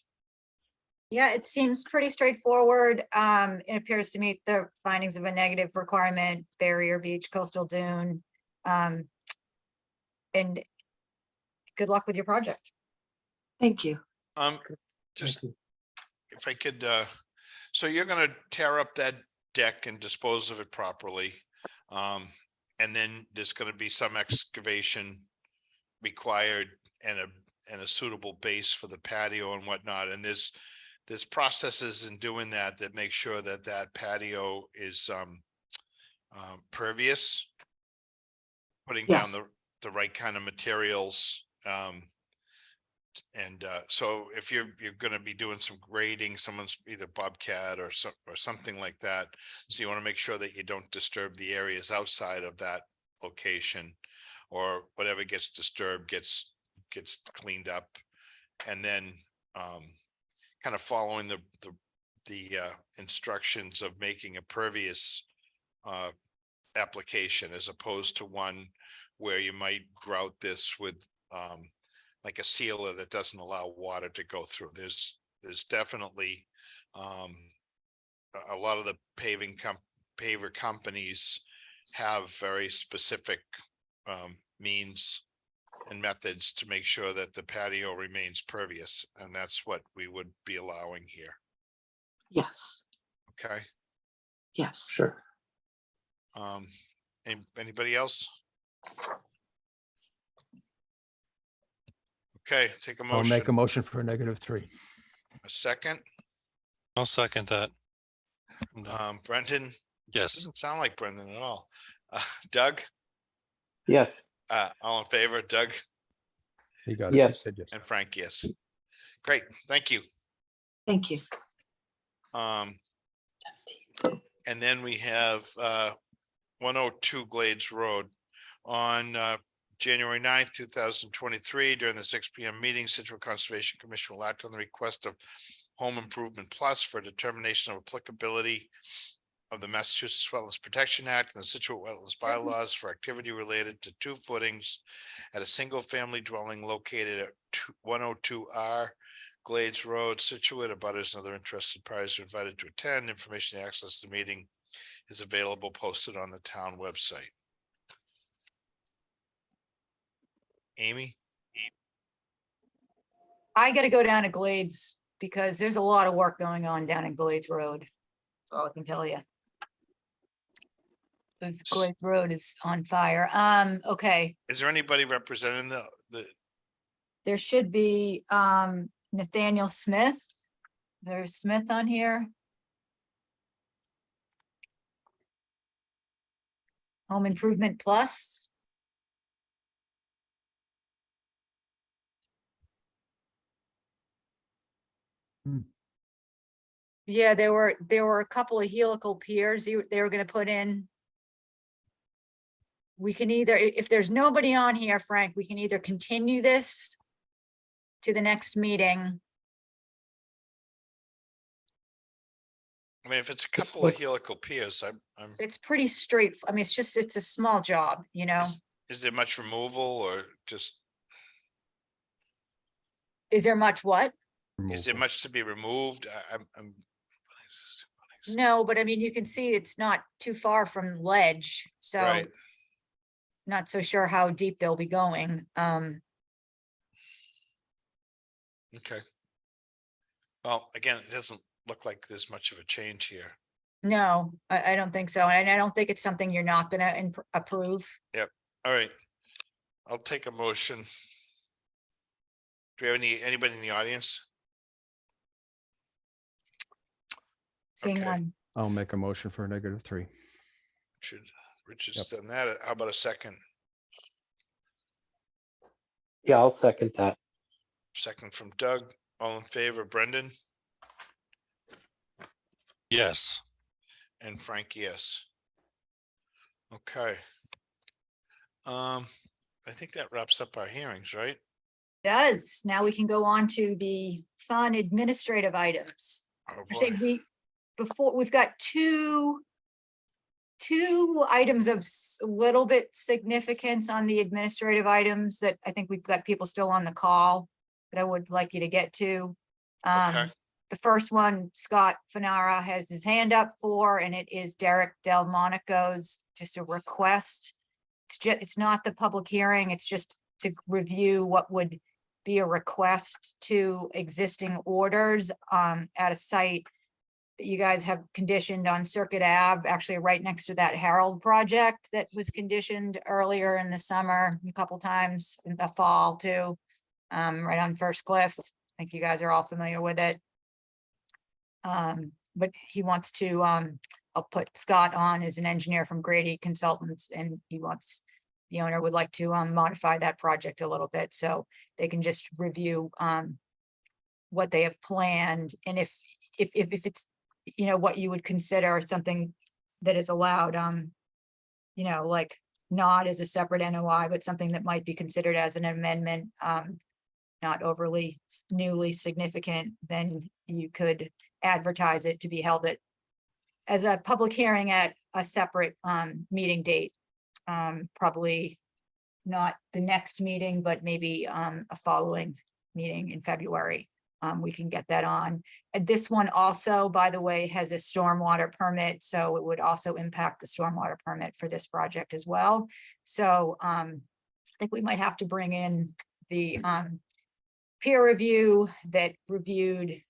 B: Yeah, it seems pretty straightforward. It appears to meet the findings of a negative requirement, barrier beach, coastal dune. And good luck with your project.
K: Thank you.
A: Just if I could, so you're gonna tear up that deck and dispose of it properly. And then there's gonna be some excavation required and a suitable base for the patio and whatnot. And there's processes in doing that that make sure that that patio is pervious. Putting down
K: Yes.
A: the right kind of materials. So if you're gonna be doing some grading, someone's either Bobcat or something like that. So you want to make sure that you don't disturb the areas outside of that location, or whatever gets disturbed gets cleaned up. And then kind of following the instructions of making a pervious application, as opposed to one where you might grout this with like a sealer that doesn't allow water to go through. There's definitely a lot of the paver companies have very specific means and methods to make sure that the patio remains pervious, and that's what we would be allowing here.
K: Yes.
A: Okay.
K: Yes.
J: Sure.
A: Anybody else? Okay, take a
G: I'll make a
A: motion.
G: motion for a -3.
A: A second.
F: I'll second that.
A: Brendan?
F: Yes.
A: Doesn't sound like Brendan at all. Doug?
D: Yes.
A: All in favor, Doug?
G: You got it.
D: Yes.
G: You said yes.
A: And Frank, yes. Great, thank you.
K: Thank you.
A: And then we have 102 Glades Road on January 9th, 2023, during the 6 p.m. meeting, Situate Conservation Commission will act on the request of Home Improvement Plus for determination of applicability of the Massachusetts Wetlands Protection Act and the Scituate Wetlands bylaws for activity related to 2 footings at a single-family dwelling located at 102R Glades Road, Scituate. Abutters and other interested parties are invited to attend. Information to access the meeting is available, posted on the town website. Amy?
B: I gotta go down to Glades because there's a lot of work going on down in Glades Road. That's all I can tell you. This Glades Road is on fire. Okay,
A: Is there anybody representing the
B: there should be Nathaniel Smith. There's Smith on here. Home Improvement Plus. Yeah, there were a couple of helical piers they were gonna put in. We can either, if there's nobody on here, Frank, we can either continue this to the next meeting.
A: I mean, if it's a couple of helical piers, I'm.
B: It's pretty straight. I mean, it's a small job, you know?
A: Is there much removal or just,
B: Is there much what?
A: is there much to be removed? I'm.
B: No, but I mean, you can see it's not too far from ledge, so
A: Right.
B: not so sure how deep they'll be going.
A: Okay. Well, again, it doesn't look like there's much of a change here.
B: No, I don't think so. And I don't think it's something you're not gonna approve.
A: Yep. All right. I'll take a motion. Do we have anybody in the audience?
B: Seeing
A: Okay.
B: none.
G: I'll make a motion for a -3.
A: Richard's done that. How about a second?
D: Yeah, I'll second that.
A: Second from Doug. All in favor, Brendan
F: Yes.
A: and Frank, yes. Okay. I think that wraps up our hearings, right?
B: Does. Now we can go on to the fun administrative items.
A: Oh,
B: I say
A: boy.
B: before, we've got two two items of little bit significance on the administrative items that I think we've got people still on the call that I would like you to get to.
A: Okay.
B: The first one, Scott Fanara has his hand up for, and it is Derek Delmonico's, just a request. It's not the public hearing, it's just to review what would be a request to existing orders at a site that you guys have conditioned on Circuit Ave, actually right next to that Harold project that was conditioned earlier in the summer, a couple times in the fall too. Right on First Cliff. I think you guys are all familiar with it. But he wants to, I'll put Scott on as an engineer from Grady Consultants, and the owner would like to modify that project a little bit, so they can just review what they have planned, and if it's, what you would consider something that is allowed, like not as a separate NOI, but something that might be considered as an amendment, not overly newly significant, then you could advertise it to be held as a public hearing at a separate meeting date. Probably not the next meeting, but maybe a following meeting in February. We can get that on. And this one also, by the way, has a stormwater permit, so it would also impact the stormwater permit for this project as well. So I think we might have to bring in the peer review that reviewed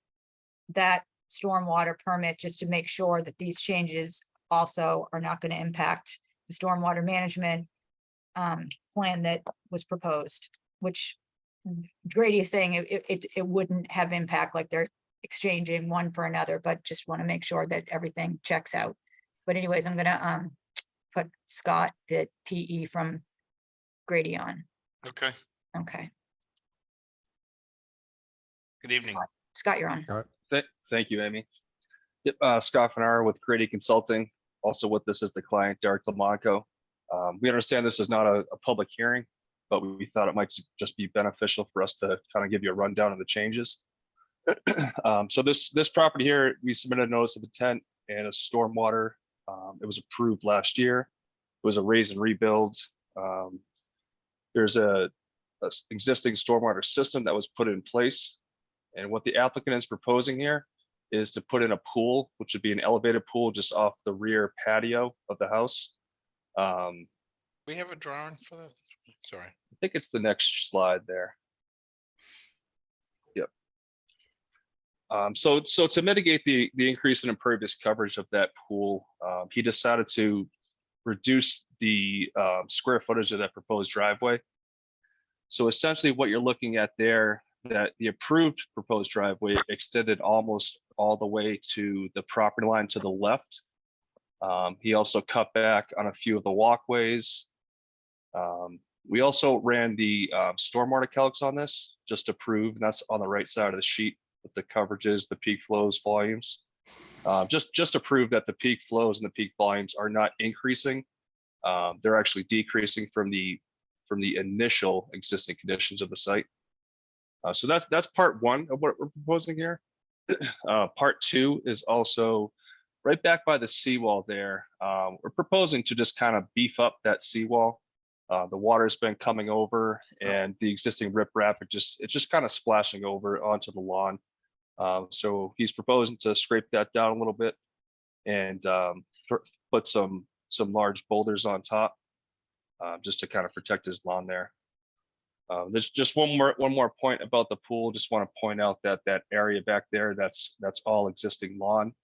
B: that stormwater permit, just to make sure that these changes also are not going to impact the stormwater management plan that was proposed, which Grady is saying it wouldn't have impact, like they're exchanging one for another, but just want to make sure that everything checks out. But anyways, I'm gonna put Scott, the PE from Grady, on.
A: Okay.
B: Okay,
A: Good evening.
B: Scott, you're on.
L: Thank you, Amy. Yep, Scott Fanara with Grady Consulting. Also with this is the client, Derek Lamonaco. We understand this is not a public hearing, but we thought it might just be beneficial for us to kind of give you a rundown of the changes. So this property here, we submitted a notice of intent and a stormwater. It was approved last year. It was a raise and rebuild. There's a existing stormwater system that was put in place. And what the applicant is proposing here is to put in a pool, which would be an elevated pool just off the rear patio of the house.
A: We have a drawing for that? Sorry.
L: I think it's the next slide there. Yep. So to mitigate the increase in impervious coverage of that pool, he decided to reduce the square footage of that proposed driveway. So essentially what you're looking at there, that the approved proposed driveway extended almost all the way to the property line to the left. He also cut back on a few of the walkways. We also ran the stormwater calcs on this just to prove, and that's on the right side of the sheet with the coverages, the peak flows, volumes. Just to prove that the peak flows and the peak volumes are not increasing. They're actually decreasing from the initial existing conditions of the site. So that's part one of what we're proposing here. Part two is also right back by the seawall there. We're proposing to just kind of beef up that seawall. The water's been coming over, and the existing riprap, it's just kind of splashing over onto the lawn. So he's proposing to scrape that down a little bit and put some large boulders on top, just to kind of protect his lawn there. There's just one more point about the pool. Just want to point out that area back there, that's all existing lawn.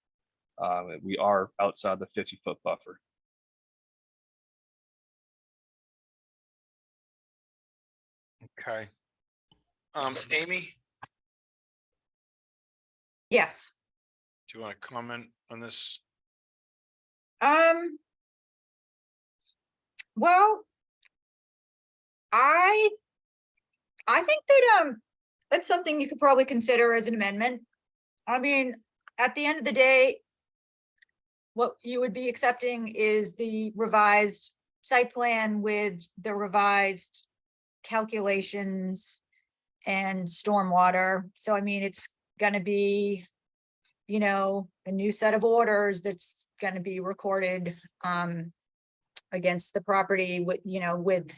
L: We are outside the 50-foot buffer.
A: Okay. Amy,
B: Yes.
A: do you want to comment on this?
B: Well, I think that that's something you could probably consider as an amendment. I mean, at the end of the day, what you would be accepting is the revised site plan with the revised calculations and stormwater. So I mean, it's gonna be, a new set of orders that's gonna be recorded, against the property with, with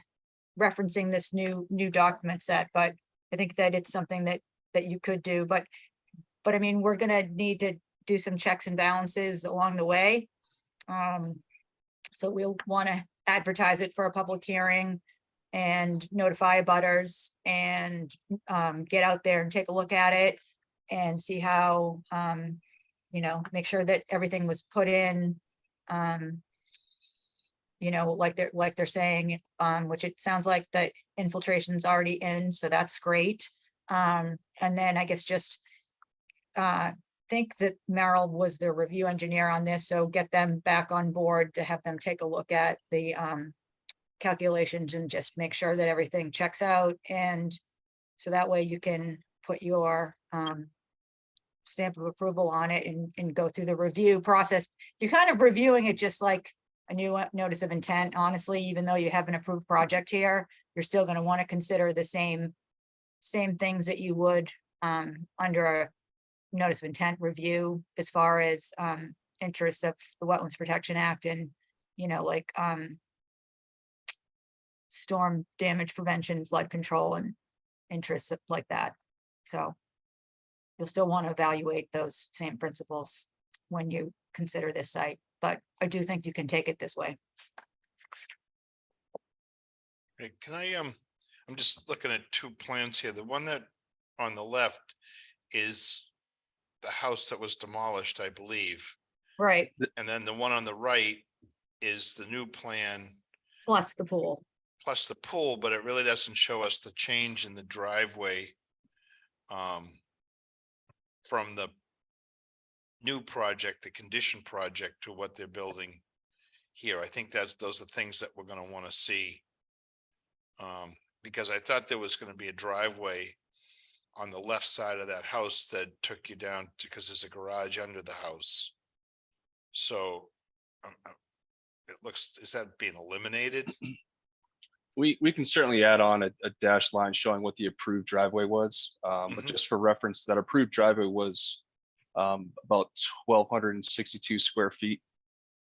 B: referencing this new document set, but I think that it's something that you could do, but I mean, we're gonna need to do some checks and balances along the way. So we'll want to advertise it for a public hearing and notify abutters and get out there and take a look at it and see how, make sure that everything was put in, like they're saying, which it sounds like the infiltration's already in, so that's great. And then I guess just think that Merrill was the review engineer on this, so get them back on board to have them take a look at the calculations and just make sure that everything checks out. And so that way you can put your stamp of approval on it and go through the review process. You're kind of reviewing it just like a new notice of intent, honestly, even though you have an approved project here, you're still going to want to consider the same things that you would under a notice of intent review, as far as interests of the Wetlands Protection Act and, storm damage prevention, flood control, and interests like that. So you'll still want to evaluate those same principles when you consider this site, but I do think you can take it this way.
A: Hey, can I'm just looking at two plans here. The one that on the left is the house that was demolished, I believe.
B: Right.
A: And then the one on the right is the new plan
B: Plus the pool.
A: But it really doesn't show us the change in the driveway from the new project, the condition project, to what they're building here. I think those are things that we're going to want to see. Because I thought there was going to be a driveway on the left side of that house that took you down because there's a garage under the house. So it looks, is that being eliminated?
L: We can certainly add on a dashed line showing what the approved driveway was. But just for reference, that approved driveway was about 1,262 square feet.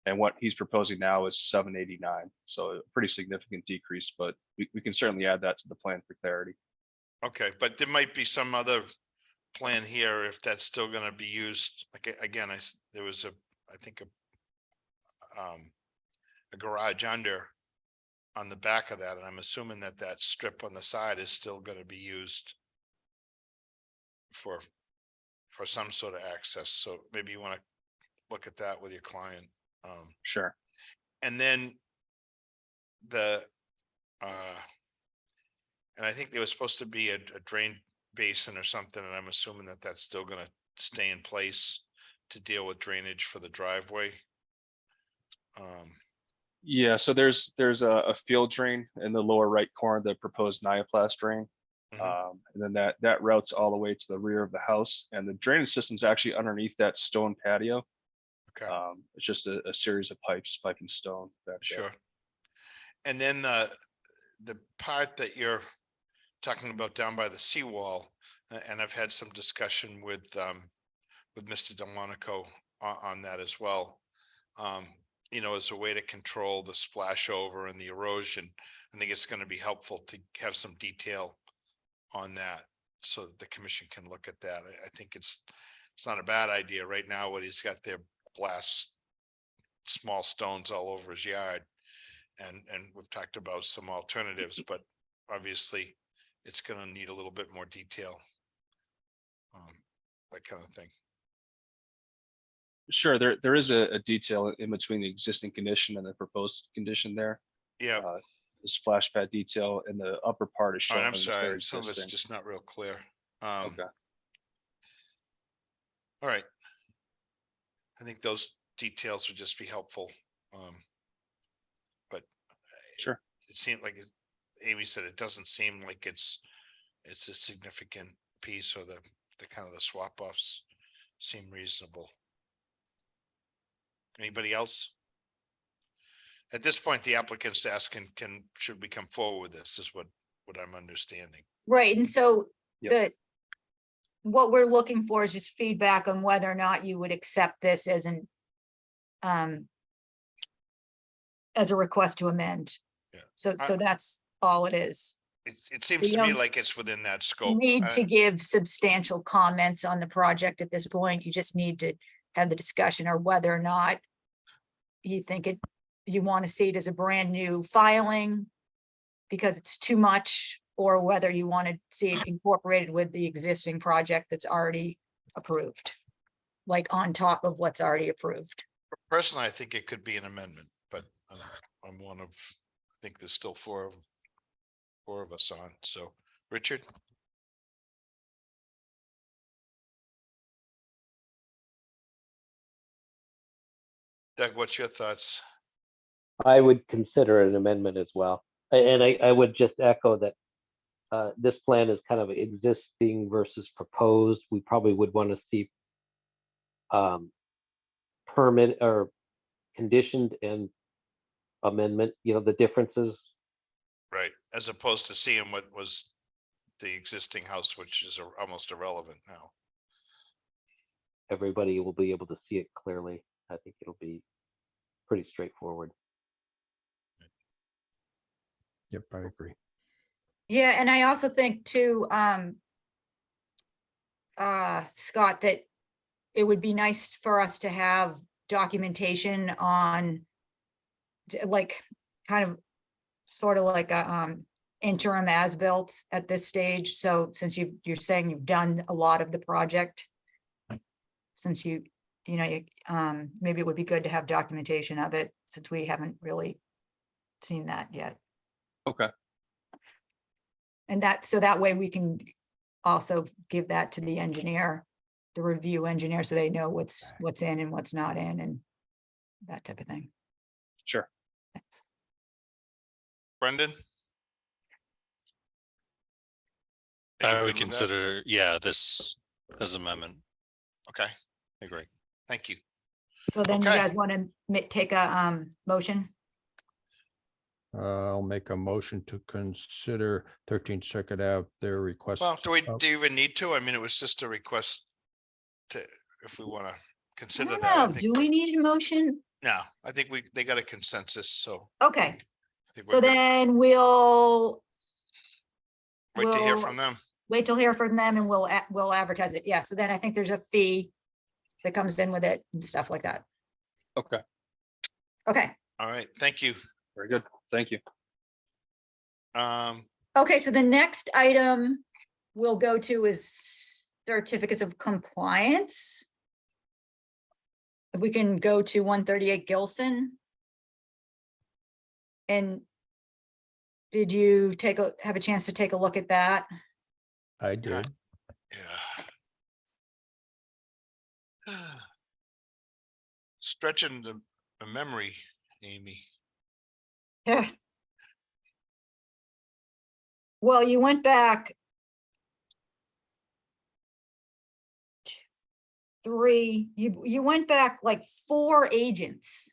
L: And what he's proposing now is 789. So a pretty significant decrease, but we can certainly add that to the plan for clarity.
A: Okay, but there might be some other plan here if that's still going to be used. Like, again, there was I think a garage under on the back of that, and I'm assuming that strip on the side is still going to be used for some sort of access. So maybe you want to look at that with your client.
L: Sure.
A: And then and I think there was supposed to be a drain basin or something, and I'm assuming that that's still going to stay in place to deal with drainage for the driveway.
L: Yeah, so there's a field drain in the lower right corner, the proposed Nioplast drain. And then that routes all the way to the rear of the house, and the drainage system's actually underneath that stone patio.
A: Okay.
L: It's just a series of piping stone back there.
A: Sure. And then the part that you're talking about down by the seawall, and I've had some discussion with Mr. Delmonico on that as well. As a way to control the splash over and the erosion, I think it's going to be helpful to have some detail on that so that the commission can look at that. I think it's not a bad idea. Right now, what he's got there blasts small stones all over his yard, and we've talked about some alternatives, but obviously it's going to need a little bit more detail, that kind of thing.
L: Sure, there is a detail in between the existing condition and the proposed condition there.
A: Yeah.
L: The splash pad detail in the upper part is
A: Oh,
L: showing.
A: I'm
L: as
A: sorry,
L: they're
A: some of it's
L: existing.
A: just not real clear.
L: Okay.
A: All right. I think those details would just be helpful. But
L: sure,
A: it seemed like Amy said, it doesn't seem like it's a significant piece, or the kind of the swap offs seem reasonable. Anybody else? At this point, the applicant's asking, should we come forward with this, is what I'm understanding.
B: Right, and so what we're looking for is just feedback on whether or not you would accept this as a request to amend.
A: Yeah.
B: So that's all it is.
A: It seems
B: So
A: to
B: you
A: me
B: don't
A: like it's within that scope.
B: Need to give substantial comments on the project at this point. You just need to have the discussion or whether or not you think you want to see it as a brand new filing because it's too much, or whether you want to see it incorporated with the existing project that's already approved, like on top of what's already approved.
A: Personally, I think it could be an amendment, but I'm one of, I think there's still four of us on. So, Richard? Doug, what's your thoughts?
D: I would consider an amendment as well. And I would just echo that this plan is kind of existing versus proposed. We probably would want to see permit or conditioned and amendment, the differences.
A: Right, as opposed to seeing what was the existing house, which is almost irrelevant now.
D: Everybody will be able to see it clearly. I think it'll be pretty straightforward.
G: Yep, I agree.
B: Yeah, and I also think too, Scott, that it would be nice for us to have documentation on like kind of sort of like a interim as-built at this stage. So since you're saying you've done a lot of the project, since you maybe it would be good to have documentation of it since we haven't really seen that yet.
L: Okay.
B: And so that way we can also give that to the engineer, the review engineer, so they know what's in and what's not in and that type of thing.
L: Sure.
B: Thanks.
A: Brendan?
F: I would consider, this as amendment.
A: Okay.
F: I agree.
A: Thank you.
B: So then you
A: Okay.
B: guys want to take a motion?
G: I'll make a motion to consider 13 Circuit Ave, their request.
A: Well, do you even need to? I mean, it was just a request to, if we want to
B: I
A: consider
B: don't
A: that. I
B: know.
A: think,
B: Do we need a motion?
A: no, I think they got a consensus, so
B: Okay,
A: I think
B: so
A: we're good.
B: then we'll
A: Wait to hear
B: we'll
A: from them.
B: wait till hear from them and we'll advertise it. Yeah, so then I think there's a fee that comes in with it and stuff like that.
L: Okay.
B: Okay.
A: All right, thank you.
L: Very good. Thank you.
B: Okay, so the next item we'll go to is certificates of compliance. If we can go to 138 Gilson. And did you have a chance to take a look at that?
G: I did.
A: Yeah. Stretching the memory, Amy.
B: Yeah. Well, you went back you went back like 4 agents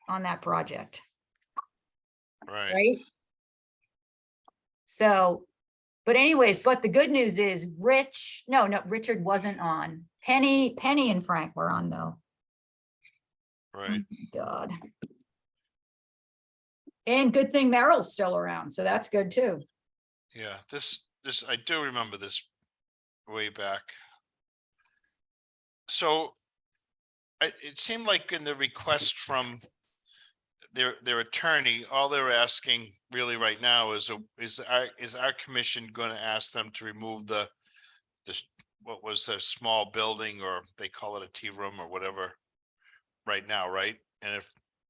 B: on that project, right? So, but anyways, but the good news is Richard wasn't on. Penny and Frank were on though.
A: Right.
B: Oh my God. And good thing Meryl's still around, so that's good too.
A: Yeah, this I do remember this way back. So it seemed like in the request from their attorney, all they're asking really right now is our commission going to ask them to remove the what was a small building, or they call it a tea room or whatever right now, right? And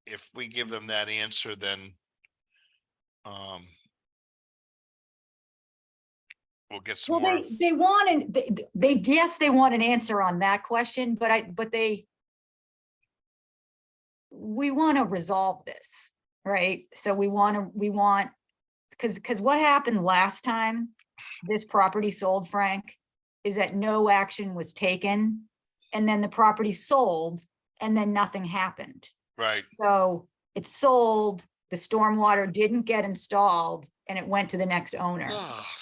A: if we give them that answer, then we'll get some more.
B: They want they want an answer on that question, but we want to resolve this, right? So we want because what happened last time this property sold, Frank, is that no action was taken, and then the property sold and then nothing happened.
A: Right.
B: So it sold, the stormwater didn't get installed and it went to the next owner.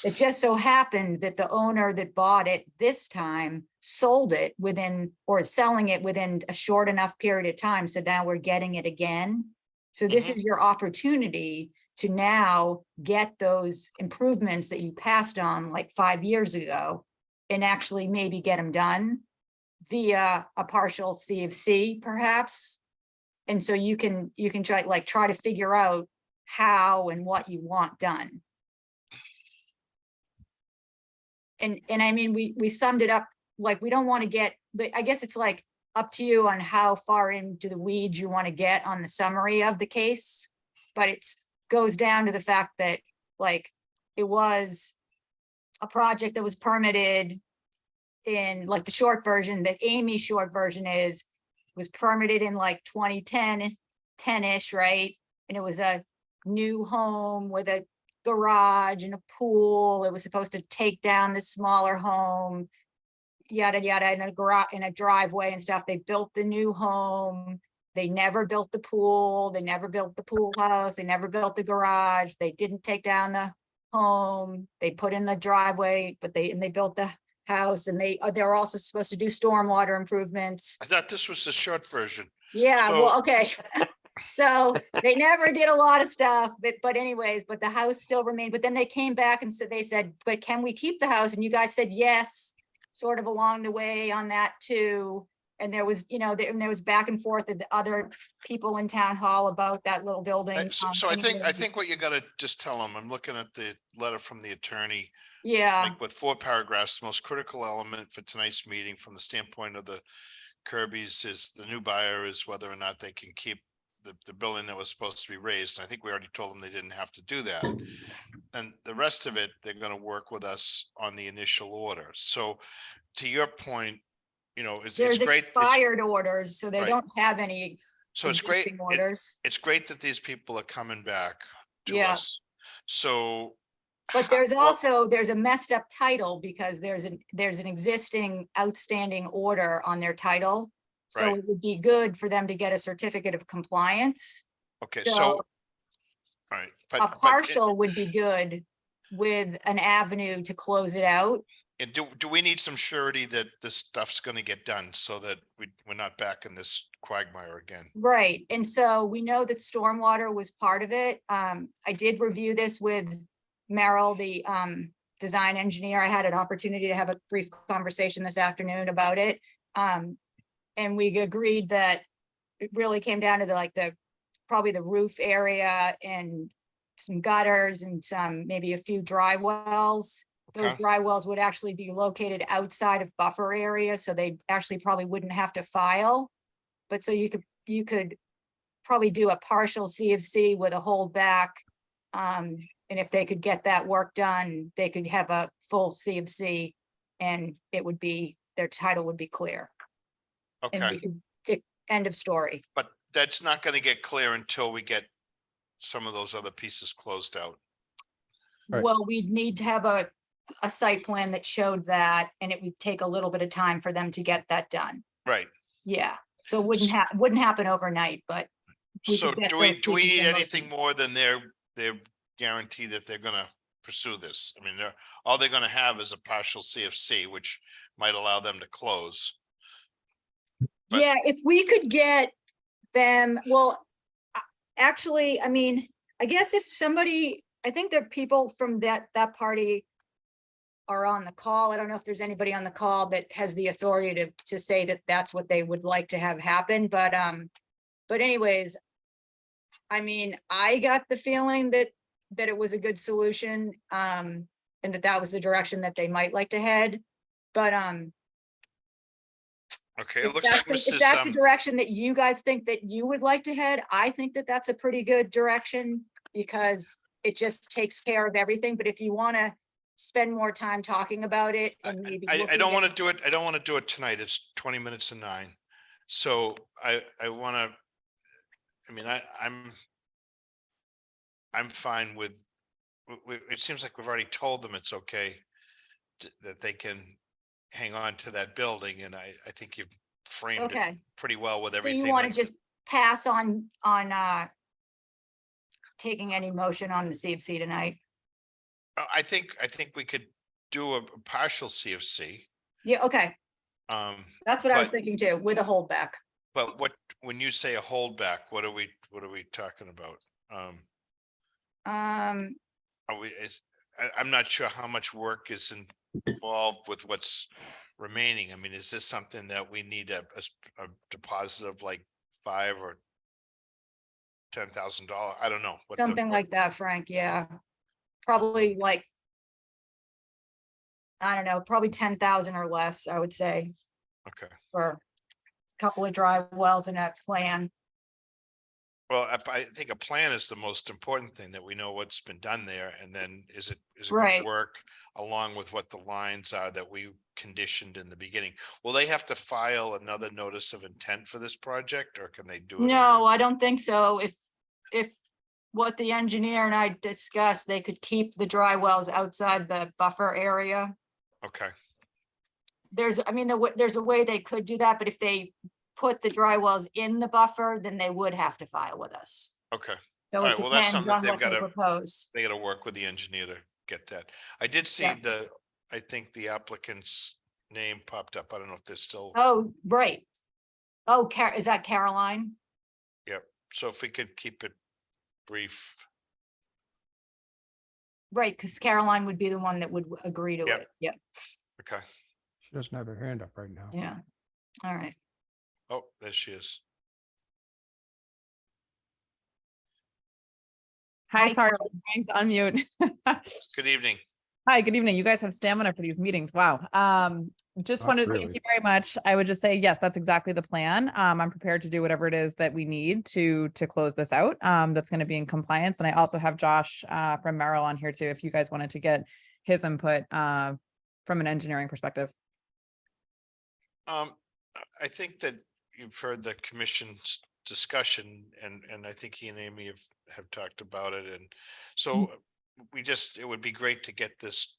B: It just so happened that the owner that bought it this time sold it within, or is selling it within a short enough period of time. So now we're getting it again. So this is your opportunity to now get those improvements that you passed on like 5 years ago and actually maybe get them done via a partial CFC perhaps. And so you can try to figure out how and what you want done. And I mean, we summed it up, like, we don't want to get, I guess it's like up to you on how far into the weeds you want to get on the summary of the case. But it's goes down to the fact that, like, it was a project that was permitted in, like, the short version, that Amy's short version was permitted in like 2010, 10-ish, right? And it was a new home with a garage and a pool. It was supposed to take down the smaller home, yada, yada, in a garage, in a driveway and stuff. They built the new home. They never built the pool. They never built the pool house. They never built the garage. They didn't take down the home. They put in the driveway, but they built the house, and they're also supposed to do stormwater improvements.
A: I thought this was the short version.
B: Yeah,
A: So-
B: well, okay. So they never did a lot of stuff, but anyways, but the house still remained. But then they came back and said, but can we keep the house? And you guys said yes, sort of along the way on that too. And there was, there was back and forth with the other people in town hall about that little building.
A: So I think what you gotta just tell them, I'm looking at the letter from the attorney.
B: Yeah,
A: Like with 4 paragraphs, the most critical element for tonight's meeting from the standpoint of the Kirby's is the new buyer is whether or not they can keep the building that was supposed to be raised. I think we already told them they didn't have to do that. And the rest of it, they're gonna work with us on the initial order. So to your point, it's
B: there's
A: great.
B: expired orders, so they
A: Right.
B: don't have any
A: So it's great.
B: existing orders.
A: It's great that these people are coming back to
B: Yeah.
A: us. So.
B: But there's
A: well,
B: also, there's a messed up title because there's an existing outstanding order on their title. So
A: Right.
B: it would be good for them to get a certificate of compliance.
A: Okay,
B: So
A: so. All right.
B: a partial would be good with an avenue to close it out.
A: And do we need some surety that this stuff's gonna get done so that we're not back in this quagmire again?
B: Right, and so we know that stormwater was part of it. I did review this with Merrill, the design engineer. I had an opportunity to have a brief conversation this afternoon about it. And we agreed that it really came down to probably the roof area and some gutters and maybe a few dry wells. Those
A: Okay.
B: dry wells would actually be located outside of buffer areas, so they actually probably wouldn't have to file. But so you could probably do a partial CFC with a holdback. And if they could get that work done, they could have a full CFC and their title would be clear. And we
A: Okay,
B: could, end of story.
A: but that's not gonna get clear until we get some of those other pieces closed out.
G: Right.
B: Well, we'd need to have a site plan that showed that, and it would take a little bit of time for them to get that done.
A: Right.
B: Yeah, so it wouldn't happen overnight, but we
A: So
B: could get
A: do we
B: those
A: do we
B: pieces
A: need
B: in
A: anything more than their guarantee that they're gonna pursue this? I mean, all they're gonna have is a partial CFC, which might allow them to close. but-
B: Yeah, if we could get them, well, actually, I mean, I guess if somebody, I think there are people from that party are on the call. I don't know if there's anybody on the call that has the authority to say that that's what they would like to have happen, but anyways, I mean, I got the feeling that it was a good solution, and that was the direction that they might like to head, but
A: Okay, it
B: if
A: looks like
B: that's the
A: Mrs.
B: direction that you guys think that you would like to head, I think that that's a pretty good direction because it just takes care of everything. But if you want to spend more time talking about it and maybe.
A: I
B: looking
A: don't
B: at-
A: want to do it. I don't want to do it tonight. It's 20 minutes to 9. So I want to, I mean, I'm fine with, it seems like we've already told them it's okay that they can hang on to that building. And I think you've framed it
B: Okay,
A: pretty well with
B: so
A: everything.
B: you want to
A: like-
B: just pass on taking any motion on the CFC tonight.
A: I think we could do a partial CFC.
B: Yeah, okay, that's what I was
A: But-
B: thinking too, with a holdback.
A: But when you say a holdback, what are we talking about? Are we, I'm not sure how much work is involved with what's remaining. I mean, is this something that we need a deposit of like $5,000 or $10,000? I don't know.
B: Something like that, Frank, yeah. Probably like, I don't know, probably 10,000 or less, I would say,
A: Okay.
B: for a couple of dry wells in that plan.
A: Well, I think a plan is the most important thing, that we know what's been done there, and then is it
B: Right.
A: going to work along with what the lines are that we conditioned in the beginning? Will they have to file another notice of intent for this project, or can they do it?
B: No, I don't think so. If what the engineer and I discussed, they could keep the dry wells outside the buffer area.
A: Okay,
B: There's, I mean, there's a way they could do that, but if they put the dry wells in the buffer, then they would have to file with us.
A: okay.
B: So
A: All
B: it
A: right, well, that's
B: depends
A: something that
B: on
A: they've
B: what they
A: got to,
B: propose.
A: they got to work with the engineer to get that. I did see
B: Yeah.
A: I think the applicant's name popped up. I don't know if they're still,
B: Oh, right. Oh, is that Caroline?
A: yep. So if we could keep it brief.
B: Right, because Caroline would be the one that would agree to
A: Yep.
B: it. Yeah,
A: Okay.
G: She doesn't have her hand up right now.
B: yeah. All right.
A: Oh, there she is.
M: Hi,
B: Hi,
M: sorry, I was trying to unmute.
A: Good evening.
M: Hi, good evening. You guys have stamina for these meetings. Wow. Just
G: Not
M: wanted to
G: really.
M: thank you very much. I would just say, yes, that's exactly the plan. I'm prepared to do whatever it is that we need to close this out. That's going to be in compliance. And I also have Josh from Merrill on here too, if you guys wanted to get his input from an engineering perspective.
A: I think that you've heard the commission's discussion, and I think he and Amy have talked about it, and so it would be great to get this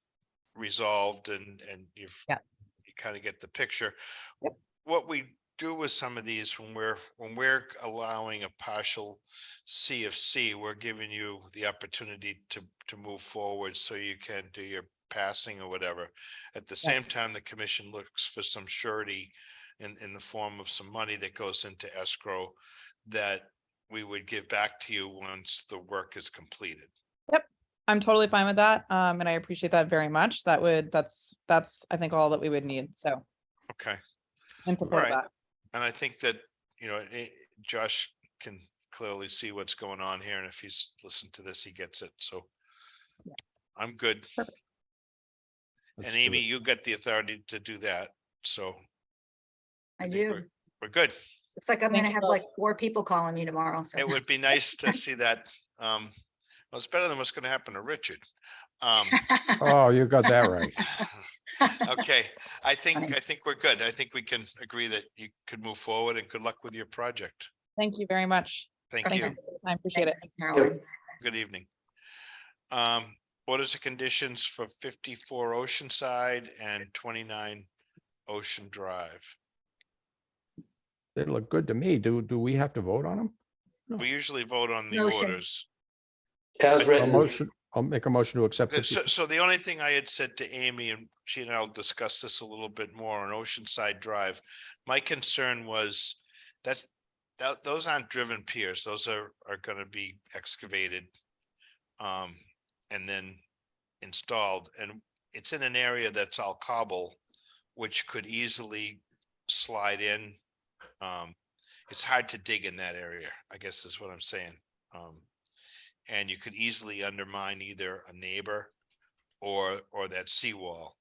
A: resolved, and you kind of get the picture. What we do with some of these, when we're allowing a partial CFC, we're giving you the opportunity to move forward so you can do your passing or whatever. At the same time, the commission looks for some surety in the form of some money that goes into escrow that we would give back to you once the work is completed.
M: Yep. I'm totally fine with that. And I appreciate that very much. That's I think all that we would need. So.
A: Okay.
M: In
A: All
M: support of
A: right.
M: that.
A: And I think that, Josh can clearly see what's going on here. And if he's listened to this, he gets it. So I'm good.
M: Perfect.
A: And Amy, you got the authority to do that. So
B: I
A: think
B: do.
A: we're good.
B: Looks like I'm
M: Thank
B: gonna
M: you
B: have
M: both.
B: like 4 people calling me tomorrow, so.
A: It would be nice to see that. Well, it's better than what's going to happen to Richard.
G: Oh, you got that right.
A: Okay, I think we're good. I think we can agree that you could move forward, and good luck with your project.
M: Thank you very much.
A: Thank
B: Okay.
A: you.
M: I appreciate it.
B: Thanks, Caroline.
A: Good evening. Orders of conditions for 54 Oceanside and 29 Ocean Drive.
G: They look good to me. Do we have to vote on them?
A: We usually vote on the
B: Motion.
A: orders.
G: I'll make a motion to accept it.
A: So the only thing I had said to Amy, and she and I'll discuss this a little bit more on Oceanside Drive. My concern was those aren't driven piers. Those are going to be excavated and then installed. And it's in an area that's all cobble, which could easily slide in. It's hard to dig in that area, I guess is what I'm saying. And you could easily undermine either a neighbor or that seawall.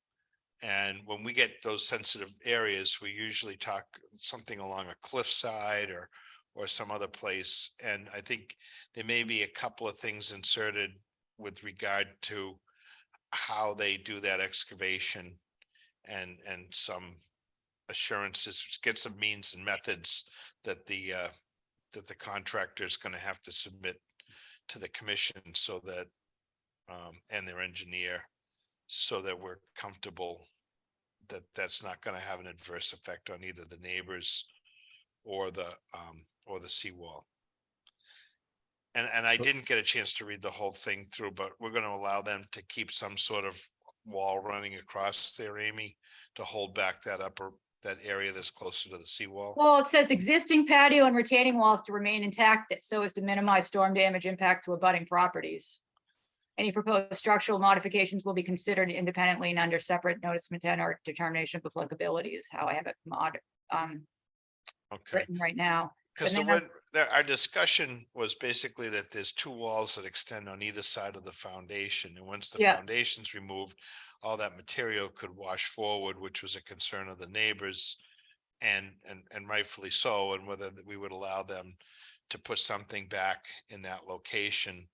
A: And when we get those sensitive areas, we usually talk something along a cliffside or some other place. And I think there may be a couple of things inserted with regard to how they do that excavation and some assurances, get some means and methods that the contractor is going to have to submit to the commission, so that and their engineer, so that we're comfortable that that's not going to have an adverse effect on either the neighbors or the seawall. And I didn't get a chance to read the whole thing through, but we're gonna allow them to keep some sort of wall running across there, Amy, to hold back that that area that's closer to the seawall.
B: Well, it says existing patio and retaining walls to remain intact so as to minimize storm damage impact to abutting properties. Any proposed structural modifications will be considered independently and under separate notice of intent or determination of applicability is how I have it
A: Okay.
B: written right now.
A: Because
B: And then
A: our discussion was basically that there's two walls that extend on either side of the foundation. And once the
B: Yeah.
A: foundation's removed, all that material could wash forward, which was a concern of the neighbors. And rightfully so, and whether we would allow them to put something back in that location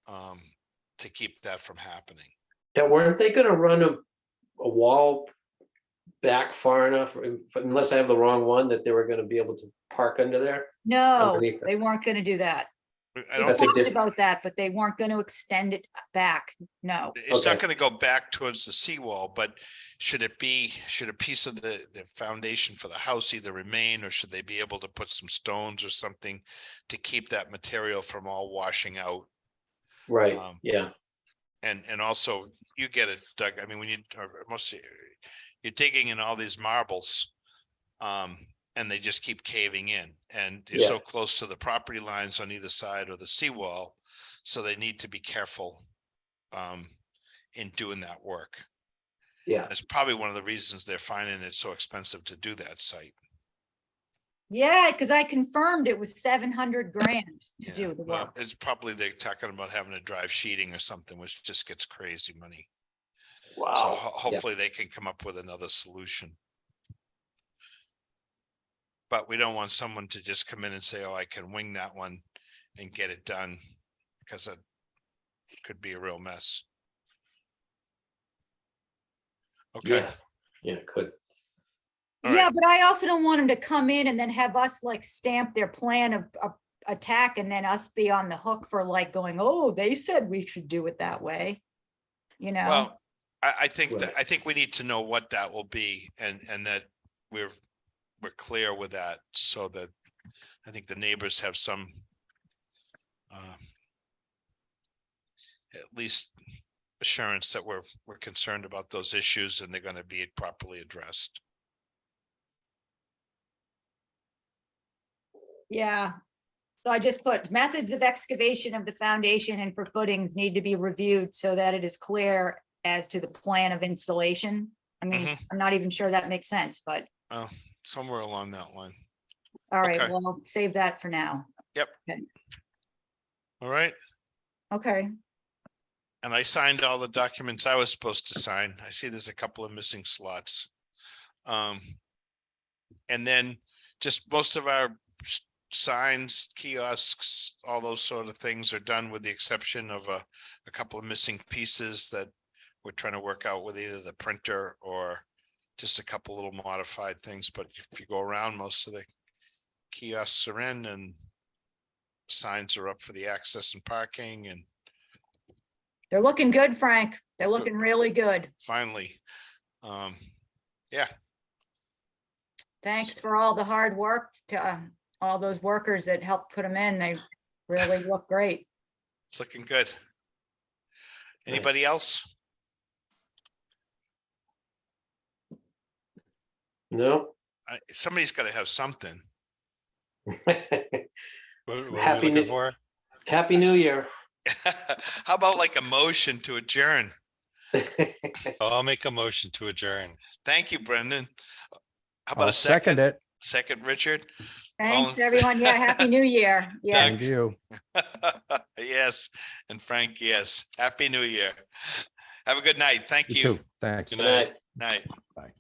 A: to keep that from happening.
C: Yeah, weren't they gonna run a wall back far enough, unless I have the wrong one, that they were gonna be able to park under there?
B: no,
C: Underneath it.
B: they weren't gonna do that.
A: I
B: They
A: don't
C: That's a
A: think,
B: talked
C: different-
B: about that, but they weren't gonna extend it back. No.
A: it's not
C: Okay.
A: gonna go back towards the seawall, but should a piece of the foundation for the house either remain, or should they be able to put some stones or something to keep that material from all washing out?
C: Right,
A: Um,
C: yeah,
A: And also, you get it, Doug, I mean, when you're digging in all these marbles, and they just keep caving in, and you're so close to the property lines on either side of the seawall, so they need to be careful in doing that work.
C: yeah.
A: That's probably one of the reasons they're finding it so expensive to do that site.
B: Yeah, because I confirmed it was 700 grand to
A: Yeah,
B: do the
A: well,
B: work.
A: it's probably they're talking about having to drive sheeting or something, which just gets crazy money. So
C: Wow.
A: hopefully they can come up with another solution. But we don't want someone to just come in and say, oh, I can wing that one and get it done, because that could be a real mess. Okay,
C: Yeah, yeah, could.
A: all
B: Yeah,
A: right.
B: but I also don't want them to come in and then have us like stamp their plan of attack and then us be on the hook for like going, oh, they said we should do it that way. You know?
A: Well, I think
C: Right.
A: that, I think we need to know what that will be, and that we're clear with that, so that I think the neighbors have some at least assurance that we're concerned about those issues and they're going to be properly addressed.
B: Yeah. So I just put methods of excavation of the foundation and for footings need to be reviewed so that it is clear as to the plan of installation. I mean, I'm not even sure that makes sense, but
A: Oh, somewhere along that line.
B: all right,
A: Okay.
B: well, I'll save that for now.
A: Yep.
B: Okay.
A: All right.
B: Okay.
A: And I signed all the documents I was supposed to sign. I see there's a couple of missing slots. And then just most of our signs, kiosks, all those sort of things are done, with the exception of a couple of missing pieces that we're trying to work out with either the printer or just a couple little modified things. But if you go around, most of the kiosks are in and signs are up for the access and parking, and
B: They're looking good, Frank. They're looking really good.
A: finally, yeah,
B: Thanks for all the hard work to all those workers that helped put them in. They really look great.
A: it's looking good. Anybody else?
C: No.
A: Somebody's got to have something.
F: What are we
C: Happy
F: looking
C: New-
F: for?
C: Happy New Year.
A: How about like a motion to adjourn?
F: Oh, I'll make a motion to adjourn.
A: Thank you, Brendan. How about
G: I'll
A: a second?
G: second it.
A: Second, Richard?
B: Thanks,
A: in
B: everyone. Yeah, Happy New Year. Yeah.
G: Thank you.
A: Yes, and Frank, yes. Happy New Year. Have a good night. Thank
G: You
A: you.
G: too. Thanks.
F: Good night.
A: Night.
G: Bye.